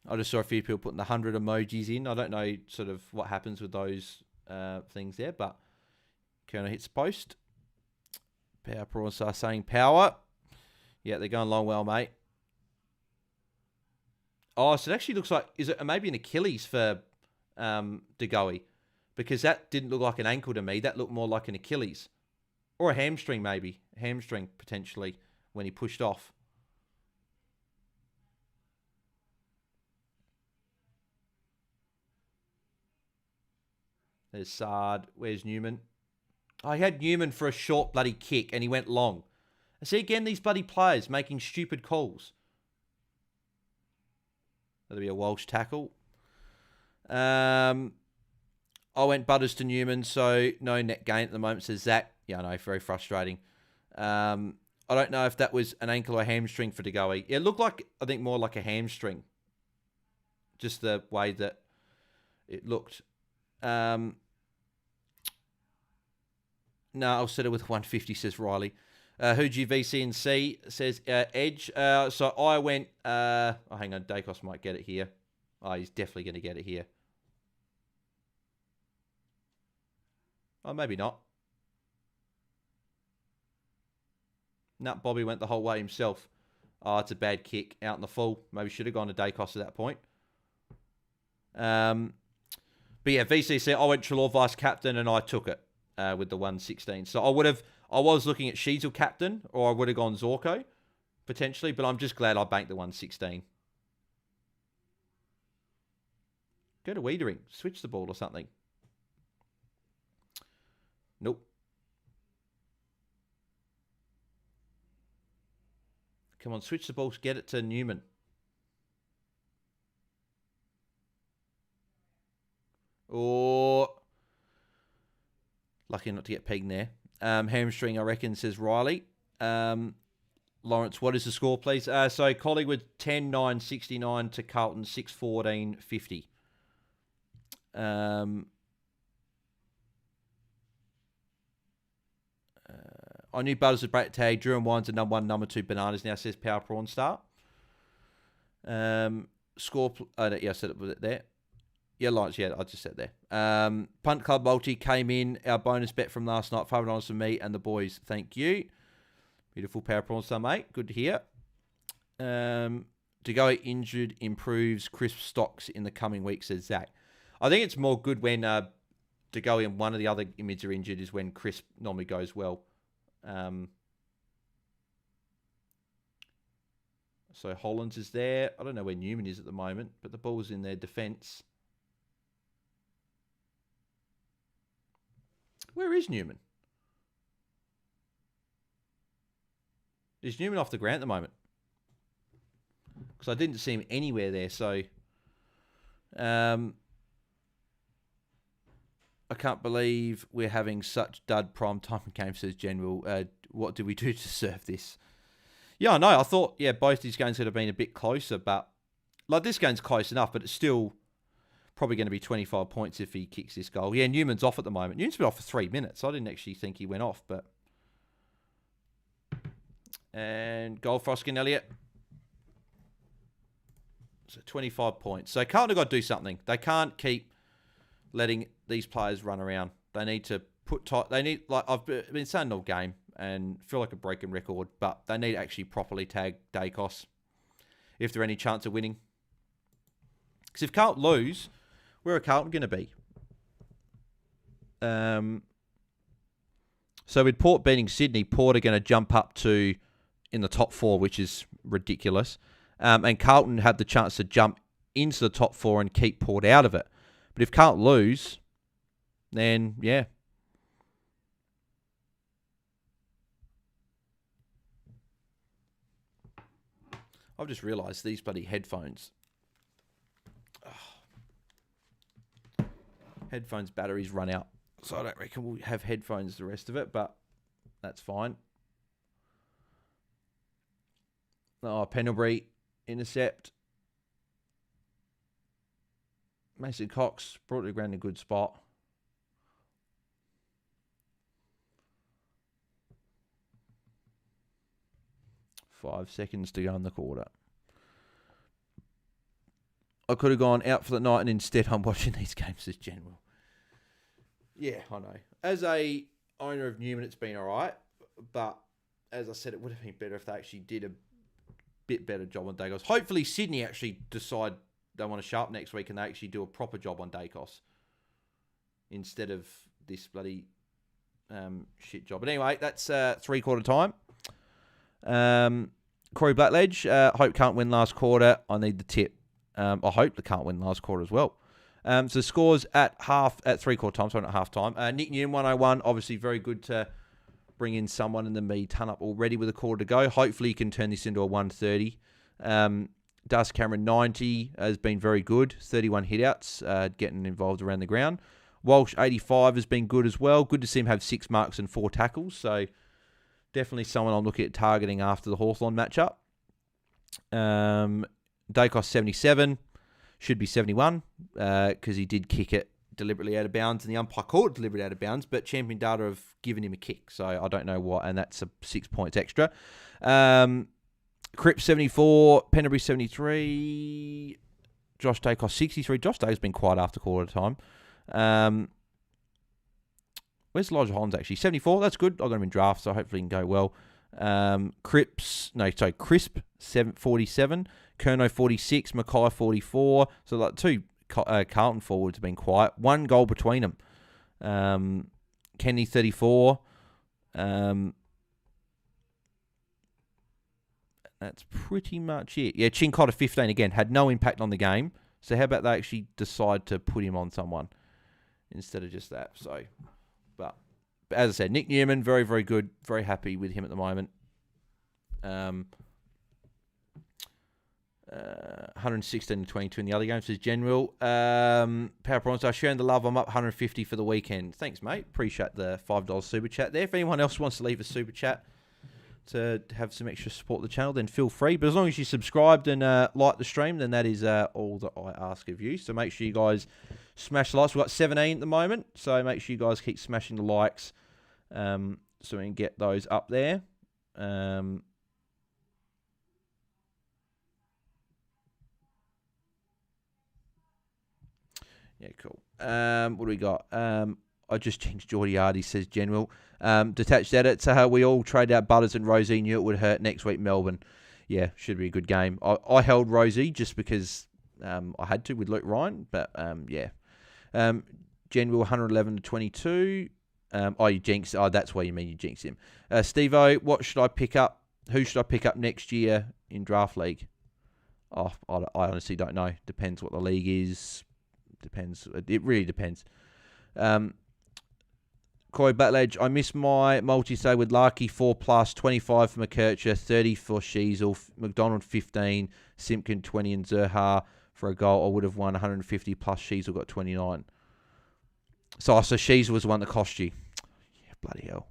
I just saw a few people putting the 100 emojis in. I don't know sort of what happens with those things there, but Kerner hits the post. Power Prawn Star saying power. Yeah, they're going long well, mate. Oh, so it actually looks like, is it maybe an Achilles for De Goey? Because that didn't look like an ankle to me. That looked more like an Achilles. Or a hamstring, maybe. Hamstring, potentially, when he pushed off. There's Sard. Where's Newman? Oh, he had Newman for a short bloody kick, and he went long. I see, again, these bloody players making stupid calls. That'll be a Walsh tackle. I went Butters to Newman, so no net gain at the moment, says Zach. Yeah, I know, very frustrating. I don't know if that was an ankle or hamstring for De Goey. It looked like, I think, more like a hamstring. Just the way that it looked. No, I'll set it with 150, says Riley. Who'd you VC and C, says Edge. So I went, oh, hang on, Dacos might get it here. Oh, he's definitely going to get it here. Oh, maybe not. No, Bobby went the whole way himself. Oh, it's a bad kick out in the full. Maybe should have gone to Dacos at that point. But yeah, VCC, I went Trelaw vice captain and I took it with the 116. So I was looking at Sheasel captain, or I would have gone Zorko potentially, but I'm just glad I banked the 116. Go to Wiedering, switch the ball or something. Nope. Come on, switch the ball, get it to Newman. Or lucky not to get pegged there. Hamstring, I reckon, says Riley. Lawrence, what is the score, please? So Collingwood 10-9-69 to Carlton 6-14-50. I knew Butters would break tag. Drew and Wines are number 1, number 2 bananas now, says Power Prawn Star. Score, yeah, I said it there. Yeah, Lawrence, yeah, I just said there. Punt Club Multi came in. Our bonus bet from last night, $5 from me and the boys. Thank you. Beautiful Power Prawn Star, mate. Good to hear. De Goey injured improves crisp stocks in the coming weeks, says Zach. I think it's more good when De Goey and one of the other mids are injured is when crisp normally goes well. So Hollands is there. I don't know where Newman is at the moment, but the ball's in their defence. Where is Newman? Is Newman off the ground at the moment? Because I didn't see him anywhere there, so... I can't believe we're having such dud prime time games, says General. What do we do to deserve this? Yeah, I know. I thought, yeah, both these games could have been a bit closer, but... Like, this game's close enough, but it's still probably going to be 25 points if he kicks this goal. Yeah, Newman's off at the moment. Newman's been off for 3 minutes. I didn't actually think he went off, but... And goal for Oscar and Elliott. So 25 points. So Carlton have got to do something. They can't keep letting these players run around. They need to put tight. They need, like I've been saying all game and feel like a broken record, but they need to actually properly tag Dacos if there's any chance of winning. Because if Carlton lose, where are Carlton going to be? So with Port beating Sydney, Port are going to jump up to in the top 4, which is ridiculous. And Carlton have the chance to jump into the top 4 and keep Port out of it. But if Carlton lose, then, yeah. I've just realised these bloody headphones. Oh. Headphones batteries run out. So I don't reckon we'll have headphones the rest of it, but that's fine. Oh, Pendlebury, intercept. Mason Cox brought it around in a good spot. Five seconds to go in the quarter. I could have gone out for the night, and instead I'm watching these games as general. Yeah, I know. As a owner of Newman, it's been all right. But as I said, it would have been better if they actually did a bit better job on Dacos. Hopefully Sydney actually decide they want to show up next week and they actually do a proper job on Dacos instead of this bloody shit job. But anyway, that's 3/4 time. Corey Blackledge, hope can't win last quarter. I need the tip. I hope they can't win last quarter as well. So scores at 3/4 time, sorry, not half time. Nick Newman 101, obviously very good to bring in someone and then be ton up already with a quarter to go. Hopefully you can turn this into a 130. Dust Cameron 90 has been very good. 31 hitouts, getting involved around the ground. Walsh 85 has been good as well. Good to see him have 6 marks and 4 tackles. So definitely someone I'm looking at targeting after the Hawthorn matchup. Dacos 77. Should be 71 because he did kick it deliberately out of bounds and the umpire called it deliberately out of bounds, but Champion Data have given him a kick, so I don't know what, and that's 6 points extra. Cripps 74, Penderbury 73, Josh Dacos 63. Josh Dacos been quiet after quarter time. Where's Elijah Holmes actually? 74, that's good. I got him in draft, so hopefully he can go well. Crisp 47, Kerno 46, Mackay 44. So like 2 Carlton forwards have been quiet. 1 goal between them. Kenny 34. That's pretty much it. Yeah, Chincotta 15 again. Had no impact on the game. So how about they actually decide to put him on someone instead of just that? So, but as I said, Nick Newman, very, very good. Very happy with him at the moment. 116 to 22 in the other games as general. Power Prawns are sharing the love. I'm up 150 for the weekend. Thanks, mate. Appreciate the $5 super chat there. If anyone else wants to leave a super chat to have some extra support the channel, then feel free. But as long as you subscribed and like the stream, then that is all that I ask of you. So make sure you guys smash the likes. We've got 17 at the moment, so make sure you guys keep smashing the likes so we can get those up there. Yeah, cool. What do we got? I just changed Geordie Artie, says General. Detached edits. We all trade out Butters and Rosie. Knew it would hurt next week, Melbourne. Yeah, should be a good game. I held Rosie just because I had to with Luke Ryan. But, yeah. General 111 to 22. You jinxed. Oh, that's why you mean you jinxed him. Steve-O, what should I pick up? Who should I pick up next year in Draft League? Oh, I honestly don't know. Depends what the league is. Depends. It really depends. Corey Batledge, I missed my multi-say with Larky 4+, 25 for McKercher, 30 for Sheasel, McDonald 15, Simpkin 20, and Zerha for a goal. I would have won 150 plus Sheasel got 29. So Sheasel was the one that cost you. Yeah, bloody hell.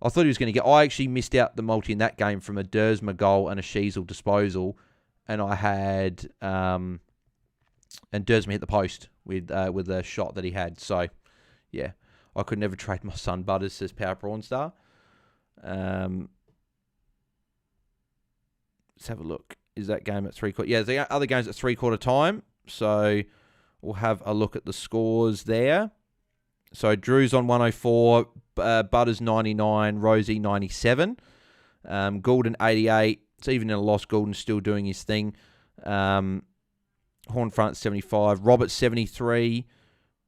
I thought he was going to get... I actually missed out the multi in that game from a Dersma goal and a Sheasel disposal, and I had... and Dersma hit the post with a shot that he had. So, yeah. I could never trade my son Butters, says Power Prawn Star. Let's have a look. Is that game at 3/4? Yeah, the other game's at 3/4 time. So, we'll have a look at the scores there. So, Drew's on 104, Butters 99, Rosie 97, Goulden 88. So, even in a loss, Goulden's still doing his thing. Hornfront 75, Robert 73,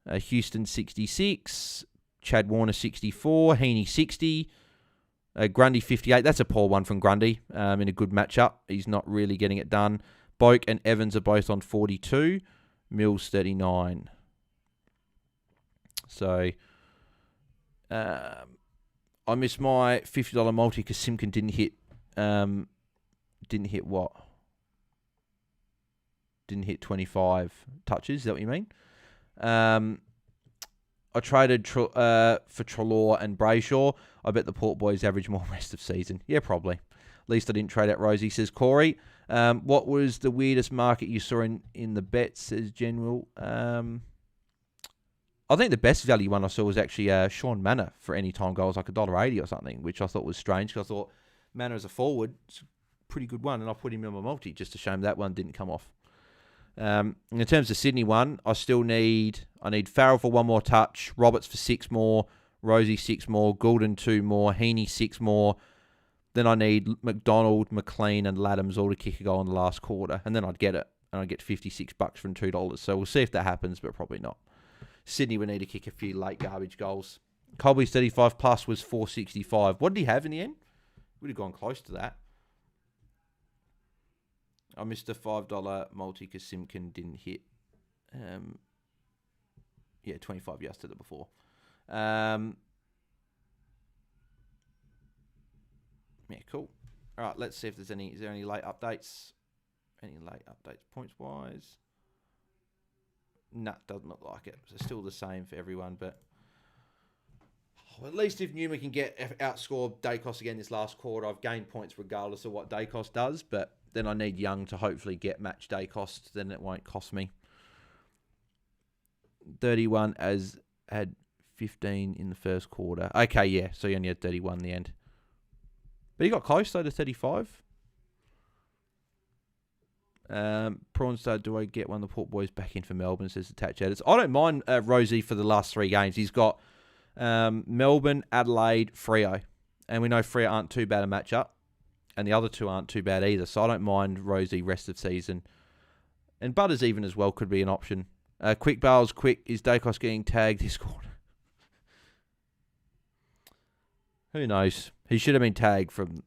Houston 66, Chad Warner 64, Heaney 60, Grundy 58. That's a poor one from Grundy in a good matchup. He's not really getting it done. Boak and Evans are both on 42, Mills 39. So I missed my $50 multi because Simkin didn't hit what? Didn't hit 25 touches. Is that what you mean? I traded for Treloar and Brayshaw. I bet the Port boys average more rest of season. Yeah, probably. At least I didn't trade out Rosie, says Corey. What was the weirdest market you saw in the bets, says General? I think the best value one I saw was actually Sean Manor for any time goals, like $1.80 or something, which I thought was strange because I thought Manor as a forward is a pretty good one, and I put him in my multi just to show him that one didn't come off. In terms of Sydney one, I need Farrell for 1 more touch, Roberts for 6 more, Rosie 6 more, Goulden 2 more, Heaney 6 more. Then I need McDonald, McLean, and Laddams all to kick a goal in the last quarter, and then I'd get it, and I'd get $56 from $2. So we'll see if that happens, but probably not. Sydney would need to kick a few late garbage goals. Colby's 35 plus was 465. What did he have in the end? Would have gone close to that. I missed a $5 multi because Simkin didn't hit. 25 yesterday before. Yeah, cool. All right, let's see if there's any. Is there any late updates? Any late updates points wise? Nah, doesn't look like it. It's still the same for everyone, but at least if Newman can outscore Dacos again this last quarter, I've gained points regardless of what Dacos does. But then I need Young to hopefully get match Dacos. Then it won't cost me. 31 as had 15 in the first quarter. Okay, yeah. So you only had 31 in the end. But he got close though to 35. Prawnstar, do I get one of the Port Boys back in for Melbourne? Says the Tatch Edits. I don't mind Rosie for the last 3 games. He's got Melbourne, Adelaide, Freo. And we know Freo aren't too bad a matchup. And the other 2 aren't too bad either. So I don't mind Rosie rest of season. And Butters even as well could be an option. Quick Bales, quick. Is Dacos getting tagged this quarter? Who knows? He should have been tagged from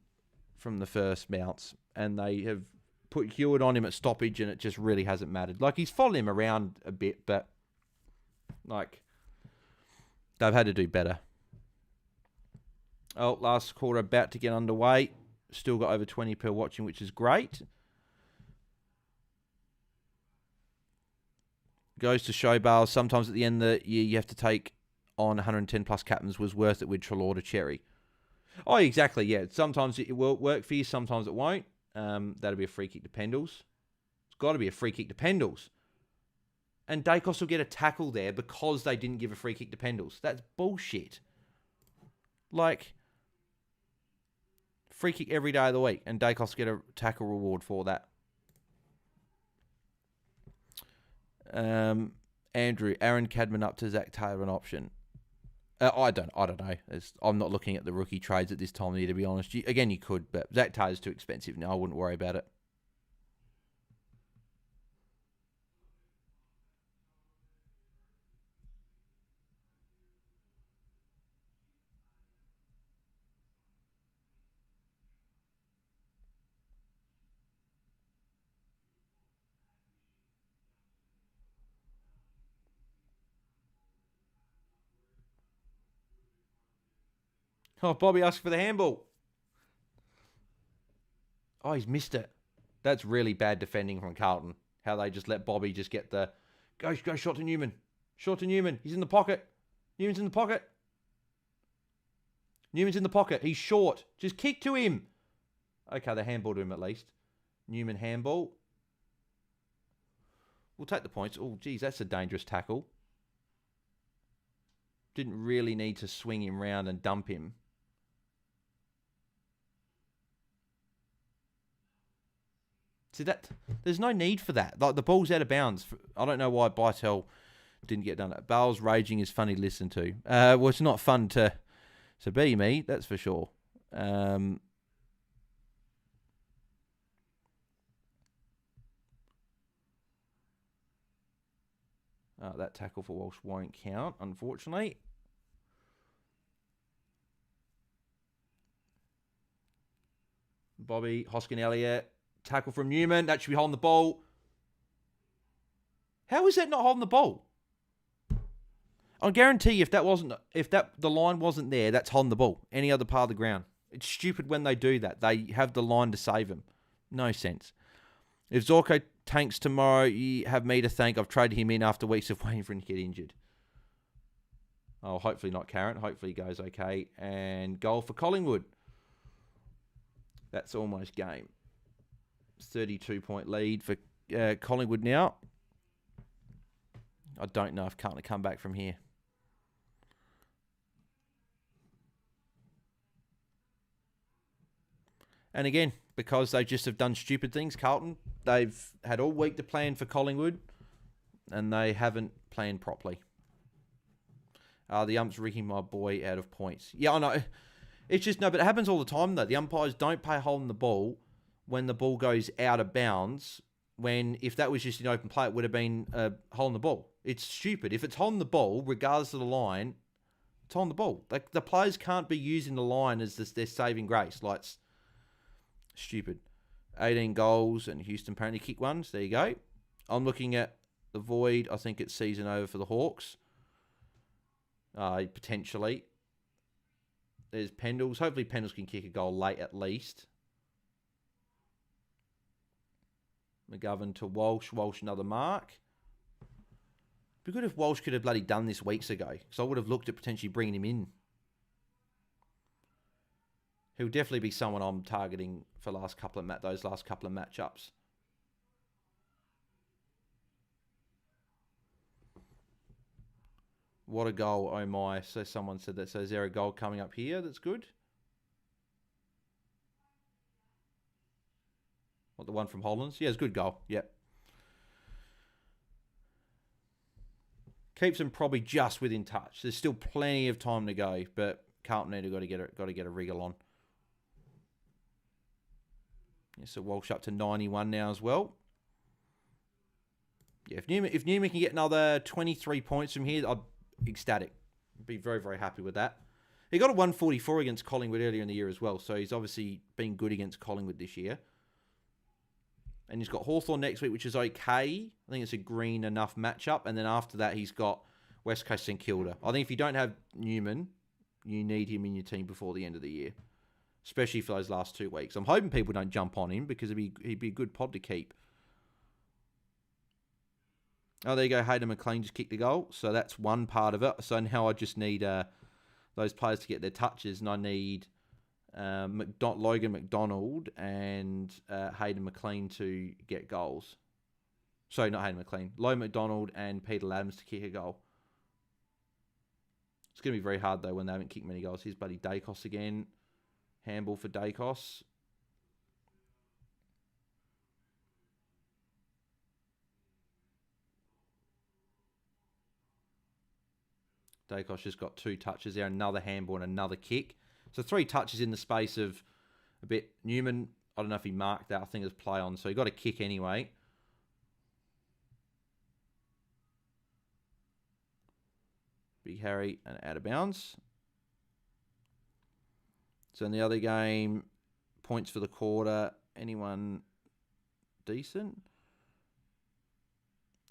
the first mounts. And they have put Hewitt on him at stoppage and it just really hasn't mattered. Like, he's followed him around a bit, but like, they've had to do better. Oh, last quarter about to get underway. Still got over 20 per watching, which is great. Goes to show Bales. Sometimes at the end of the year, you have to take on 110 plus captains was worth it with Treloar to Cherry. Oh, exactly, yeah. Sometimes it will work for you, sometimes it won't. That'll be a free kick to Pendles. It's got to be a free kick to Pendles. And Dacos will get a tackle there because they didn't give a free kick to Pendles. That's bullshit. Like, free kick every day of the week, and Dacos get a tackle reward for that. Andrew, Aaron Cadman up to Zach Taylor an option. I don't know. I'm not looking at the rookie trades at this time of the year, to be honest. Again, you could, but Zach Taylor's too expensive now. I wouldn't worry about it. Oh, Bobby asked for the handball. Oh, he's missed it. That's really bad defending from Carlton. How they just let Bobby just get the... Go shot to Newman. Shot to Newman. He's in the pocket. Newman's in the pocket. Newman's in the pocket. He's short. Just kick to him. Okay, they handball to him at least. Newman handball. We'll take the points. Oh, geez, that's a dangerous tackle. Didn't really need to swing him round and dump him. See, that there's no need for that. Like, the ball's out of bounds. I don't know why Bytel didn't get done. Bale's raging is funny to listen to. Well, it's not fun to be me, that's for sure. That tackle for Walsh won't count, unfortunately. Bobby, Hoskin Elliott. Tackle from Newman. That should be holding the ball. How is that not holding the ball? I guarantee you, if the line wasn't there, that's holding the ball. Any other part of the ground. It's stupid when they do that. They have the line to save him. No sense. If Zorko tanks tomorrow, you have me to thank. I've traded him in after weeks of waiting for him to get injured. Oh, hopefully not Karen. Hopefully he goes okay. And goal for Collingwood. That's almost game. 32-point lead for Collingwood now. I don't know if Carlton come back from here. And again, because they just have done stupid things, Carlton, they've had all week to plan for Collingwood, and they haven't planned properly. The ump's rigging my boy out of points. Yeah, I know. It's just, no, but it happens all the time, though. The umpires don't pay hold in the ball when the ball goes out of bounds, when if that was just an open play, it would have been a hole in the ball. It's stupid. If it's holding the ball, regardless of the line, it's on the ball. Like, the players can't be using the line as their saving grace. Like, it's stupid. 18 goals, and Houston apparently kicked one. So there you go. I'm looking at the void. I think it's season over for the Hawks. Potentially. There's Pendles. Hopefully Pendles can kick a goal late at least. McGovern to Walsh. Walsh another mark. It'd be good if Walsh could have bloody done this weeks ago, because I would have looked at potentially bringing him in. He'll definitely be someone I'm targeting for those last couple of matchups. What a goal, oh my. So someone said that. So is there a goal coming up here that's good? What, the one from Hollands? Yeah, it's a good goal. Yep. Keeps them probably just within touch. There's still plenty of time to go, but Carlton need got to get a wriggle on. Yeah, so Walsh up to 91 now as well. Yeah, if Newman can get another 23 points from here, I'd ecstatic. Be very, very happy with that. He got a 144 against Collingwood earlier in the year as well, so he's obviously been good against Collingwood this year. And he's got Hawthorn next week, which is okay. I think it's a green enough matchup. And then after that, he's got West Coast St Kilda. I think if you don't have Newman, you need him in your team before the end of the year, especially for those last 2 weeks. I'm hoping people don't jump on him, because he'd be a good pod to keep. Oh, there you go. Hayden McLean just kicked the goal. So that's one part of it. So now I just need those players to get their touches, and I need Logan McDonald and Hayden McLean to get goals. Sorry, not Hayden McLean. Logan McDonald and Peter Adams to kick a goal. It's going to be very hard, though, when they haven't kicked many goals. Here's bloody Dacos again. Handball for Dacos. Dacos just got 2 touches there, another handball and another kick. So 3 touches in the space of a bit. Newman, I don't know if he marked that. I think it was play on. So he got a kick anyway. Big Harry and out of bounds. So in the other game, points for the quarter. Anyone decent?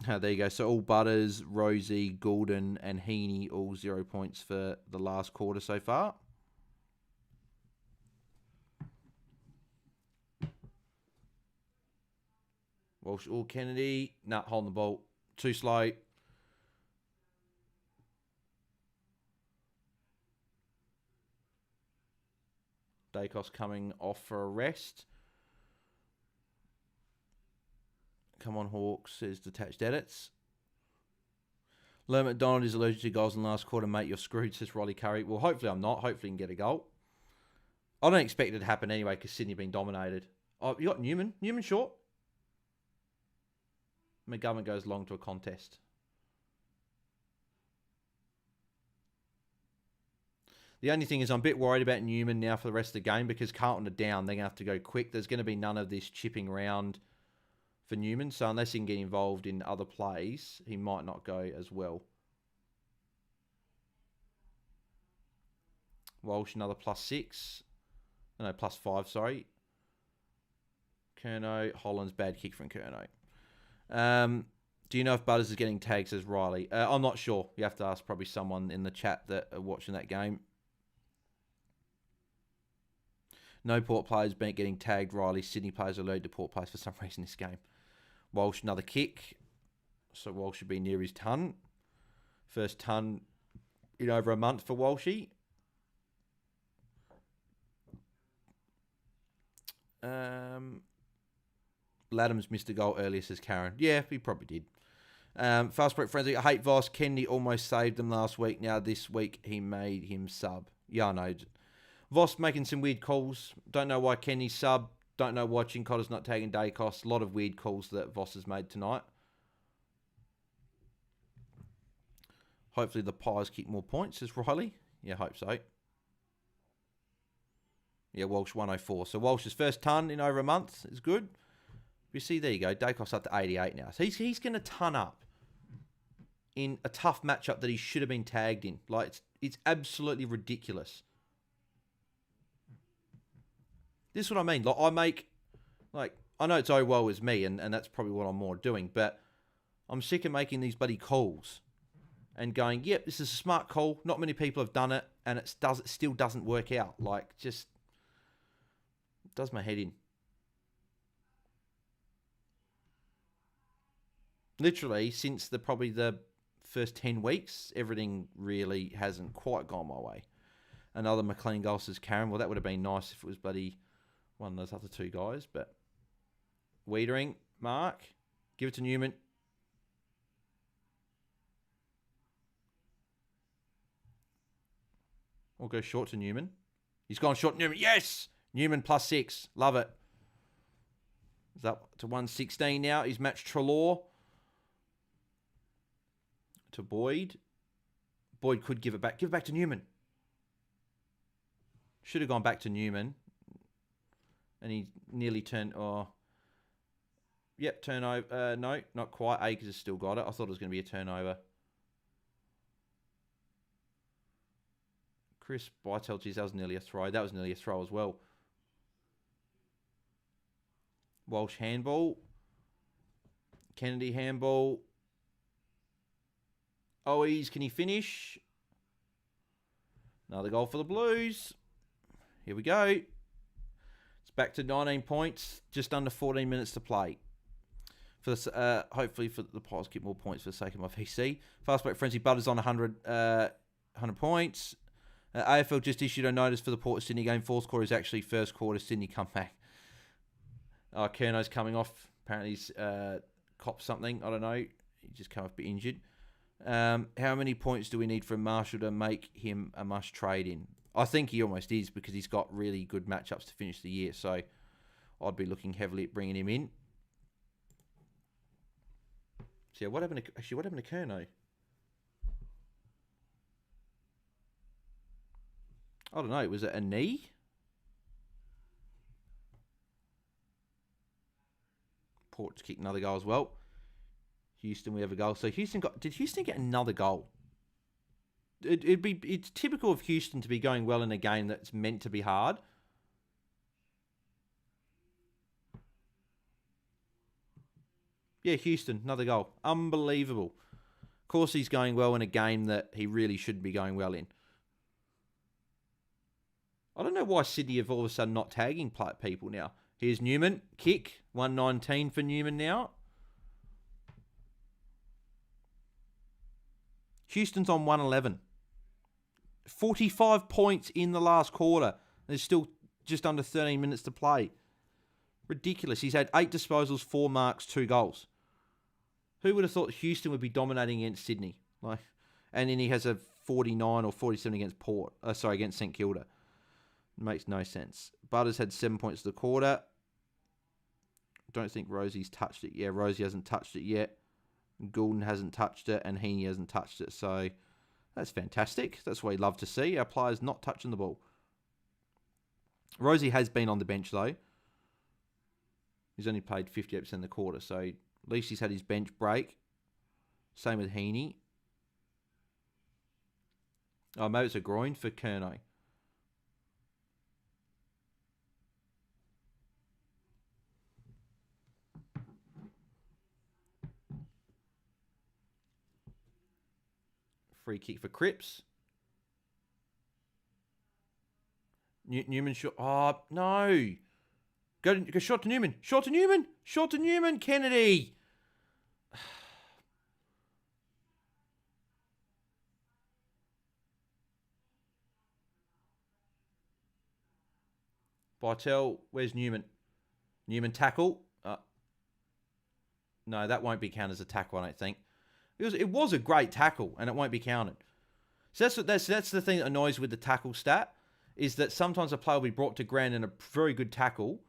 There you go. So all Butters, Rosie, Goulden, and Heaney, all 0 points for the last quarter so far. Walsh or Kennedy. Nah, holding the ball. Too slow. Dacos coming off for a rest. Come on, Hawks, says Detached Edits. Lerm McDonald is allergic to goals in the last quarter, mate. You're screwed, says Rolly Curry. Well, hopefully I'm not. Hopefully he can get a goal. I don't expect it to happen anyway, because Sydney have been dominated. Oh, you got Newman. Newman short. McGovern goes long to a contest. The only thing is I'm a bit worried about Newman now for the rest of the game, because Carlton are down. They're going to have to go quick. There's going to be none of this chipping around for Newman. So unless he can get involved in other plays, he might not go as well. Walsh, another +6. No, +5, sorry. Curnow, Holland's bad kick from Curnow. Do you know if Butters is getting tagged, says Riley? I'm not sure. You have to ask probably someone in the chat that are watching that game. No Port players been getting tagged, Riley. Sydney players are allowed to Port players for some reason this game. Walsh, another kick. So Walsh should be near his ton. First ton in over a month for Walshy. Ladham's missed a goal earlier, says Karen. Yeah, he probably did. Fast break frenzy. I hate Voss. Kennedy almost saved them last week. Now this week he made him sub. Yeah, I know. Voss making some weird calls. Don't know why Kenny's sub. Don't know why Chincotter's not taking day costs. A lot of weird calls that Voss has made tonight. Hopefully the Pies kick more points, says Riley. Yeah, hope so. Yeah, Walsh 104. So Walsh's first ton in over a month is good. You see, there you go. Dacos up to 88 now. So he's going to ton up in a tough matchup that he should have been tagged in. Like, it's absolutely ridiculous. This is what I mean. Like, I know it's oh well as me, and that's probably what I'm more doing, but I'm sick of making these bloody calls and going, yep, this is a smart call. Not many people have done it, and it still doesn't work out. Like, just does my head in. Literally, since probably the first 10 weeks, everything really hasn't quite gone my way. Another McLean goal, says Karen. Well, that would have been nice if it was bloody one of those other two guys, but Wiedering, Mark, give it to Newman. Or go short to Newman. He's gone short to Newman. Yes! Newman +6. Love it. He's up to 116 now. He's matched Treloar to Boyd. Boyd could give it back. Give it back to Newman. Should have gone back to Newman. And he nearly turned... Oh, yep, turnover. No, not quite. Akers has still got it. I thought it was going to be a turnover. Chris Bytel, geez, that was nearly a throw. That was nearly a throw as well. Walsh handball. Kennedy handball. Owies, can he finish? Another goal for the Blues. Here we go. It's back to 19 points. Just under 14 minutes to play. For this, hopefully for the Pies keep more points for the sake of my VC. Fast break frenzy. Butters on 100 points. AFL just issued a notice for the Port Sydney game. Fourth quarter is actually first quarter. Sydney comeback. Kerno's coming off. Apparently he's copped something. I don't know. He just came off a bit injured. How many points do we need from Marshall to make him a must trade in? I think he almost is because he's got really good matchups to finish the year. So I'd be looking heavily at bringing him in. So yeah, what happened to Kerno? I don't know. Was it a knee? Port to kick another goal as well. Houston, we have a goal. So did Houston get another goal? It's typical of Houston to be going well in a game that's meant to be hard. Yeah, Houston, another goal. Unbelievable. Of course he's going well in a game that he really shouldn't be going well in. I don't know why Sydney have all of a sudden not tagging people now. Here's Newman. Kick. 119 for Newman now. Houston's on 111. 45 points in the last quarter. There's still just under 13 minutes to play. Ridiculous. He's had 8 disposals, 4 marks, 2 goals. Who would have thought Houston would be dominating against Sydney? And then he has a 49 or 47 against St Kilda. Makes no sense. Butters had 7 points to the quarter. Don't think Rosie's touched it. Yeah, Rosie hasn't touched it yet. Goulden hasn't touched it, and Heaney hasn't touched it. So that's fantastic. That's what we love to see. Our players not touching the ball. Rosie has been on the bench, though. He's only played 58% of the quarter, so at least he's had his bench break. Same with Heaney. Oh, maybe it's a groin for Kerno. Free kick for Cripps. Newman shot. Oh, no. Go shot to Newman. Shot to Newman. Shot to Newman. Kennedy. Bartel, where's Newman? Newman tackle. No, that won't be counted as a tackle, I don't think. It was a great tackle, and it won't be counted. So that's the thing that annoys with the tackle stat, is that sometimes a player will be brought to ground in a very good tackle,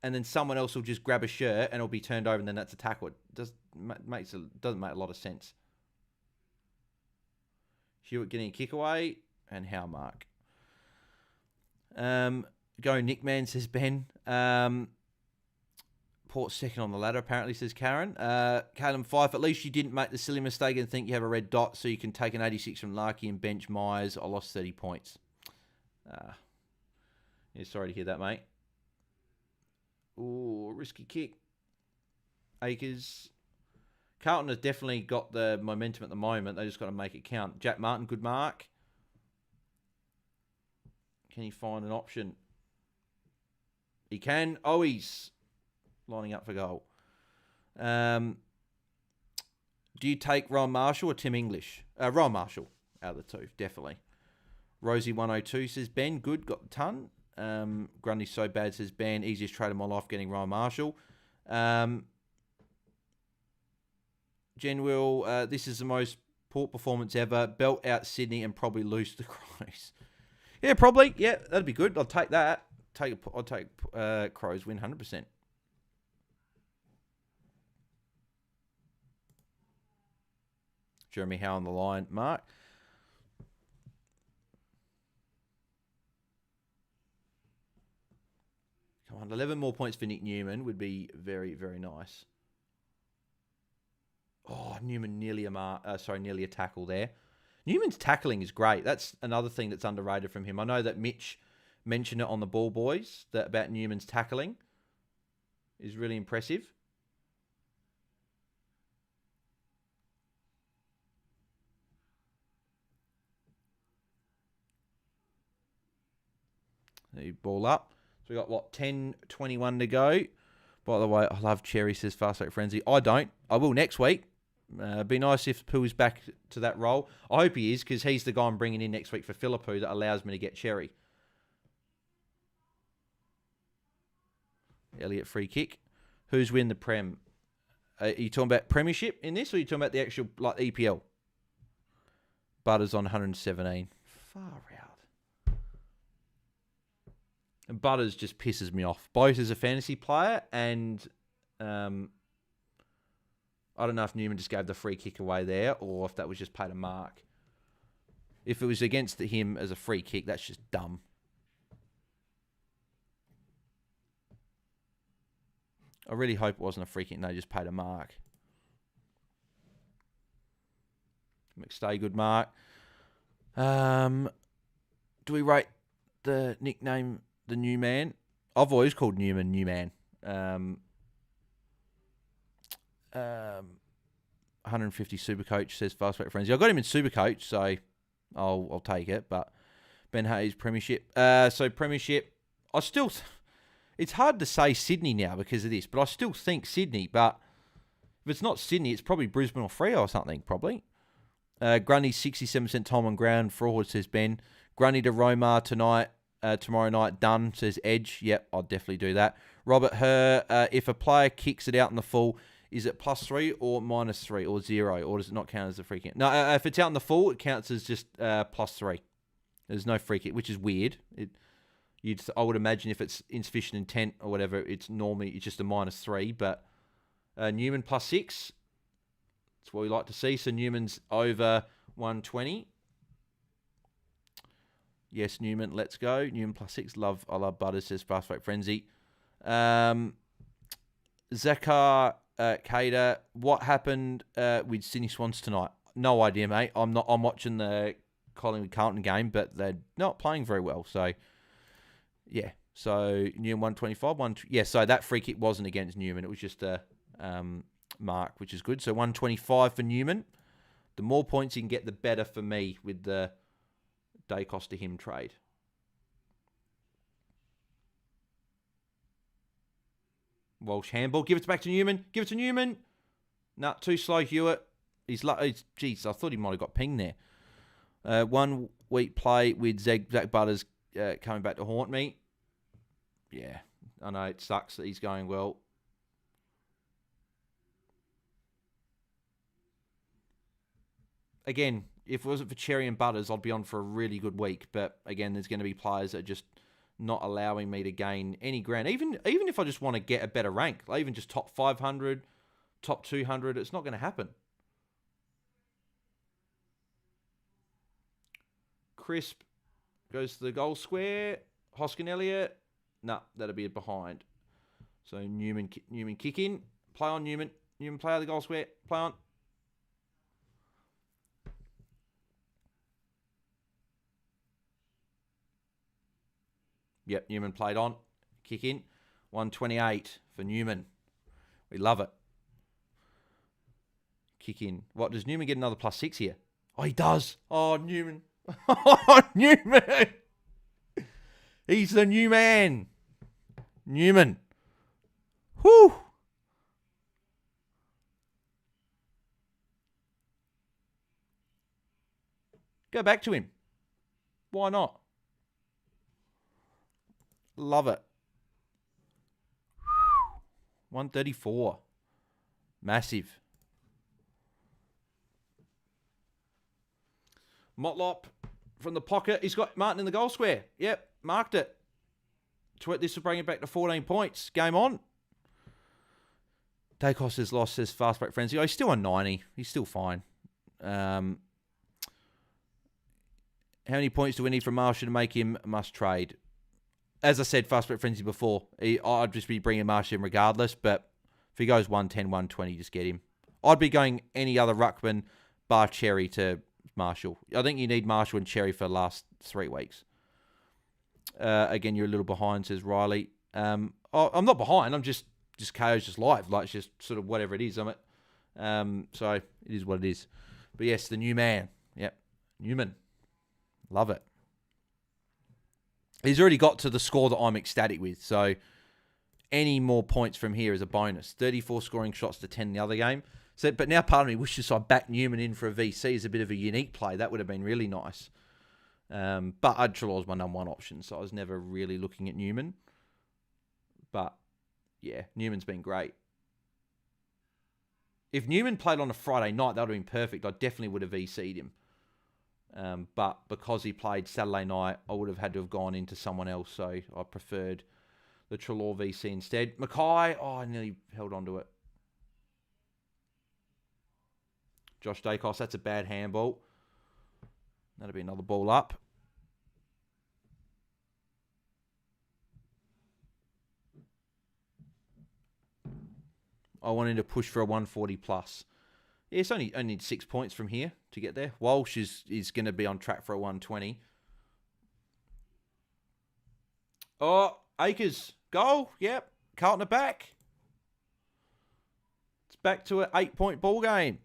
and then someone else will just grab a shirt and it'll be turned over, and then that's a tackle. It doesn't make a lot of sense. Hewitt getting a kick away, and Howe mark. Go Nickman, says Ben. Port second on the ladder, apparently, says Karen. Caleb Fife, at least you didn't make the silly mistake and think you have a red dot so you can take an 86 from Larky and bench Myers. I lost 30 points. Yeah, sorry to hear that, mate. Ooh, risky kick. Akers. Carlton has definitely got the momentum at the moment. They just got to make it count. Jack Martin, good mark. Can he find an option? He can. Oh, he's lining up for goal. Do you take Ron Marshall or Tim English? Ron Marshall out of the two, definitely. Rosie 102 says Ben, good, got the ton. Grundy so bad, says Ben, easiest trade of my life getting Ron Marshall. Jen Will, this is the most Port performance ever. Belt out Sydney and probably lose the Crows. Yeah, probably. Yeah, that'd be good. I'll take that. I'll take Crows win 100%. Jeremy Howe on the line. Mark. Come on, 11 more points for Nick Newman would be very, very nice. Oh, Newman nearly a tackle there. Newman's tackling is great. That's another thing that's underrated from him. I know that Mitch mentioned it on the Ball Boys about Newman's tackling is really impressive. Ball up. So we got, 10:21 to go. By the way, I love Cherry, says Fast Break Frenzy. I don't. I will next week. Be nice if Pooh is back to that role. I hope he is, because he's the guy I'm bringing in next week for Philippou that allows me to get Cherry. Elliott free kick. Who's win the Prem? Are you talking about Premiership in this, or are you talking about the actual EPL? Butters on 117. Far out. And Butters just pisses me off, both as a fantasy player and I don't know if Newman just gave the free kick away there or if that was just paid a mark. If it was against him as a free kick, that's just dumb. I really hope it wasn't a free kick and they just paid a mark. McStay, good mark. Do we rate the nickname the New Man? I've always called Newman New Man. 150 Supercoach, says Fastback Frenzy. I got him in Supercoach, so I'll take it. But Ben Hayes, Premiership. So Premiership, I still... It's hard to say Sydney now because of this, but I still think Sydney. But if it's not Sydney, it's probably Brisbane or Freo or something, probably. Grundy, 67% time on ground. Fraud, says Ben. Grundy to Romar tonight, tomorrow night, done, says Edge. Yep, I'll definitely do that. Robert Herr, if a player kicks it out in the full, is it +3 or -3 or 0? Or does it not count as a free kick? No, if it's out in the full, it counts as just +3. There's no free kick, which is weird. I would imagine if it's insufficient intent or whatever, it's just a -3. But Newman +6. That's what we like to see. So Newman's over 120. Yes, Newman, let's go. Newman +6. I love Butters, says Fast Break Frenzy. Zakar Cater, what happened with Sydney Swans tonight? No idea, mate. I'm watching the Collingwood Carlton game, but they're not playing very well. So, yeah. So Newman 125. So that free kick wasn't against Newman. It was just a mark, which is good. So 125 for Newman. The more points you can get, the better for me with the Dacos to him trade. Walsh handball. Give it back to Newman. Give it to Newman. No, too slow, Hewitt. Jeez, I thought he might have got pinged there. 1 week play with Zach Butters coming back to haunt me. Yeah, I know it sucks that he's going well. Again, if it wasn't for Cherry and Butters, I'd be on for a really good week. But again, there's going to be players that are just not allowing me to gain any ground. Even if I just want to get a better rank, like even just top 500, top 200, it's not going to happen. Crisp goes to the goal square. Hoskin Elliott. No, that'll be behind. So Newman kick in. Play on Newman. Newman play out the goal square. Play on. Yep, Newman played on. Kick in. 128 for Newman. We love it. Kick in. What, does Newman get another +6 here? Oh, he does. Oh, Newman. Oh, Newman. He's the new man. Newman. Whew. Go back to him. Why not? Love it. 134. Massive. Motlop from the pocket. He's got Martin in the goal square. Yep, marked it. This will bring it back to 14 points. Game on. Dacos has lost his fast break frenzy. Oh, he's still on 90. He's still fine. How many points do we need from Marshall to make him must trade? As I said, fast break frenzy before, I'd just be bringing Marshall in regardless. But if he goes 110, 120, just get him. I'd be going any other ruckman bar Cherry to Marshall. I think you need Marshall and Cherry for the last 3 weeks. Again, you're a little behind, says Riley. I'm not behind. I'm just KO's just live. Like, it's just sort of whatever it is. So it is what it is. But yes, the new man. Yep. Newman. Love it. He's already got to the score that I'm ecstatic with. So any more points from here is a bonus. 34 scoring shots to 10 in the other game. So, but now part of me wishes I backed Newman in for a VC as a bit of a unique play. That would have been really nice. But Trelaw was my number one option, so I was never really looking at Newman. But yeah, Newman's been great. If Newman played on a Friday night, that would have been perfect. I definitely would have VC'd him. But because he played Saturday night, I would have had to have gone into someone else. So I preferred the Trelaw VC instead. Mackay, I nearly held on to it. Josh Dacos, that's a bad handball. That'll be another ball up. I wanted to push for a 140 plus. Yeah, it's only need 6 points from here to get there. Walsh is going to be on track for a 120. Oh, Akers, goal. Yep. Carlton are back. It's back to an 8-point ball game.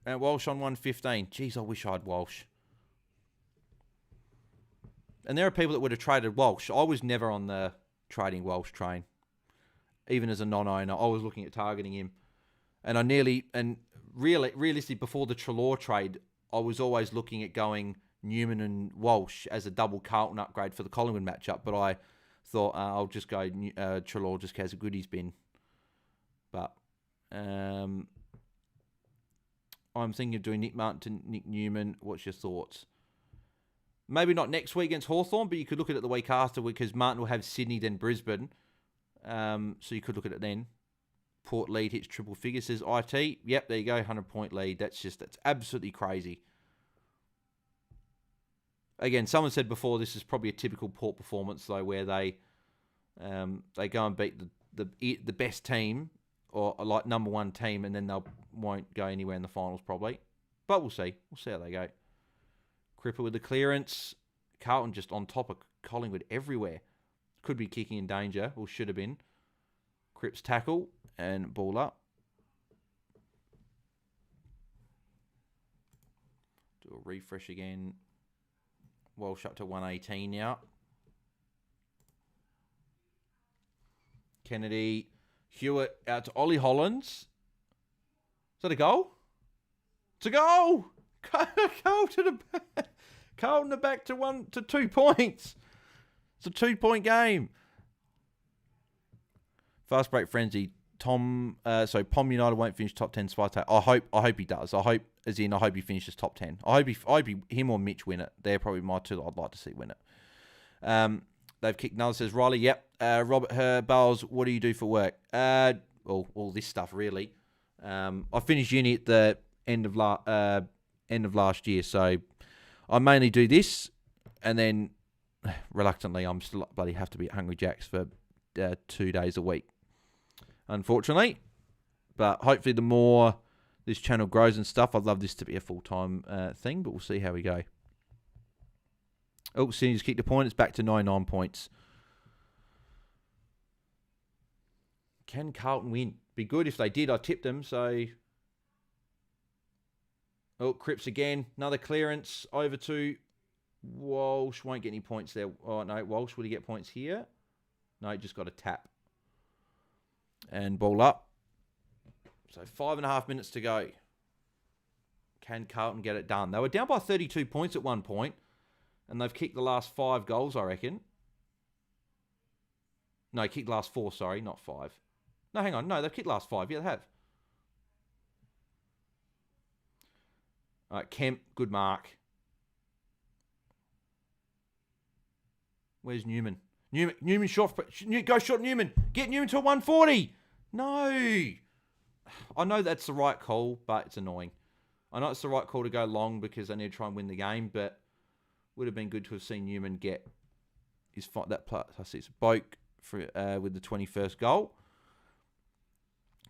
And Walsh on 115. Jeez, I wish I had Walsh. And there are people that would have traded Walsh. I was never on the trading Walsh train. Even as a non-owner, I was looking at targeting him. And realistically, before the Trelaw trade, I was always looking at going Newman and Walsh as a double Carlton upgrade for the Collingwood matchup. But I thought I'll just go Trelaw just because how good he's been. But I'm thinking of doing Nick Martin to Nick Newman. What's your thoughts? Maybe not next week against Hawthorn, but you could look at it the week after because Martin will have Sydney, then Brisbane. So you could look at it then. Port lead hits triple figures, says IT. Yep, there you go, 100-point lead. That's absolutely crazy. Again, someone said before this is probably a typical Port performance though, where they go and beat the best team or like number one team, and then they won't go anywhere in the finals probably. But we'll see. We'll see how they go. Cripper with the clearance. Carlton just on top of Collingwood everywhere. Could be kicking in danger, or should have been. Cripps tackle and ball up. Do a refresh again. Walsh up to 118 now. Kennedy. Hewitt out to Ollie Hollands. Is that a goal? It's a goal! Carlton are back to 2 points. It's a 2-point game. Fast break frenzy. Pom United won't finish top 10 Spartak. I hope he does. I hope he finishes top 10. I hope him or Mitch win it. They're probably my two that I'd like to see win it. They've kicked another, says Riley. Yep. Robert Bales, what do you do for work? All this stuff, really. I finished uni at the end of last year, so I mainly do this, and then reluctantly, I'm still bloody have to be at Hungry Jack's for 2 days a week, unfortunately. But hopefully, the more this channel grows and stuff, I'd love this to be a full-time thing, but we'll see how we go. Oh, Sydney's kicked a point. It's back to 99 points. Can Carlton win? Be good if they did. I tipped them, so... Oh, Cripps again. Another clearance over to Walsh. Won't get any points there. Oh, no, Walsh. Would he get points here? No, he just got a tap. And ball up. So 5.5 minutes to go. Can Carlton get it done? They were down by 32 points at one point, and they've kicked the last 5 goals, I reckon. No, kicked the last 4, sorry, not 5. No, hang on. No, they've kicked the last 5. Yeah, they have. All right, Kemp, good mark. Where's Newman? Newman short. Go short, Newman. Get Newman to a 140. No. I know that's the right call, but it's annoying. I know it's the right call to go long because they need to try and win the game, but would have been good to have seen Newman get his fight. That plus it's Boak for with the 21st goal.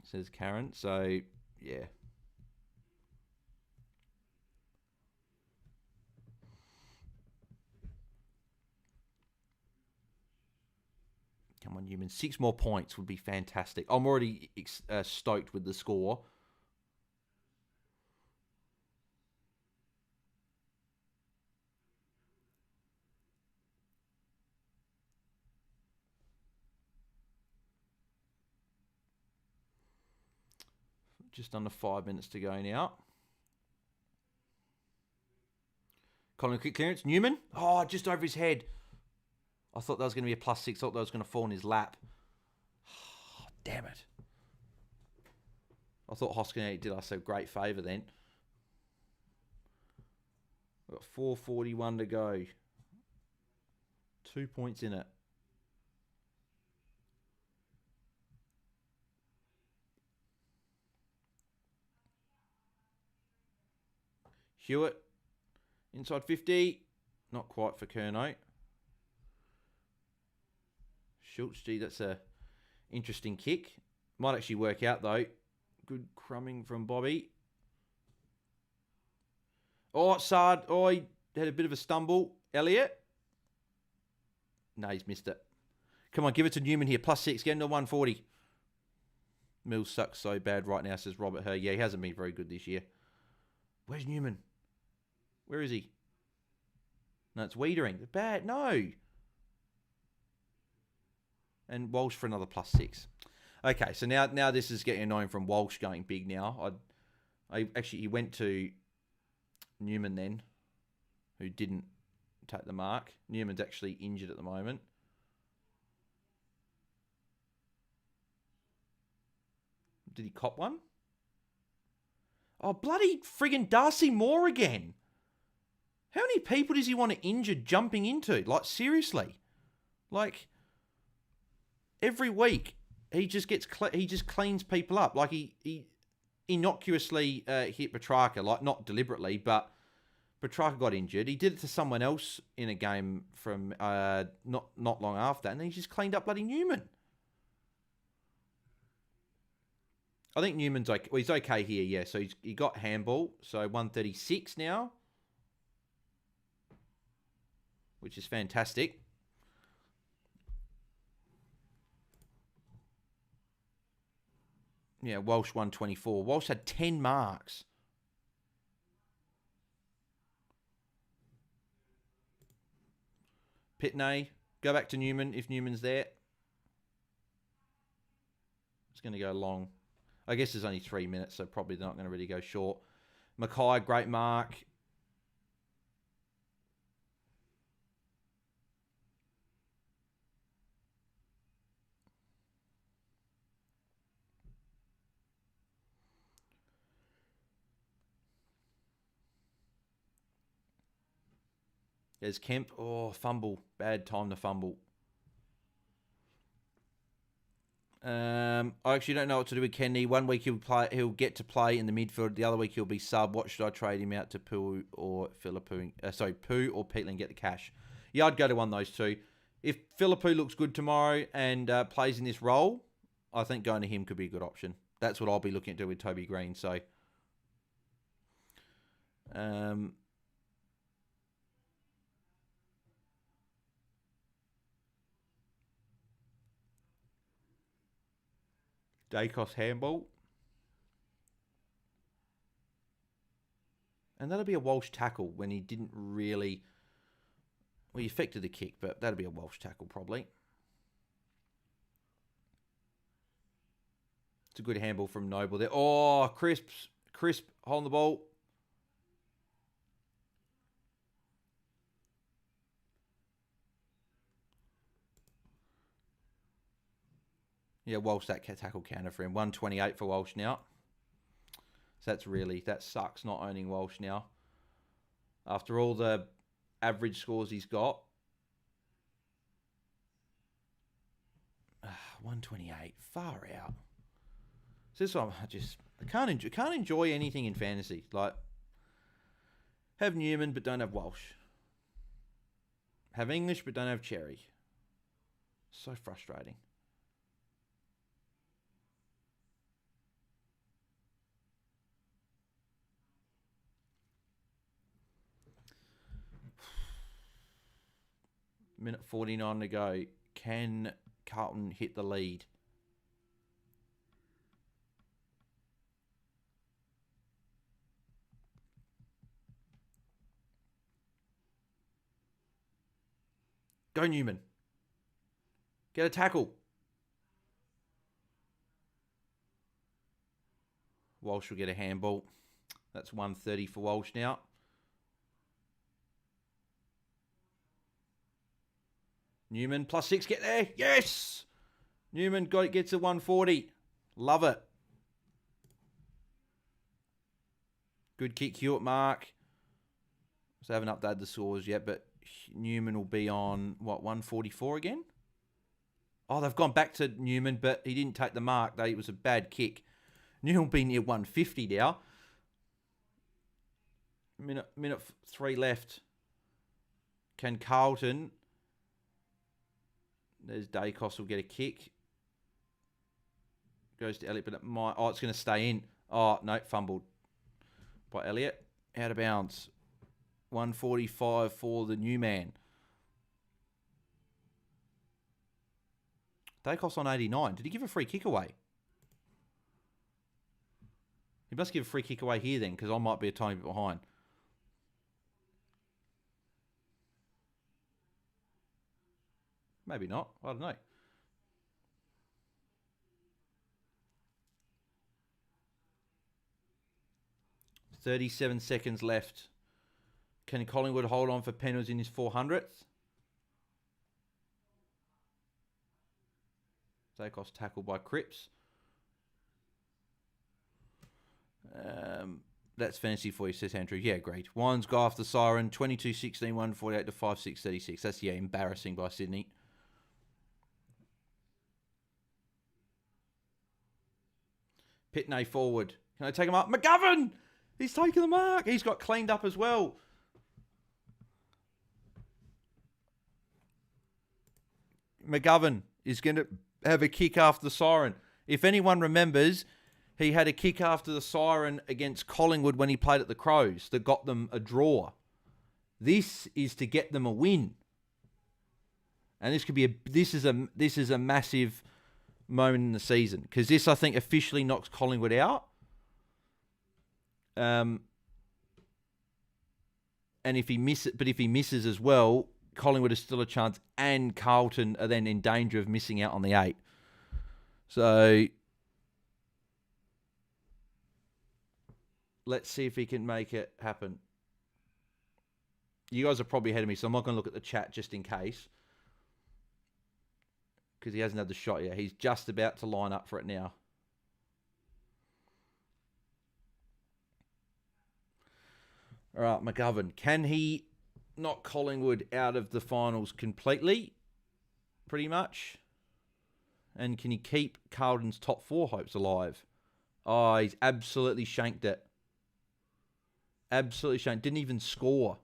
Says Karen. So yeah. Come on, Newman. 6 more points would be fantastic. I'm already stoked with the score. Just under 5 minutes to go now. Collingwood quick clearance. Newman. Oh, just over his head. I thought that was going to be a +6. I thought that was going to fall in his lap. Oh, damn it. I thought Hoskin did us a great favour then. We've got 4:41 to go. 2 points in it. Hewitt. Inside 50. Not quite for Curnow. Schultz, gee, that's a interesting kick. Might actually work out, though. Good crumbing from Bobby. Oh, Sard. Oh, he had a bit of a stumble. Elliott. No, he's missed it. Come on, give it to Newman here. +6. Get him to 140. Mills sucks so bad right now, says Robert Herr. Yeah, he hasn't been very good this year. Where's Newman? Where is he? No, it's Wiedering. Bad. No. And Walsh for another +6. Okay, so now this is getting annoying from Walsh going big now. He went to Newman then, who didn't take the mark. Newman's actually injured at the moment. Did he cop one? Oh, bloody friggin' Darcy Moore again. How many people does he want to injure jumping into? Like, seriously. Like, every week, he just cleans people up. Like, he innocuously hit Petrarca, like, not deliberately, but Petrarca got injured. He did it to someone else in a game from not long after, and then he just cleaned up bloody Newman. I think Newman's okay. Well, he's okay here, yeah. So he got handball, so 136 now, which is fantastic. Yeah, Walsh 124. Walsh had 10 marks. Pitney, go back to Newman if Newman's there. It's going to go long. I guess there's only 3 minutes, so probably they're not going to really go short. Mackay, great mark. There's Kemp. Oh, fumble. Bad time to fumble. I actually don't know what to do with Kenny. 1 week he'll get to play in the midfield. The other week he'll be sub. What should I trade him out to Poo or Philippou? Poo or Peatland and get the cash. Yeah, I'd go to one of those two. If Philippou looks good tomorrow and plays in this role, I think going to him could be a good option. That's what I'll be looking at doing with Toby Green. So, Dacos handball. And that'll be a Walsh tackle when he didn't really... Well, he affected the kick, but that'll be a Walsh tackle probably. It's a good handball from Noble there. Oh, Crisp holding the ball. Yeah, Walsh, that tackle counter for him. 128 for Walsh now. So that sucks not owning Walsh now. After all the average scores he's got. 128, far out. So this one, I can't enjoy anything in fantasy. Like, have Newman but don't have Walsh. Have English but don't have Cherry. So frustrating. Minute 49 to go. Can Carlton hit the lead? Go Newman. Get a tackle. Walsh will get a handball. That's 130 for Walsh now. Newman, +6, get there. Yes! Newman gets a 140. Love it. Good kick, Hewitt mark. So I haven't updated the scores yet, but Newman will be on, 144 again? Oh, they've gone back to Newman, but he didn't take the mark. It was a bad kick. Newman will be near 150 now. Minute 3 left. Can Carlton... There's Dacos will get a kick. Goes to Elliott, but it might... Oh, it's going to stay in. Oh, no, fumbled by Elliott. Out of bounds. 145 for the new man. Dacos on 89. Did he give a free kick away? He must give a free kick away here then, because I might be a tiny bit behind. Maybe not. I don't know. $37 seconds left. Can Collingwood hold on for penalties in his 400th? Dacos tackled by Cripps. That's fancy for you, says Andrew. Yeah, great. Wines go off the siren. 22-16, 148 to 5-6-36. That's, embarrassing by Sydney. Pitney forward. Can I take him up? McGovern! He's taken the mark. He's got cleaned up as well. McGovern is going to have a kick after the siren. If anyone remembers, he had a kick after the siren against Collingwood when he played at the Crows that got them a draw. This is to get them a win. And this is a massive moment in the season, because this, I think, officially knocks Collingwood out. And if he misses as well, Collingwood is still a chance, and Carlton are then in danger of missing out on the 8. So let's see if he can make it happen. You guys are probably ahead of me, so I'm not going to look at the chat just in case, because he hasn't had the shot yet. He's just about to line up for it now. All right, McGovern. Can he knock Collingwood out of the finals completely, pretty much. And can he keep Carlton's top 4 hopes alive? Oh, he's absolutely shanked it. Absolutely shanked. Didn't even score.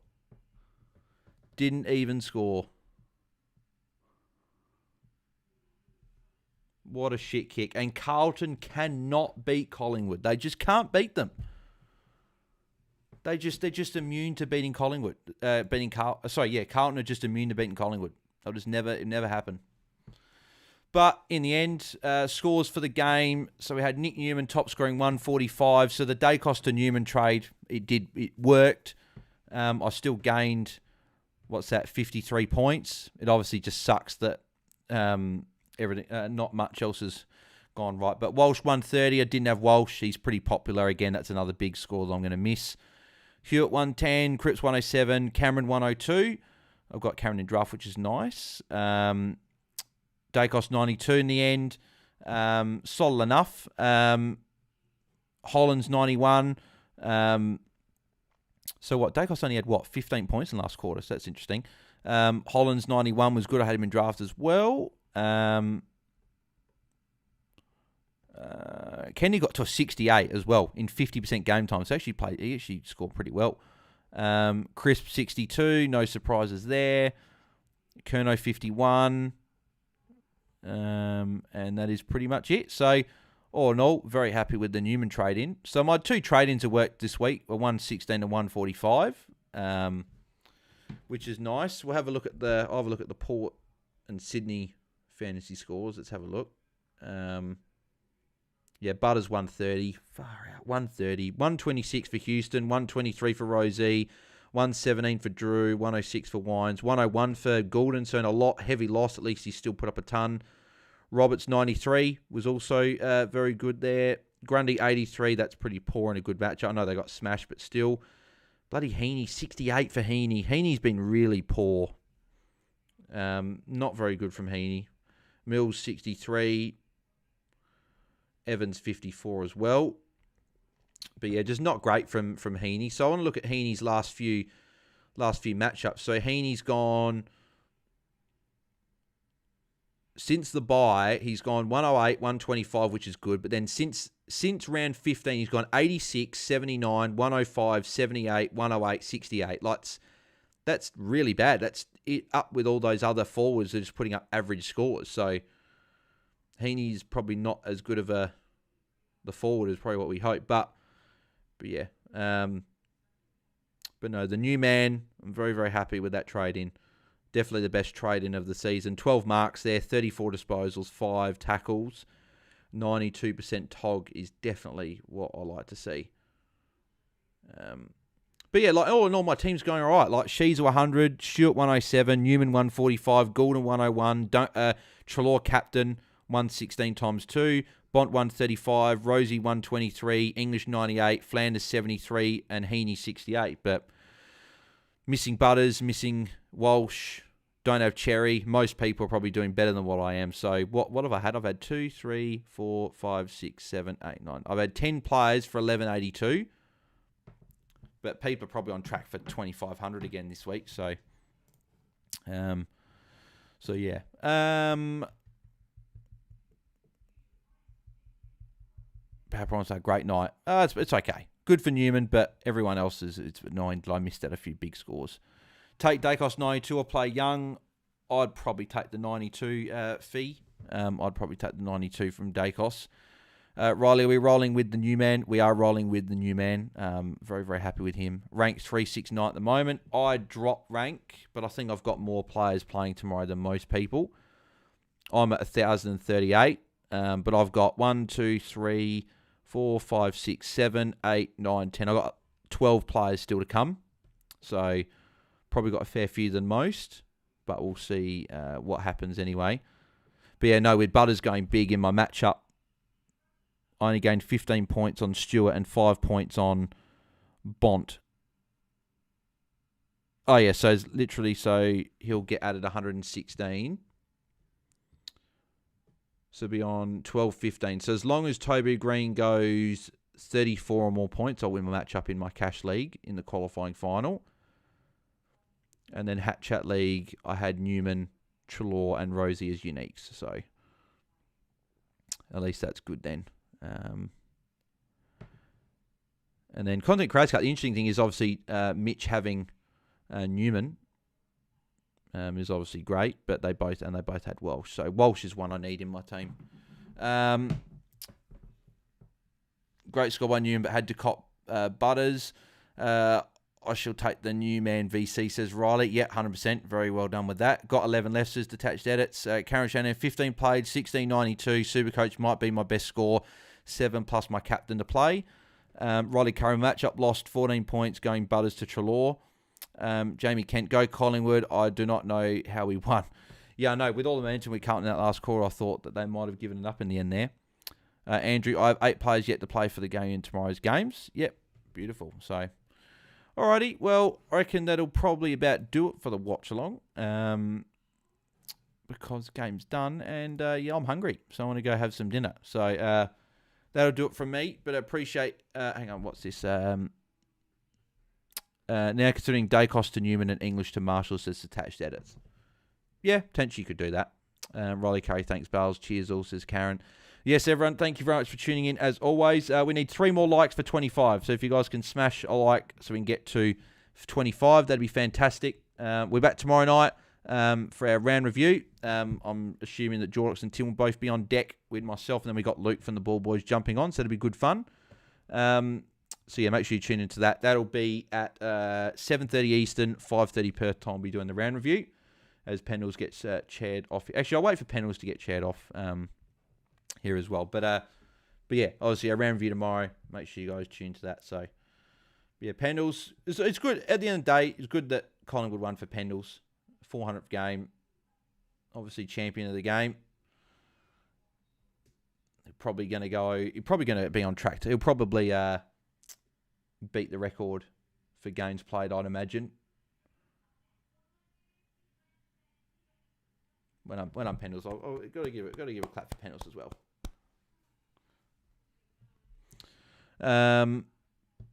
What a shit kick. And Carlton cannot beat Collingwood. They just can't beat them. They're just immune to beating Collingwood. Carlton are just immune to beating Collingwood. It never happen. But in the end, scores for the game. So we had Nick Newman top scoring 145. So the Dacos to Newman trade, it worked. I still gained, 53 points. It obviously just sucks that everything, not much else has gone right. But Walsh 130. I didn't have Walsh. He's pretty popular again. That's another big score that I'm going to miss. Hewitt 110, Cripps 107, Cameron 102. I've got Cameron in draft, which is nice. Dacos 92 in the end. Solid enough. Hollands 91. Dacos only had 15 points in the last quarter, so that's interesting. Hollands 91 was good. I had him in draft as well. Kenny got to a 68 as well in 50% game time. So he actually scored pretty well. Crisp 62, no surprises there. Kerno 51. And that is pretty much it. So, all in all, very happy with the Newman trade-in. So my 2 trade-ins have worked this week were 116 and 145, which is nice. I'll have a look at the Port and Sydney fantasy scores. Let's have a look. Butters 130, far out, 130, 126 for Houston, 123 for Rosie, 117 for Drew, 106 for Wines, 101 for Goulden, so in a heavy loss, at least he still put up a ton. Roberts 93 was also very good there. Grundy 83, that's pretty poor in a good match. I know they got smashed, but still. Bloody Heaney, 68 for Heaney. Heaney's been really poor. Not very good from Heaney. Mills 63. Evans 54 as well. But yeah, just not great from Heaney. So I want to look at Heaney's last few matchups. So Heaney's gone, since the bye, he's gone 108, 125, which is good. But then since round 15, he's gone 86, 79, 105, 78, 108, 68. That's really bad. That's it up with all those other forwards that are just putting up average scores. So Heaney's probably not as good of the forward as probably what we hope. But yeah. But no, the new man, I'm very, very happy with that trade-in. Definitely the best trade-in of the season. 12 marks there, 34 disposals, 5 tackles. 92% TOG is definitely what I like to see. But yeah, all in all, my team's going all right. Like Sheezer 100, Stewart 107, Newman 145, Goulden 101, Treloar captain 116 times 2, Bont 135, Rosie 123, English 98, Flanders 73, and Heaney 68. But missing Butters, missing Walsh, don't have Cherry. Most people are probably doing better than what I am. So what have I had? I've had 2, 3, 4, 5, 6, 7, 8, 9. I've had 10 players for 1182. But people are probably on track for 2,500 again this week. So yeah. Power Promise had a great night. It's okay. Good for Newman, but everyone else it's annoying. I missed out a few big scores. Take Dacos 92 or play Young. I'd probably take the 92 fee. I'd probably take the 92 from Dacos. Riley, are we rolling with the new man? We are rolling with the new man. Very, very happy with him. Rank 369 at the moment. I drop rank, but I think I've got more players playing tomorrow than most people. I'm at 1,038, but I've got 1, 2, 3, 4, 5, 6, 7, 8, 9, 10. I've got 12 players still to come. So probably got a fair few than most, but we'll see what happens anyway. But yeah, no, with Butters going big in my matchup, I only gained 15 points on Stewart and 5 points on Bont. Oh, yeah, so he'll get added 116. So be on 12, 15. So as long as Toby Green goes 34 or more points, I'll win my matchup in my cash league in the qualifying final. And then Hat Chat League, I had Newman, Treloar, and Rosie as uniques. So at least that's good then. And then Content Creators Cut. The interesting thing is obviously Mitch having Newman is obviously great, but they both had Walsh. So Walsh is one I need in my team. Great score by Newman, but had to cop Butters. I shall take the new man VC, says Riley. Yeah, 100%. Very well done with that. Got 11 left, says Detached Edits. Karen Shannon, 15 played, 1692. Supercoach might be my best score. 7 plus my captain to play. Riley Curry matchup lost 14 points going Butters to Treloar. Jamie Kent, go Collingwood. I do not know how we won. Yeah, I know. With all the momentum we cut in that last quarter, I thought that they might have given it up in the end there. Andrew, I have 8 players yet to play for the game in tomorrow's games. Yep, beautiful. So, alrighty. Well, I reckon that'll probably about do it for the watch along. Because the game's done and yeah, I'm hungry. So I want to go have some dinner. So that'll do it from me. But I appreciate, hang on, what's this? Now considering day cost to Newman and English to Marshall, says Attached Edits. Yeah, potentially you could do that. Riley Curry, thanks, Bales. Cheers all, says Karen. Yes, everyone, thank you very much for tuning in. As always, we need 3 more likes for 25. So if you guys can smash a like so we can get to 25, that'd be fantastic. We're back tomorrow night for our round review. I'm assuming that Jordox and Tim will both be on deck with myself, and then we got Luke from the Ball Boys jumping on, so it'll be good fun. So yeah, make sure you tune into that. That'll be at 7:30 Eastern, 5:30 Perth time. We'll be doing the round review as Pendles gets chaired off. Actually, I'll wait for Pendles to get chaired off here as well. But yeah, obviously a round review tomorrow. Make sure you guys tune to that. So yeah, Pendles. It's good. At the end of the day, it's good that Collingwood won for Pendles. 400th game. Obviously champion of the game. He's probably going to be on track. He'll probably beat the record for games played, I'd imagine. When I'm Pendles, I've got to give a clap for Pendles as well.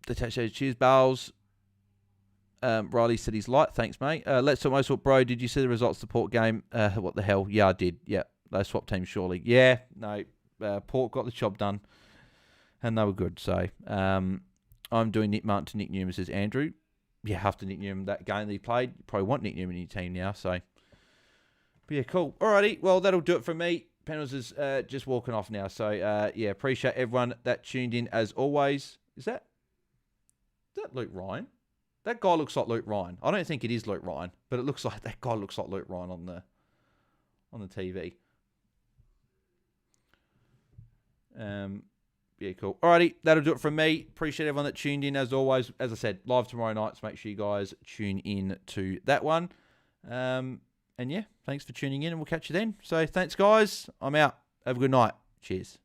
The chat shows, cheers, Bales. Riley said he's light. Thanks, mate. Let's talk most. Bro, did you see the results of the Port game? What the hell? Yeah, I did. Yeah, they swapped teams surely. Yeah, no. Port got the job done, and they were good. So, I'm doing Nick Martin to Nick Newman, says Andrew. Yeah, after Nick Newman, that game that he played, you probably want Nick Newman in your team now. So, but yeah, cool. Alrighty, well, that'll do it from me. Pendles is just walking off now. So, yeah, appreciate everyone that tuned in as always. Is that Luke Ryan? That guy looks like Luke Ryan. I don't think it is Luke Ryan, but it looks like that guy looks like Luke Ryan on the TV. Yeah, cool. Alrighty, that'll do it from me. Appreciate everyone that tuned in as always. As I said, live tomorrow night, so make sure you guys tune in to that one. And yeah, thanks for tuning in, and we'll catch you then. So thanks, guys. I'm out. Have a good night. Cheers.